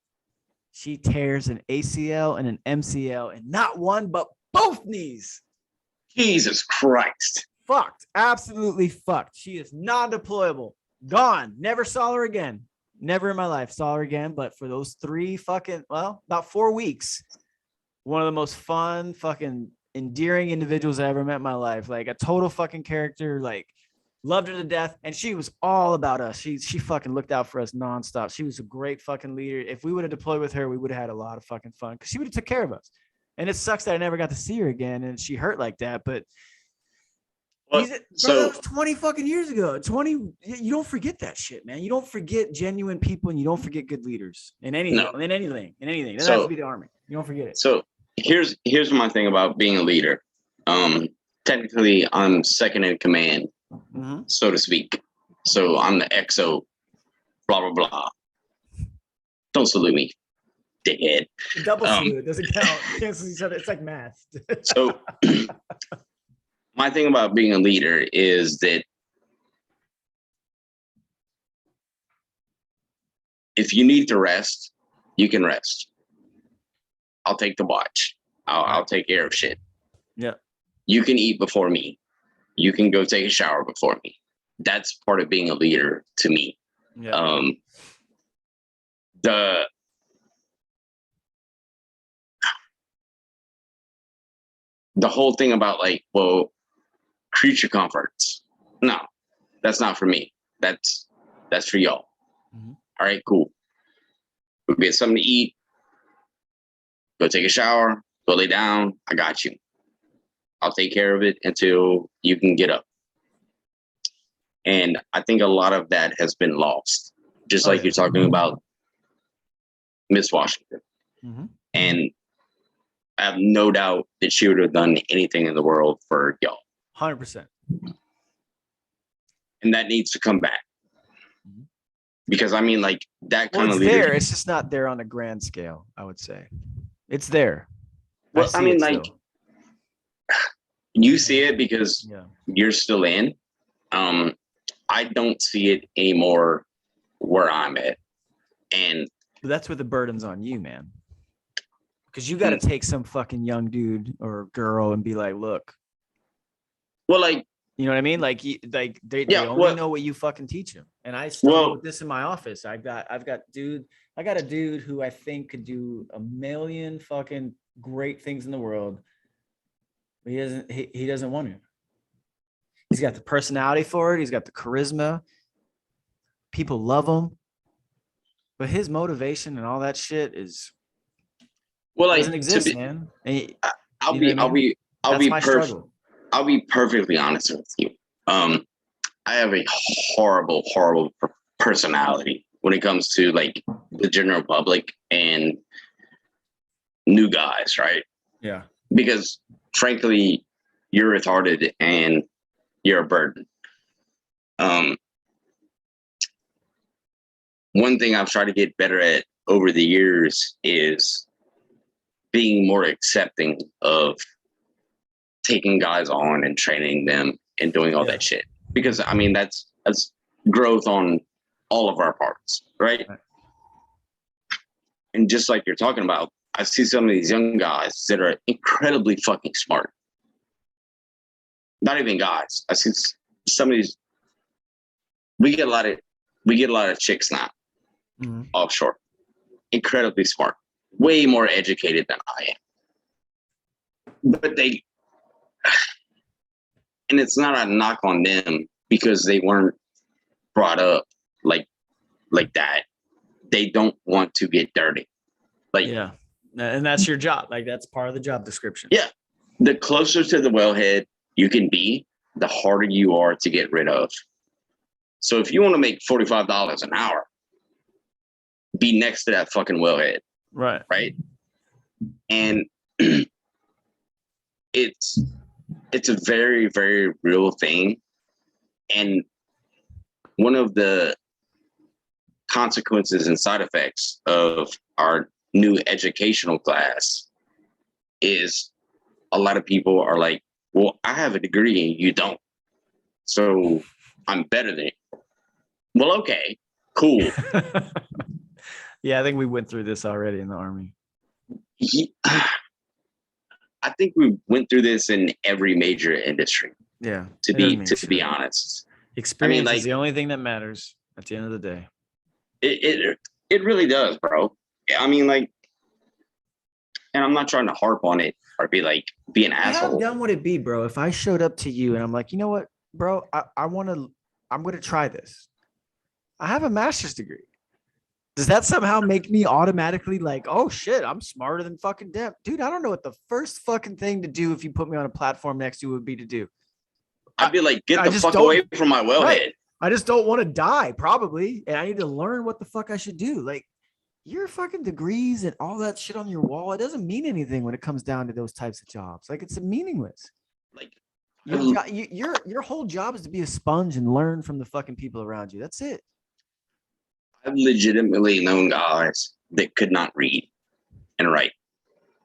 she tears an ACL and an MCL, and not one, but both knees. Jesus Christ. Fucked. Absolutely fucked. She is non-deployable. Gone. Never saw her again. Never in my life saw her again. But for those 3 fucking, well, about 4 weeks, one of the most fun, fucking endearing individuals I ever met in my life. Like a total fucking character, like loved her to death. And she was all about us. She fucking looked out for us nonstop. She was a great fucking leader. If we would have deployed with her, we would have had a lot of fucking fun because she would have took care of us. And it sucks that I never got to see her again. And she hurt like that, but well, that was 20 fucking years ago. 20, you don't forget that shit, man. You don't forget genuine people, and you don't forget good leaders in anything. No. In anything. It doesn't have to be the Army. You don't forget it. So here's my thing about being a leader. Technically, I'm second in command, so to speak. So I'm the XO, blah blah blah. Don't salute me, dickhead. Double salute doesn't count. Cancels each other. It's like math. So my thing about being a leader is that if you need to rest, you can rest. I'll take the watch. I'll take care of shit. Yeah. You can eat before me. You can go take a shower before me. That's part of being a leader to me. Yeah. The whole thing about like, well, creature comforts. No, that's not for me. That's for y'all. Mm-hmm. All right, cool. We'll get something to eat. Go take a shower. Go lay down. I got you. I'll take care of it until you can get up. And I think a lot of that has been lost. Just like you're talking about Miss Washington. Mm-hmm. And I have no doubt that she would have done anything in the world for y'all. 100%. And that needs to come back. Because I mean, like that kind of leadership. There. It's just not there on a grand scale, I would say. It's there. Well, I mean, like you see it because you're still in. I don't see it anymore where I'm at. And that's where the burden's on you, man. Because you got to take some fucking young dude or girl and be like, look. Well, like, you know what I mean? Like they only know what you fucking teach them. And I struggle with this in my office. I got a dude who I think could do a million fucking great things in the world. But he doesn't want to. He's got the personality for it. He's got the charisma. People love him. But his motivation and all that shit is doesn't exist, man. I'll be struggle. I'll be perfectly honest with you. I have a horrible personality when it comes to like the general public and new guys, right? Yeah. Because frankly, you're retarded and you're a burden. One thing I've tried to get better at over the years is being more accepting of taking guys on and training them and doing all that shit. Because I mean, that's growth on all of our parts, right? And just like you're talking about, I see some of these young guys that are incredibly fucking smart. Not even guys. I see some of these. We get a lot of chicks now, offshore. Incredibly smart, way more educated than I am. But and it's not a knock on them because they weren't brought up like that. They don't want to get dirty. Like, yeah. And that's your job. Like, that's part of the job description. Yeah. The closer to the wellhead you can be, the harder you are to get rid of. So if you want to make $45 an hour, be next to that fucking wellhead. Right. Right. And it's a very, very real thing. And one of the consequences and side effects of our new educational class is a lot of people are like, well, I have a degree and you don't, so I'm better than you. Well, okay, cool. Yeah, I think we went through this already in the Army. I think we went through this in every major industry. Yeah, to be honest, experience is the only thing that matters at the end of the day. It really does, bro. I mean, like, and I'm not trying to harp on it or be an asshole. How dumb would it be, bro, if I showed up to you and I'm like, you know what, bro, I'm going to try this. I have a master's degree. Does that somehow make me automatically like, oh shit, I'm smarter than fucking Demp? Dude, I don't know what the first fucking thing to do if you put me on a platform next to you would be to do. I'd be like, get the fuck away from my wellhead. Right. I just don't want to die, probably. And I need to learn what the fuck I should do. Like, your fucking degrees and all that shit on your wall, it doesn't mean anything when it comes down to those types of jobs. Like, it's meaningless. Like, your whole job is to be a sponge and learn from the fucking people around you. That's it. I've legitimately known guys that could not read and write.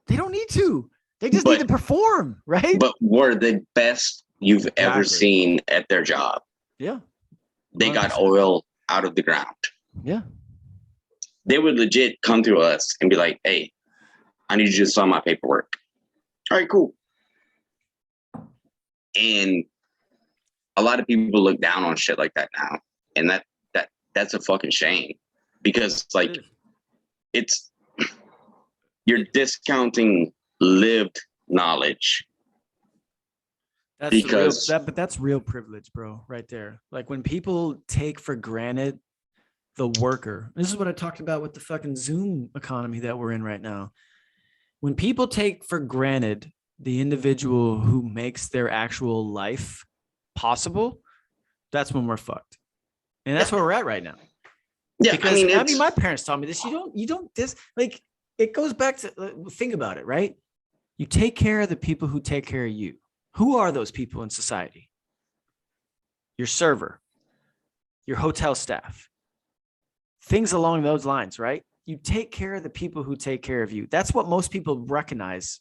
They don't need to. They just need to perform, right? But were the best you've ever seen at their job. Yeah. 100%. They got oil out of the ground. Yeah. They would legit come to us and be like, hey, I need you to sign my paperwork. All right, cool. And a lot of people look down on shit like that now. And that's a fucking shame, because like you're discounting lived knowledge. That's real privilege, bro, right there. Like, when people take for granted the worker, this is what I talked about with the fucking Zoom economy that we're in right now. When people take for granted the individual who makes their actual life possible, that's when we're fucked. And that's where we're at right now. Yeah, because I mean, my parents taught me this. You don't like, it goes back to, think about it, right? You take care of the people who take care of you. Who are those people in society? Your server, your hotel staff, things along those lines, right? You take care of the people who take care of you. That's what most people recognize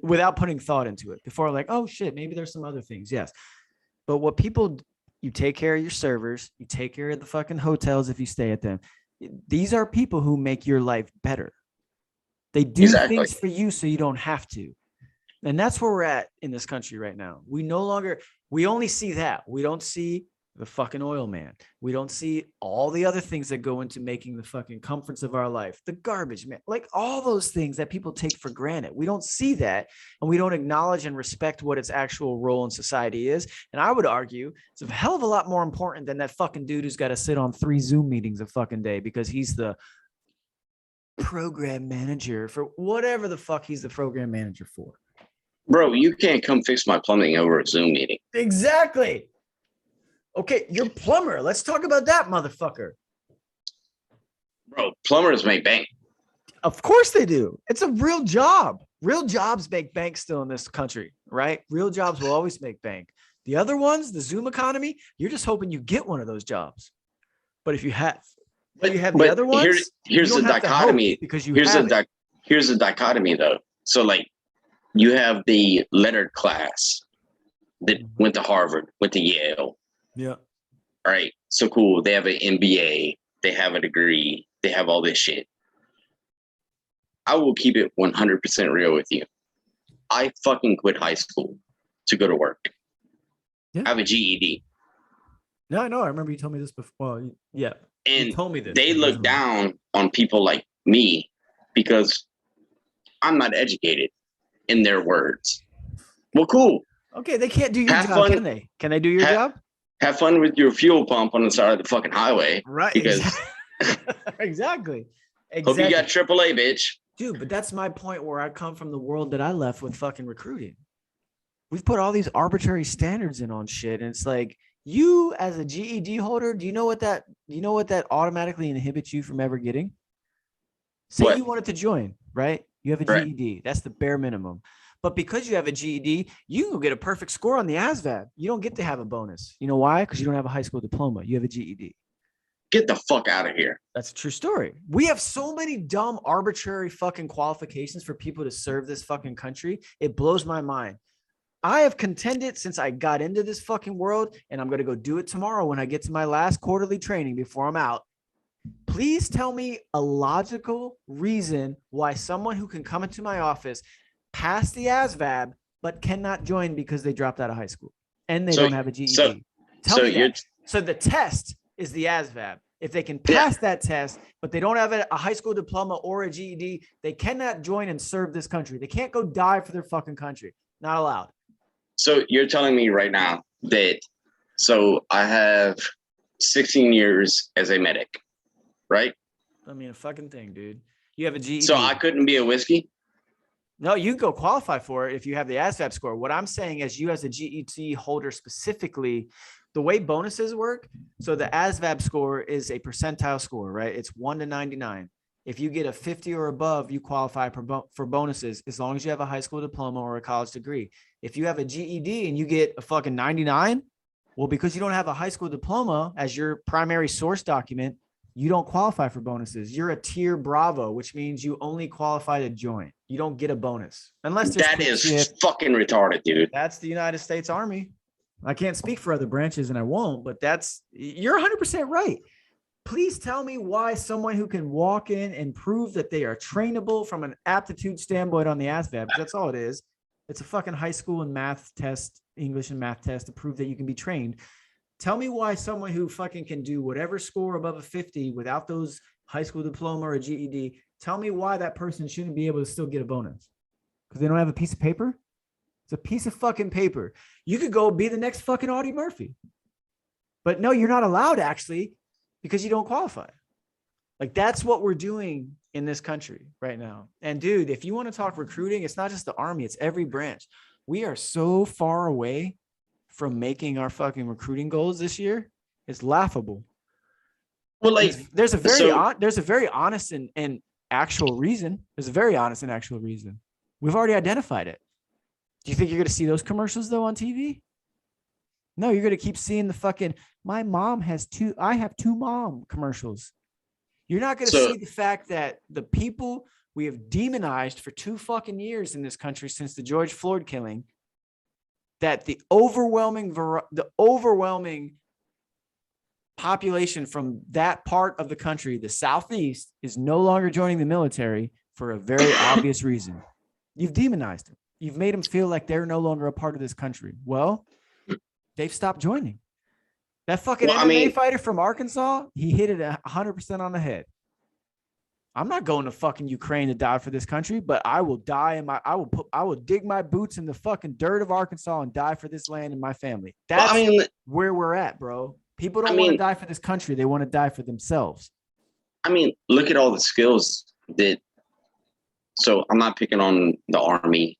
without putting thought into it before, like, oh shit, maybe there's some other things. Yes. But what people, you take care of your servers, you take care of the fucking hotels if you stay at them. These are people who make your life better. They do things for you so you don't have to. And that's where we're at in this country right now. We only see that. We don't see the fucking oil man. We don't see all the other things that go into making the fucking comforts of our life, the garbage man, like all those things that people take for granted. We don't see that, and we don't acknowledge and respect what its actual role in society is. And I would argue it's a hell of a lot more important than that fucking dude who's got to sit on 3 Zoom meetings a fucking day because he's the program manager for whatever the fuck he's the program manager for. Bro, you can't come fix my plumbing over a Zoom meeting. Exactly. Okay, you're plumber. Let's talk about that, motherfucker. Bro, plumbers make bank. Of course they do. It's a real job. Real jobs make bank still in this country, right? Real jobs will always make bank. The other ones, the Zoom economy, you're just hoping you get one of those jobs. But if you have, the other ones, here's the dichotomy. Because here's the dichotomy though. So like, you have the lettered class that went to Harvard, went to Yale. Yeah. All right. So cool. They have an MBA. They have a degree. They have all this shit. I will keep it 100% real with you. I fucking quit high school to go to work. Yeah. I have a GED. No, I know. I remember you told me this before. Well, yeah. And you told me this. They look down on people like me because I'm not educated, in their words. Well, cool. Okay, they can't do your job, can they? Can they do your job? Have fun with your fuel pump on the side of the fucking highway. Right. Because exactly. Hope you got AAA, bitch. Dude, but that's my point where I come from the world that I left with fucking recruiting. We've put all these arbitrary standards in on shit. And it's like, you as a GED holder, do you know what that automatically inhibits you from ever getting? Say you wanted to join, right? You have a GED. That's the bare minimum. But because you have a GED, you can get a perfect score on the ASVAB. You don't get to have a bonus. You know why? Because you don't have a high school diploma. You have a GED. Get the fuck out of here. That's a true story. We have so many dumb, arbitrary fucking qualifications for people to serve this fucking country. It blows my mind. I have contended since I got into this fucking world, and I'm going to go do it tomorrow when I get to my last quarterly training before I'm out. Please tell me a logical reason why someone who can come into my office, pass the ASVAB, but cannot join because they dropped out of high school and they don't have a GED. Tell me that. So the test is the ASVAB. If they can pass that test, but they don't have a high school diploma or a GED, they cannot join and serve this country. They can't go die for their fucking country. Not allowed. So you're telling me right now that, so I have 16 years as a medic, right? I mean, a fucking thing, dude. You have a GED. So I couldn't be a whiskey? No, you can go qualify for it if you have the ASVAB score. What I'm saying is you as a GET holder specifically, the way bonuses work, so the ASVAB score is a percentile score, right? It's 1 to 99. If you get a 50 or above, you qualify for bonuses as long as you have a high school diploma or a college degree. If you have a GED and you get a fucking 99, well, because you don't have a high school diploma as your primary source document, you don't qualify for bonuses. You're a tier Bravo, which means you only qualify to join. You don't get a bonus unless that is fucking retarded, dude. That's the United States Army. I can't speak for other branches and I won't, but you're 100% right. Please tell me why someone who can walk in and prove that they are trainable from an aptitude standpoint on the ASVAB, that's all it is. It's a fucking high school and math test, English and math test to prove that you can be trained. Tell me why someone who fucking can do whatever score above a 50 without those high school diploma or a GED, tell me why that person shouldn't be able to still get a bonus. Because they don't have a piece of paper? It's a piece of fucking paper. You could go be the next fucking Audie Murphy. But no, you're not allowed actually because you don't qualify. Like that's what we're doing in this country right now. And dude, if you want to talk recruiting, it's not just the Army, it's every branch. We are so far away from making our fucking recruiting goals this year. It's laughable. Well, like there's a very honest and actual reason. There's a very honest and actual reason. We've already identified it. Do you think you're going to see those commercials though on TV? No, you're going to keep seeing the fucking, I have 2 mom commercials. You're not going to see the fact that the people we have demonized for 2 fucking years in this country since the George Floyd killing, that the overwhelming population from that part of the country, the Southeast, is no longer joining the military for a very obvious reason. You've demonized them. You've made them feel like they're no longer a part of this country. Well, they've stopped joining. That fucking Well, I MMA mean, fighter from Arkansas, he hit it 100% on the head. I'm not going to fucking Ukraine to die for this country, but I will die I will dig my boots in the fucking dirt of Arkansas and die for this land and my family. well, That's where we're at, bro. People don't want to die for this country. They want to die for themselves. I mean, look at all the skills that. So I'm not picking on the Army.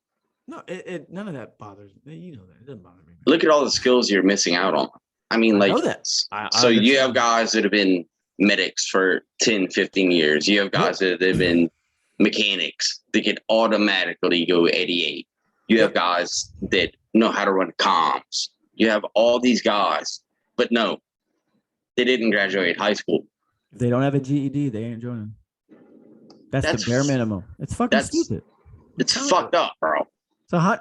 No, none of that bothers me. You know that. It doesn't bother me. Look at all the skills you're missing out on. I mean, I like, know that. So you have guys that have been medics for 10, 15 years. You have guys that have been mechanics that can automatically go 88. You have guys that know how to run comms. You have all these guys, but no, they didn't graduate high school. If they don't have a GED, they ain't joining. That's the bare minimum. It's fucking stupid. It's fucked up, bro. So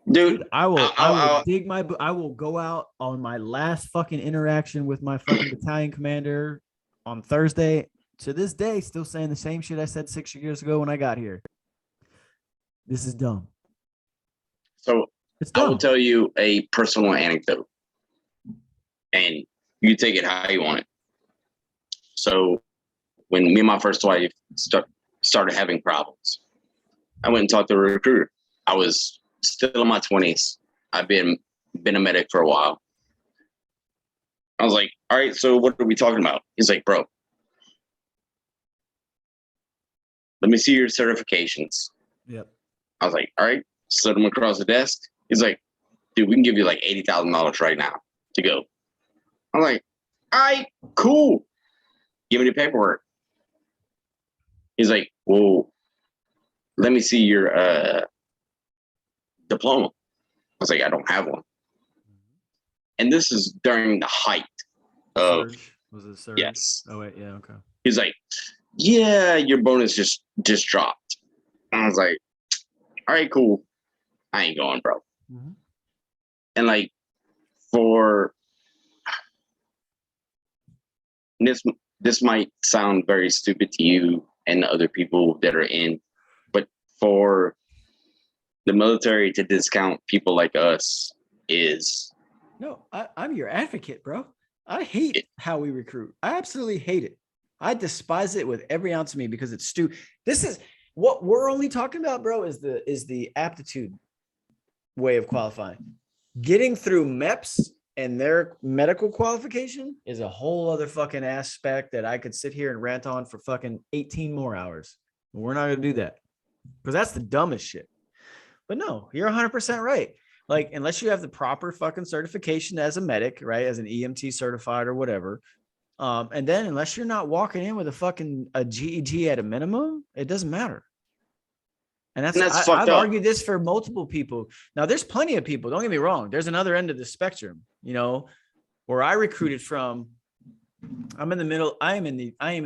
dude, I will go out on my last fucking interaction with my fucking battalion commander on Thursday. To this day, still saying the same shit I said 6 years ago when I got here. This is dumb. So I will tell you a personal anecdote, and you take it how you want it. So when me and my first wife started having problems, I went and talked to a recruiter. I was still in my 20s. I've been a medic for a while. I was like, all right, so what are we talking about? He's like, bro, let me see your certifications. Yep. I was like, all right, slid them across the desk. He's like, dude, we can give you like $80,000 right now to go. I'm like, all right, cool. Give me the paperwork. He's like, well, let me see your diploma. I was like, I don't have one. And this is during the height of surge. Was it surge? Yes. Oh wait, yeah, okay. He's like, yeah, your bonus just dropped. And I was like, all right, cool. I ain't going, bro. Mm-hmm. And like for this might sound very stupid to you and the other people that are in, but for the military to discount people like us is no. I'm your advocate, bro. I hate how we recruit. I absolutely hate it. I despise it with every ounce of me because it's stupid. This is what we're only talking about, bro. Is the aptitude way of qualifying. Getting through MEPS and their medical qualification is a whole other fucking aspect that I could sit here and rant on for fucking 18 more hours. But we're not going to do that because that's the dumbest shit. But no, you're 100% right. Like, unless you have the proper fucking certification as a medic, right? As an EMT certified or whatever. And then unless you're not walking in with a GED at a minimum, it doesn't matter. And I've argued this for multiple people. Now, there's plenty of people. Don't get me wrong. There's another end of the spectrum, you know, where I recruited from. I'm in the middle. I am in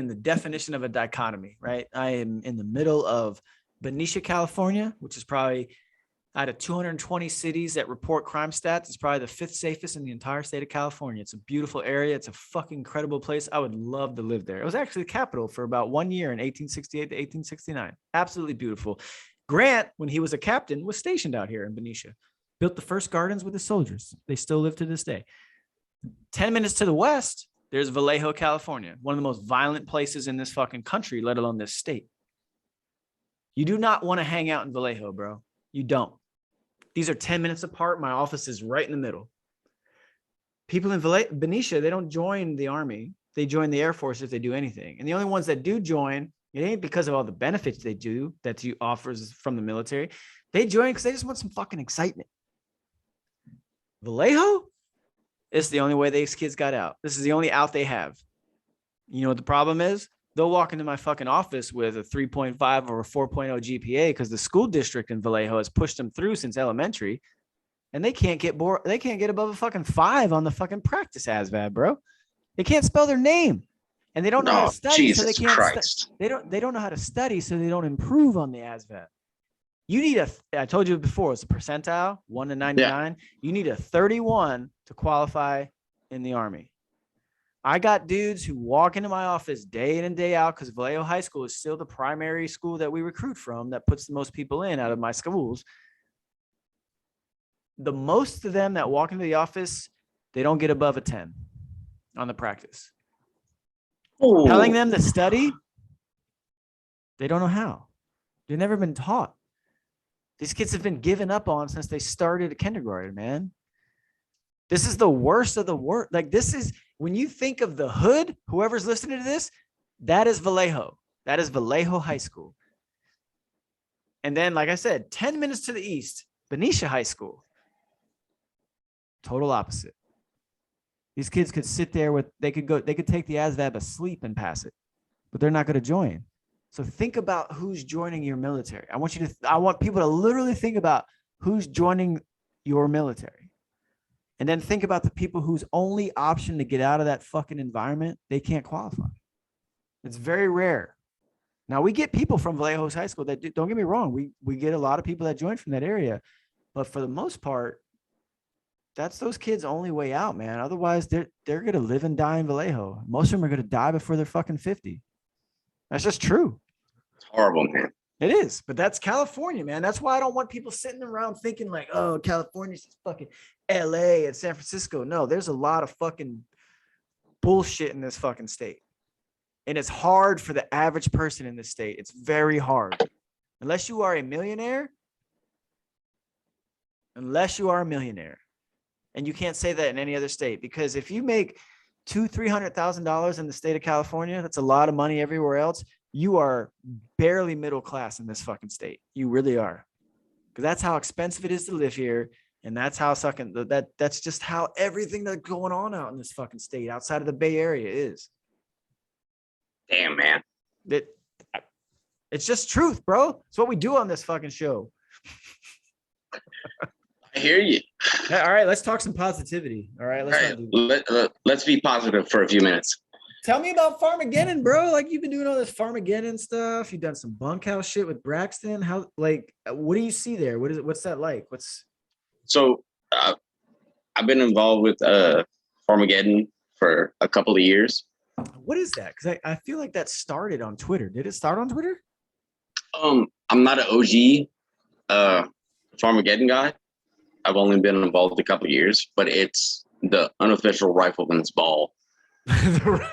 the definition of a dichotomy, right? I am in the middle of Benicia, California, which is probably out of 220 cities that report crime stats. It's probably the 5th safest in the entire state of California. It's a beautiful area. It's a fucking incredible place. I would love to live there. It was actually the capital for about 1 year in 1868 to 1869. Absolutely beautiful. Grant, when he was a captain, was stationed out here in Benicia. Built the first gardens with his soldiers. They still live to this day. 10 minutes to the west, there's Vallejo, California. One of the most violent places in this fucking country, let alone this state. You do not want to hang out in Vallejo, bro. You don't. These are 10 minutes apart. My office is right in the middle. People in Benicia, they don't join the Army. They join the Air Force if they do anything. And the only ones that do join, it ain't because of all the benefits they do that you offers from the military. They join because they just want some fucking excitement. Vallejo, it's the only way these kids got out. This is the only out they have. You know what the problem is? They'll walk into my fucking office with a 3.5 or a 4.0 GPA because the school district in Vallejo has pushed them through since elementary, and they can't get They can't get above a fucking 5 on the fucking practice ASVAB, bro. They can't spell their name, and they don't know how to study, Jesus so they can't. Christ. They don't know how to study, so they don't improve on the ASVAB. You need I told you before, it's a percentile 1 to 99. Yeah. You need a 31 to qualify in the Army. I got dudes who walk into my office day in and day out because Vallejo High School is still the primary school that we recruit from that puts the most people in out of my schools. The most of them that walk into the office, they don't get above a 10. on the practice. Ooh. Telling them to study, they don't know how. They've never been taught. These kids have been given up on since they started kindergarten, man. This is the worst of the worst. Like, this is, when you think of the hood, whoever's listening to this, that is Vallejo. That is Vallejo High School. And then, like I said, 10 minutes to the east, Benicia High School. Total opposite. These kids could sit there they could take the ASVAB asleep and pass it, but they're not going to join. So think about who's joining your military. I want people to literally think about who's joining your military. And then think about the people whose only option to get out of that fucking environment, they can't qualify. It's very rare. Now, we get people from Vallejo High School that don't get me wrong. We get a lot of people that join from that area, but for the most part, that's those kids' only way out, man. Otherwise, they're going to live and die in Vallejo. Most of them are going to die before they're fucking 50. That's just true. It's horrible, man. It is, but that's California, man. That's why I don't want people sitting around thinking like, oh, California's just fucking LA and San Francisco. No, there's a lot of fucking bullshit in this fucking state. And it's hard for the average person in this state. It's very hard. Unless you are a millionaire. And you can't say that in any other state, because if you make $200,000-$300,000 in the state of California, that's a lot of money everywhere else. You are barely middle class in this fucking state. You really are, because that's how expensive it is to live here, and that's how that's just how everything that's going on out in this fucking state outside of the Bay Area is. Damn, man. It's just truth, bro. It's what we do on this fucking show. I hear you. All right, let's talk some positivity. All right, let's be positive for a few minutes. Tell me about Farmageddon, bro. Like, you've been doing all this Farmageddon stuff. You've done some bunkhouse shit with Braxton. How, like, what do you see there? What's that like? So I've been involved with Farmageddon for a couple of years. What is that? Because I feel like that started on Twitter. Did it start on Twitter? I'm not an OG Farmageddon guy. I've only been involved a couple of years, but it's the unofficial rifleman's ball. I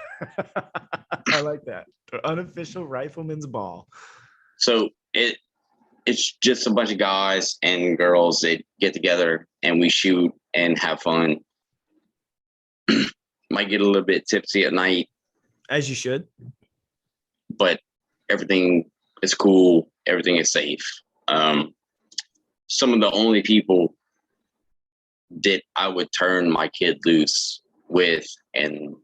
like that. The unofficial rifleman's ball. So it's just a bunch of guys and girls that get together and we shoot and have fun. Might get a little bit tipsy at night. As you should. But everything is cool. Everything is safe. Some of the only people that I would turn my kid loose with and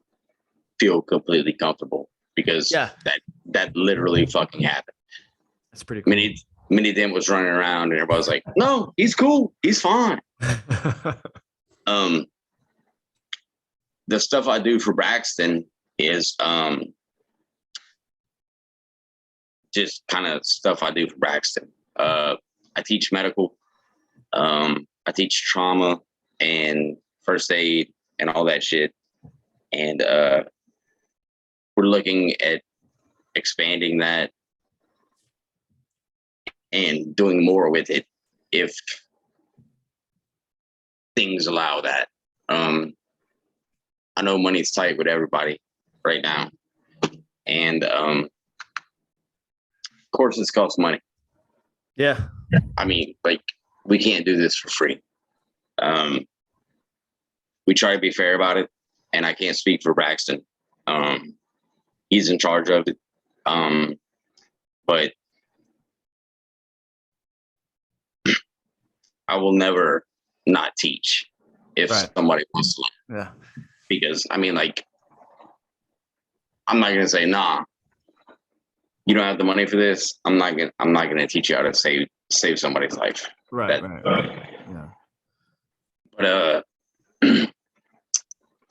feel completely comfortable, because that literally fucking happened. That's pretty cool. Many of them was running around and everybody was like, no, he's cool. He's fine. The stuff I do for Braxton is just kind of stuff I do for Braxton. I teach medical. I teach trauma and first aid and all that shit. And we're looking at expanding that and doing more with it if things allow that. I know money's tight with everybody right now. And courses cost money. Yeah. I mean, like, we can't do this for free. We try to be fair about it, and I can't speak for Braxton. He's in charge of it. But I will never not teach if somebody wants to. Yeah. Because, I mean, like, I'm not gonna say, nah, you don't have the money for this. I'm not gonna teach you how to save somebody's life. Right. Yeah. But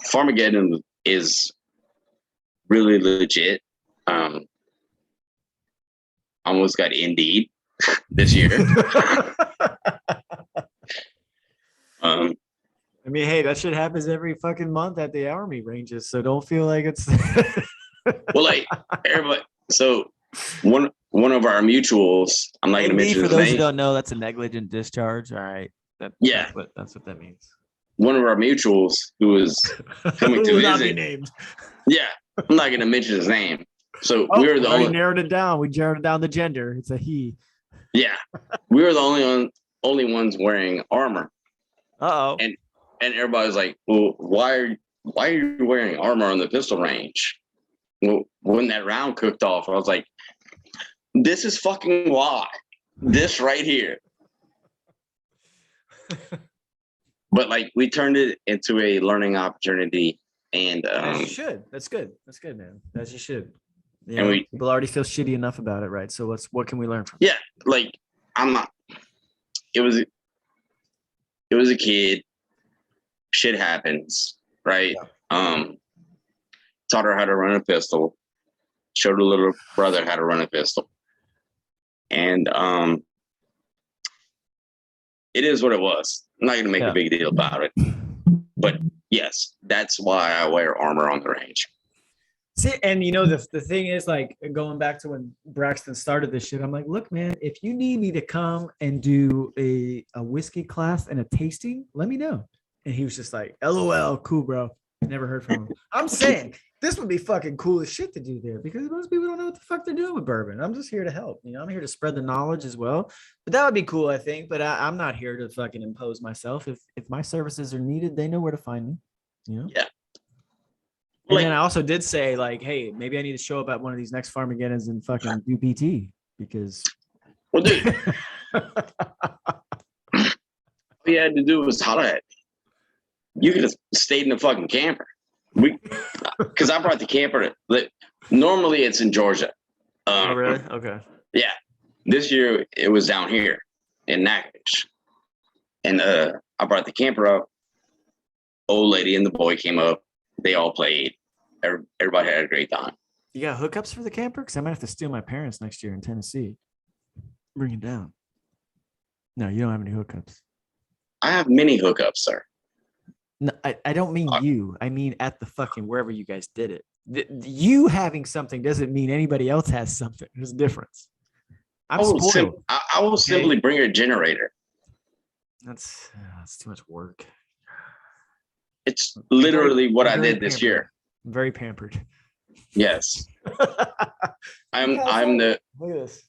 Farmageddon is really legit. Almost got Indeed this year. I mean, hey, that shit happens every fucking month at the Army ranges, so don't feel like it's. Well, like, everybody. So one of our mutuals, I'm not going to mention for his those name. who don't know, that's a negligent discharge. All right. That's what that means. one of our mutuals who was coming to Will not be visit. named. Yeah, I'm not going to mention his name. So we were the already only. narrowed it down. We narrowed down the gender. It's a he. Yeah, we were the only ones wearing armor. Uh-oh. And everybody's like, well, why are you wearing armor on the pistol range? Well, when that round cooked off, I was like, this is fucking why. This right here. But like, we turned it into a learning opportunity, and As you should. That's good. That's good, man. As you should. You and know, we people already feel shitty enough about it, right? So what can we learn from? yeah, like I'm not. It was a kid. Shit happens, right? Yeah. Taught her how to run a pistol. Showed her little brother how to run a pistol, and it is what it was. I'm not going to make a big deal about it, but yes, that's why I wear armor on the range. See, and you know, the thing is, like, going back to when Braxton started this shit, I'm like, look, man, if you need me to come and do a whiskey class and a tasting, let me know. And he was just like, LOL, cool, bro. Never heard from him. I'm saying this would be fucking cool as shit to do there, because most people don't know what the fuck they're doing with bourbon. I'm just here to help. You know, I'm here to spread the knowledge as well. But that would be cool, I think. But I'm not here to fucking impose myself. If my services are needed, they know where to find me. You know? Yeah. And then I also did say, like, hey, maybe I need to show up at one of these next Farmageddons and fucking do PT, because well, dude, all you had to do was holler at me. You could have stayed in the fucking camper. Because I brought the camper. Normally it's in Georgia. Oh, really? Okay. Yeah. This year it was down here in Natchitoches. And I brought the camper up. Old lady and the boy came up. They all played. Everybody had a great time. You got hookups for the camper? Because I might have to steal my parents next year in Tennessee. Bring it down. No, you don't have any hookups. I have many hookups, sir. No, I don't mean you. I mean at the fucking wherever you guys did it. You having something doesn't mean anybody else has something. There's a difference. I will simply bring a generator. That's too much work. It's literally what I did this year. I'm very pampered. Yes. I'm the. Look at this.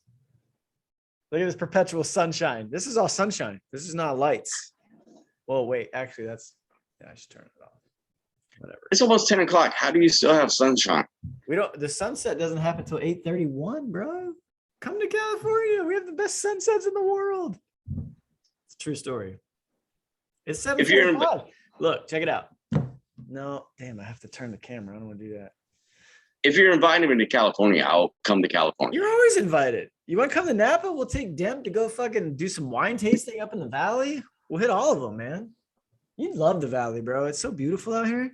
Look at this perpetual sunshine. This is all sunshine. This is not lights. Well, wait, actually, I should turn it off. Whatever. It's almost 10 o'clock. How do you still have sunshine? The sunset doesn't happen until 8:31, bro. Come to California. We have the best sunsets in the world. It's a true story. It's 7:45. Look, check it out. No, damn, I have to turn the camera. I don't want to do that. If you're inviting me to California, I'll come to California. You're always invited. You want to come to Napa? We'll take Demp to go fucking do some wine tasting up in the valley. We'll hit all of them, man. You'd love the valley, bro. It's so beautiful out here.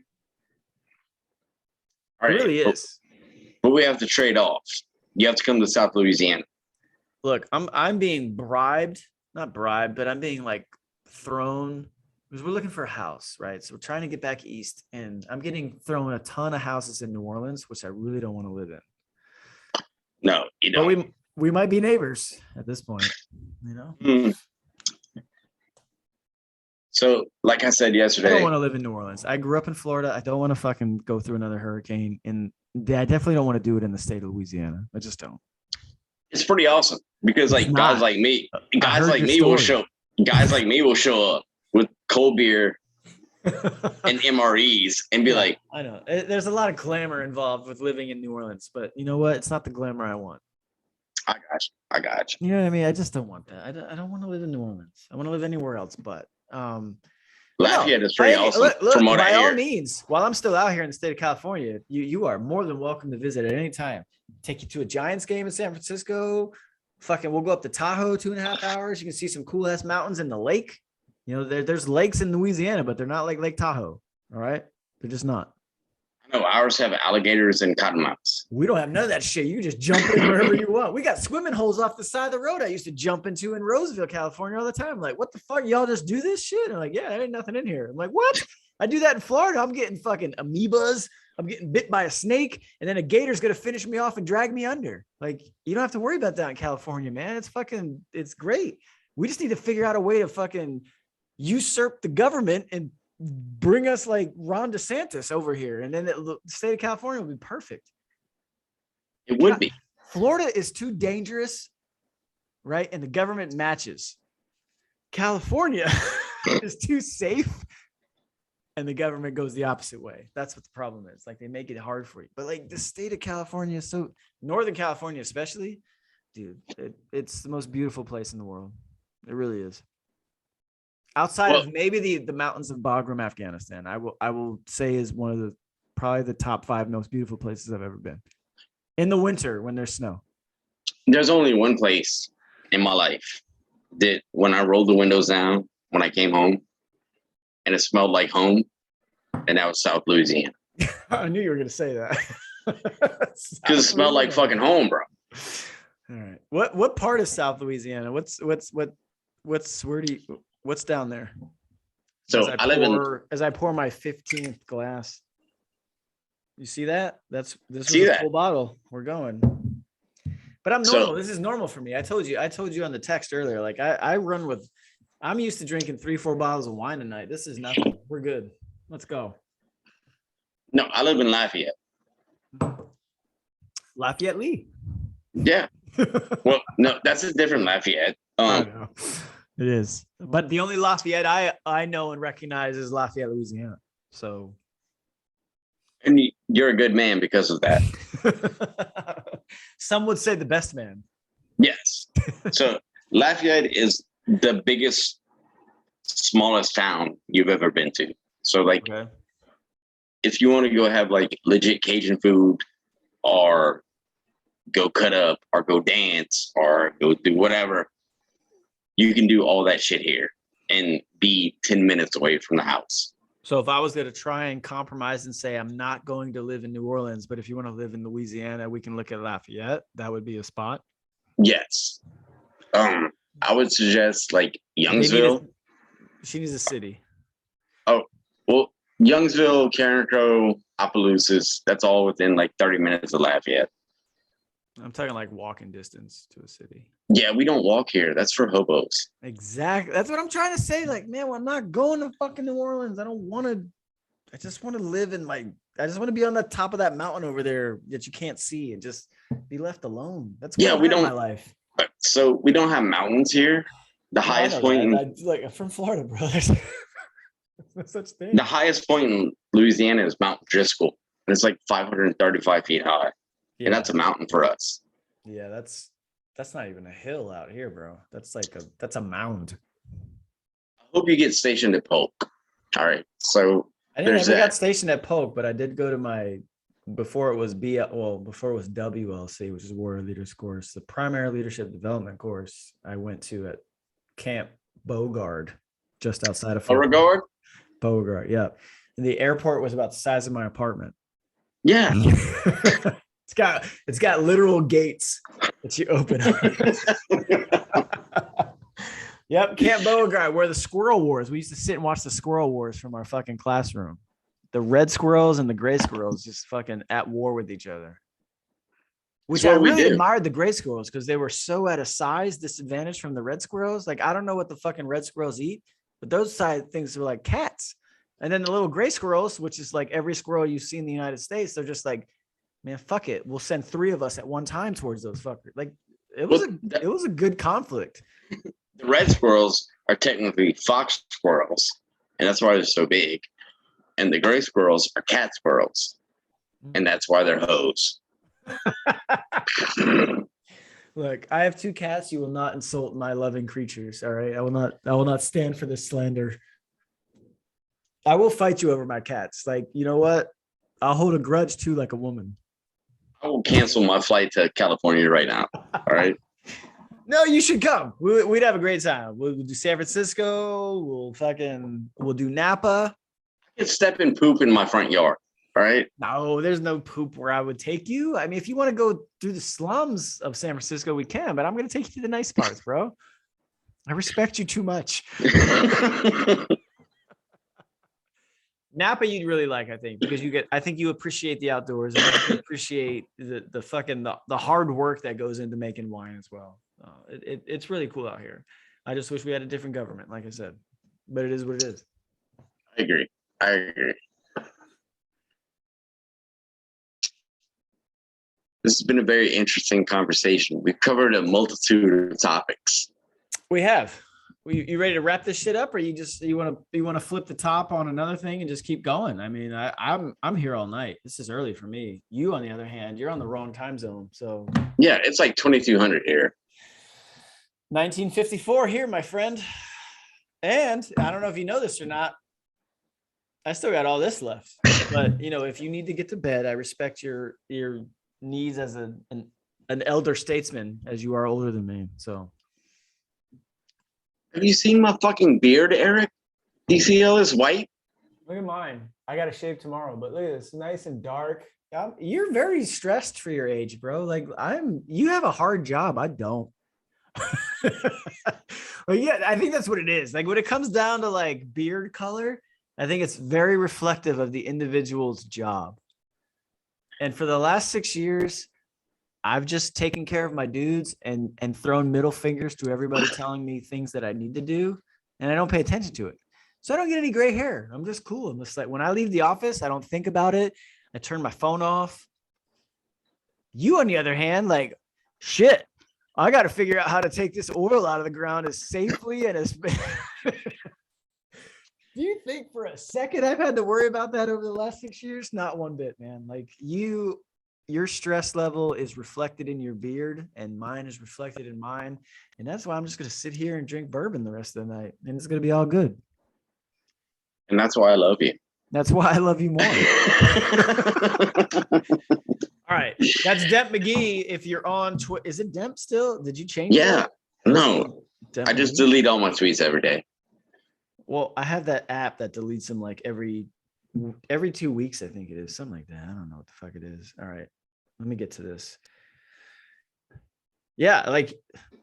All right, it really is. But we have to trade off. You have to come to South Louisiana. Look, I'm being bribed, not bribed, but I'm being like thrown, because we're looking for a house, right? So we're trying to get back east, and I'm getting thrown a ton of houses in New Orleans, which I really don't want to live in. No, you don't. But we might be neighbors at this point, you know? Mm. So, like I said yesterday, I don't want to live in New Orleans. I grew up in Florida. I don't want to fucking go through another hurricane. And I definitely don't want to do it in the state of Louisiana. I just don't. It's pretty awesome because guys like me will show up with cold beer and MREs and be like, I know there's a lot of glamour involved with living in New Orleans, but you know what? It's not the glamour I want. I got you. You know what I mean? I just don't want that. I don't want to live in New Orleans. I want to live anywhere else, but Lafayette is pretty awesome. Look, from what I hear. all means, while I'm still out here in the state of California, you are more than welcome to visit at any time. Take you to a Giants game in San Francisco. Fucking, we'll go up to Tahoe 2.5 hours. You can see some cool ass mountains in the lake. You know, there's lakes in Louisiana, but they're not like Lake Tahoe. All right, they're just not. No, ours have alligators and cottonmouths. We don't have none of that shit. You can just jump in wherever you want. We got swimming holes off the side of the road I used to jump into in Roseville, California all the time. I'm like, what the fuck? Y'all just do this shit? And I'm like, yeah, there ain't nothing in here. I'm like, what? I do that in Florida. I'm getting fucking amoebas. I'm getting bit by a snake. And then a gator's going to finish me off and drag me under. Like, you don't have to worry about that in California, man. It's great. We just need to figure out a way to fucking usurp the government and bring us like Ron DeSantis over here, and then the state of California will be perfect. It would be. Florida is too dangerous, right? And the government matches. California is too safe, and the government goes the opposite way. That's what the problem is. Like, they make it hard for you. But like the state of California is so, Northern California especially, dude, it's the most beautiful place in the world. It really is. Outside of maybe the mountains of Bagram, Afghanistan, I will say is one of the probably the top 5 most beautiful places I've ever been. In the winter when there's snow. There's only one place in my life that when I rolled the windows down when I came home and it smelled like home, and that was South Louisiana. I knew you were gonna say that. Because it smelled like fucking home, bro. All right. What part of South Louisiana? What's down there? So as I pour my 15th glass. You see that? This is a full bottle. We're going. But I'm normal. This is normal for me. I told you on the text earlier. Like I run with, I'm used to drinking 3-4 bottles of wine a night. This is nothing. We're good. Let's go. No, I live in Lafayette. Lafayette Lee. Yeah. Well, no, that's a different Lafayette. I know. It is. But the only Lafayette I know and recognize is Lafayette, Louisiana. So. And you're a good man because of that. Some would say the best man. Yes. So Lafayette is the biggest, smallest town you've ever been to. So like, if you want to go have like legit Cajun food, or go cut up, or go dance, or go do whatever, you can do all that shit here and be 10 minutes away from the house. So if I was going to try and compromise and say, I'm not going to live in New Orleans, but if you want to live in Louisiana, we can look at Lafayette. That would be a spot. Yes. I would suggest like Youngsville. She needs a city. Oh, well, Youngsville, Carencro, Opelousas, that's all within like 30 minutes of Lafayette. I'm talking like walking distance to a city. Yeah, we don't walk here. That's for hobos. Exactly. That's what I'm trying to say. Like, man, I'm not going to fucking New Orleans. I just want to live in I just want to be on the top of that mountain over there that you can't see and just be left alone. That's what my life. So we don't have mountains here. The highest point I'm from Florida, bro. There's no such thing. The highest point in Louisiana is Mount Driscoll. And it's like 535 feet high. Yeah. And that's a mountain for us. Yeah, that's not even a hill out here, bro. That's a mound. I hope you get stationed at Polk. All right. So I never got stationed at Polk, but I did go to before it was WLC, which is Warrior Leaders course, the primary leadership development course I went to at Camp Beauregard, just outside of Beauregard, yeah. And the airport was about the size of my apartment. Yeah. It's got literal gates that you open up. Yep, Camp Beauregard, where the squirrel wars. We used to sit and watch the squirrel wars from our fucking classroom. The red squirrels and the gray squirrels just fucking at war with each other. Which I really admired the gray squirrels because they were so at a size disadvantage from the red squirrels. Like, I don't know what the fucking red squirrels eat, but those side things were like cats. And then the little gray squirrels, which is like every squirrel you see in the United States, they're just like, man, fuck it. We'll send 3 of us at one time towards those fuckers. Like, it was a good conflict. The red squirrels are technically fox squirrels, and that's why they're so big. And the gray squirrels are cat squirrels, and that's why they're hoes. Look, I have 2 cats. You will not insult my loving creatures. All right. I will not stand for this slander. I will fight you over my cats. Like, you know what? I'll hold a grudge too, like a woman. I will cancel my flight to California right now. All right. No, you should come. We'd have a great time. We'll do San Francisco. We'll do Napa. I can step and poop in my front yard. All right. No, there's no poop where I would take you. I mean, if you want to go through the slums of San Francisco, we can, but I'm going to take you to the nice parts, bro. I respect you too much. Napa you'd really like, I think, because I think you appreciate the outdoors and you appreciate the hard work that goes into making wine as well. It's really cool out here. I just wish we had a different government, like I said, but it is what it is. I agree. I agree. This has been a very interesting conversation. We've covered a multitude of topics. We have. You ready to wrap this shit up, or you want to flip the top on another thing and just keep going? I mean, I'm here all night. This is early for me. You, on the other hand, you're on the wrong time zone. So yeah, it's like 2200 here. 1954 here, my friend. And I don't know if you know this or not, I still got all this left. But if you need to get to bed, I respect your needs as an elder statesman, as you are older than me. So. Have you seen my fucking beard, Eric? Do you see all this white? Look at mine. I got to shave tomorrow, but look at this, nice and dark. You're very stressed for your age, bro. Like you have a hard job. I don't. But yeah, I think that's what it is. Like when it comes down to like beard color, I think it's very reflective of the individual's job. And for the last 6 years, I've just taken care of my dudes and thrown middle fingers to everybody telling me things that I need to do. And I don't pay attention to it. So I don't get any gray hair. I'm just cool. I'm just like, when I leave the office, I don't think about it. I turn my phone off. You, on the other hand, like, shit, I got to figure out how to take this oil out of the ground as safely and as. Do you think for a second I've had to worry about that over the last 6 years? Not one bit, man. Like your stress level is reflected in your beard and mine is reflected in mine. And that's why I'm just going to sit here and drink bourbon the rest of the night. And it's going to be all good. And that's why I love you. That's why I love you more. All right. That's Demp McGee. If you're on Twitter, is it Demp still? Did you change it? Yeah. No. Demp I just McGee? delete all my tweets every day. Well, I have that app that deletes them like every 2 weeks, I think it is. Something like that. I don't know what the fuck it is. All right. Let me get to this. Yeah, like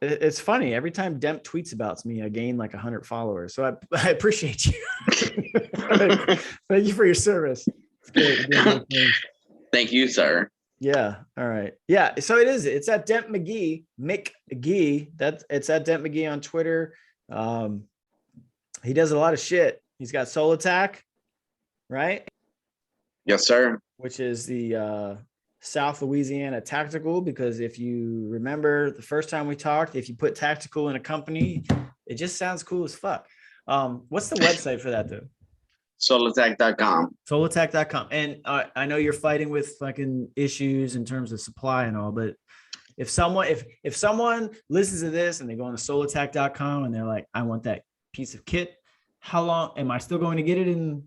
it's funny. Every time Demp tweets about me, I gain like 100 followers. So I appreciate you. Thank you for your service. It's good. Thank you, sir. Yeah. All right. Yeah. So it is. It's at Demp McGee, McGee. It's at Demp McGee on Twitter. He does a lot of shit. He's got SOLATAC, right? Yes, sir. Which is the South Louisiana Tactical, because if you remember the first time we talked, if you put tactical in a company, it just sounds cool as fuck. What's the website for that though? SOLATAC.com. SOLATAC.com. And I know you're fighting with fucking issues in terms of supply and all, but if someone listens to this and they go on to SOLATAC.com and they're like, I want that piece of kit, how long am I still going to get it? In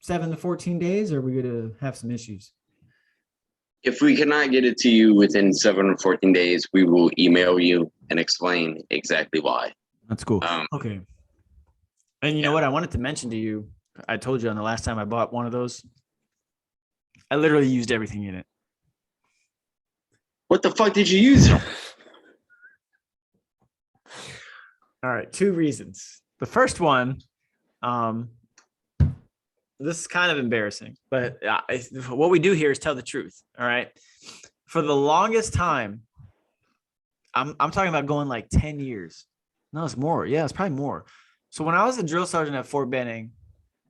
7 to 14 days, or are we going to have some issues? If we cannot get it to you within 7 or 14 days, we will email you and explain exactly why. That's cool. Okay. And you know what? I wanted to mention to you, I told you on the last time I bought one of those, I literally used everything in it. What the fuck did you use? All right. 2 reasons. The first one, this is kind of embarrassing, but what we do here is tell the truth. All right. For the longest time, I'm talking about going like 10 years. No, it's more. Yeah, it's probably more. So when I was a drill sergeant at Fort Benning,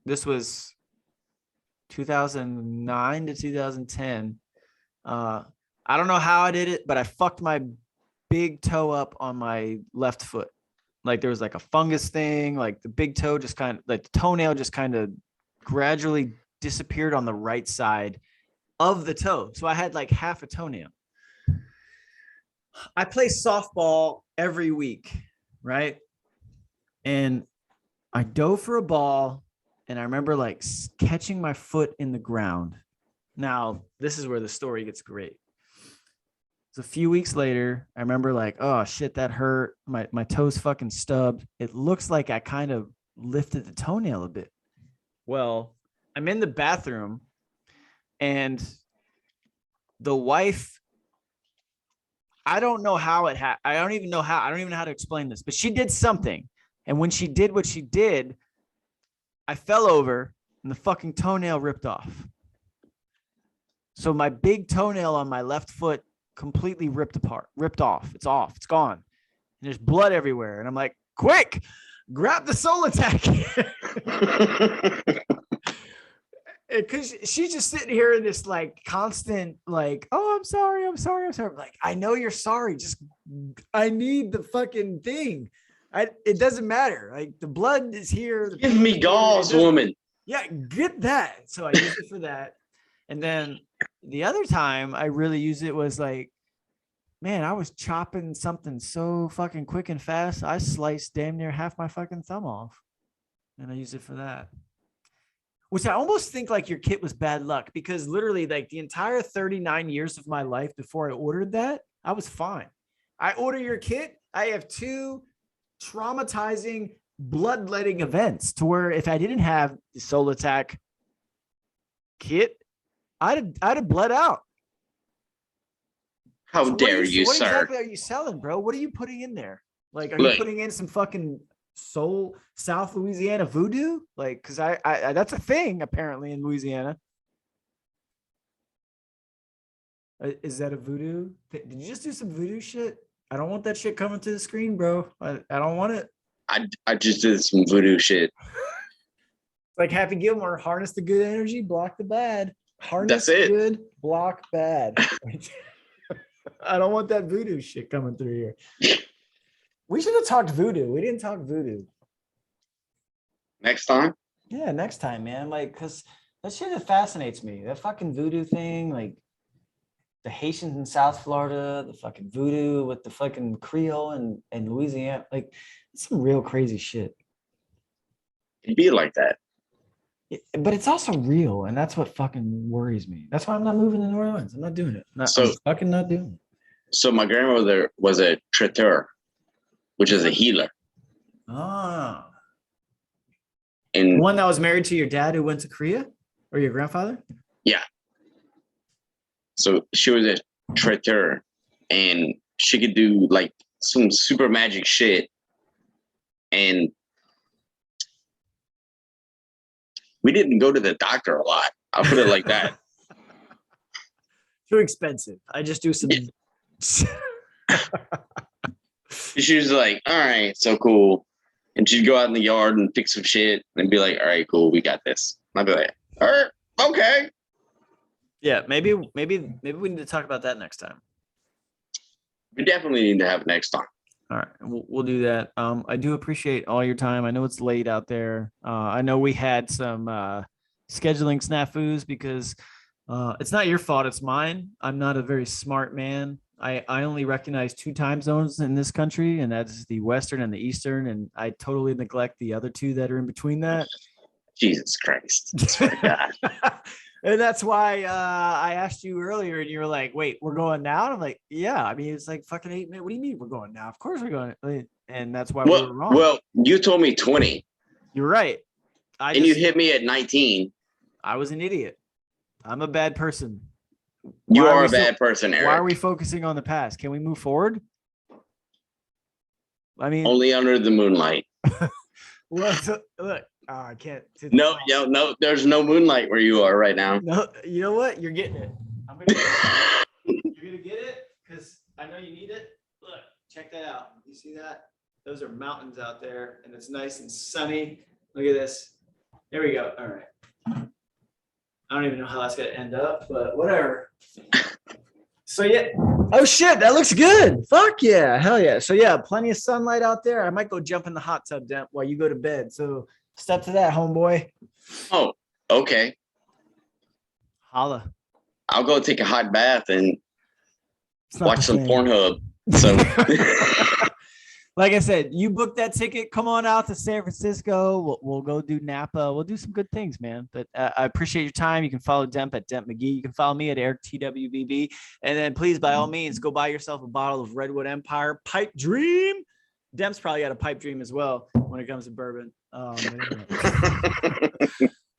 this was 2009 to 2010. I don't know how I did it, but I fucked my big toe up on my left foot. Like there was like a fungus thing, like the big toe just kind of like the toenail just kind of gradually disappeared on the right side of the toe. So I had like half a toenail. I play softball every week, right? And I dove for a ball and I remember like catching my foot in the ground. Now, this is where the story gets great. So a few weeks later, I remember like, oh shit, that hurt. My toes fucking stubbed. It looks like I kind of lifted the toenail a bit. Well, I'm in the bathroom and the wife, I don't know how it happened. I don't even know how to explain this, but she did something. And when she did what she did, I fell over and the fucking toenail ripped off. So my big toenail on my left foot completely ripped off. It's off. It's gone. And there's blood everywhere. And I'm like, quick, grab the SOLATAC. Because she's just sitting here in this like constant, like, oh, I'm sorry. I'm like, I know you're sorry. Just, I need the fucking thing. It doesn't matter. Like the blood is here. Give me gauze, woman. Yeah, get that. So I use it for that. And then the other time I really used it was like, man, I was chopping something so fucking quick and fast. I sliced damn near half my fucking thumb off. And I used it for that. Which I almost think like your kit was bad luck, because literally like the entire 39 years of my life before I ordered that, I was fine. I order your kit. I have 2 traumatizing bloodletting events to where if I didn't have the SOLATAC kit, I'd have bled out. How dare you, what sir? What exactly are you selling, bro? What are you putting in there? Like, are you putting in some fucking South Louisiana voodoo? Like, because I that's a thing apparently in Louisiana. Is that a voodoo? Did you just do some voodoo shit? I don't want that shit coming to the screen, bro. I don't want it. I just did some voodoo shit. Like Happy Gilmore, harness the good energy, block the bad. Harness good, block bad. I don't want that voodoo shit coming through here. We should have talked voodoo. We didn't talk voodoo. Next time? Yeah, next time, man. Like, because that shit fascinates me. That fucking voodoo thing, like the Haitians in South Florida, the fucking voodoo with the fucking Creole and Louisiana. Like, it's some real crazy shit. It'd be like that. But it's also real, and that's what fucking worries me. That's why I'm not moving to New Orleans. I'm not doing it. I'm fucking not doing it. So my grandmother was a traiteur, which is a healer. Ah. And the one that was married to your dad who went to Korea? Or your grandfather? Yeah. So she was a traiteur, and she could do like some super magic shit. And we didn't go to the doctor a lot. I'll put it like that. Too expensive. I just do some. She was like, all right, so cool. And she'd go out in the yard and pick some shit and be like, all right, cool, we got this. And I'd be like, all right, okay. Yeah, maybe we need to talk about that next time. We definitely need to have it next time. All right, we'll do that. I do appreciate all your time. I know it's late out there. I know we had some scheduling snafus because it's not your fault, it's mine. I'm not a very smart man. I only recognize 2 time zones in this country, and that's the Western and the Eastern, and I totally neglect the other 2 that are in between that. Jesus Christ. I swear to God. And that's why I asked you earlier, and you were like, wait, we're going now? And I'm like, yeah, I mean, it's like fucking 8 minutes. What do you mean we're going now? Of course we're going. And that's why we were wrong. Well, you told me 20. You're right. You hit me at 19. I was an idiot. I'm a bad person. You are a bad person, Eric. Why are we focusing on the past? Can we move forward? I mean, only under the moonlight. Look, I can't. No, there's no moonlight where you are right now. No, you know what? You're getting it. You're gonna get it because I know you need it. Look, check that out. You see that? Those are mountains out there, and it's nice and sunny. Look at this. There we go. All right. I don't even know how that's gonna end up, but whatever. So yeah. Oh shit, that looks good. Fuck yeah, hell yeah. So yeah, plenty of sunlight out there. I might go jump in the hot tub, Demp, while you go to bed. So step to that, homeboy. Oh, okay. Holla. I'll go take a hot bath and watch some Pornhub. So like I said, you booked that ticket. Come on out to San Francisco. We'll go do Napa. We'll do some good things, man. But I appreciate your time. You can follow Demp at Demp McGee. You can follow me at Eric TWBB. And then please, by all means, go buy yourself a bottle of Redwood Empire Pipe Dream. Demp's probably got a pipe dream as well when it comes to bourbon.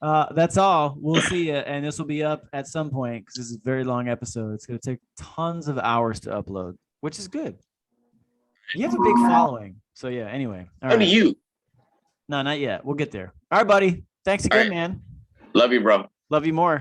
That's all. We'll see you. And this will be up at some point because this is a very long episode. It's going to take tons of hours to upload, which is good. You have a big following. So yeah, anyway. How do you? No, not yet. We'll get there. All right, buddy. Thanks again, man. Love you, bro. Love you more.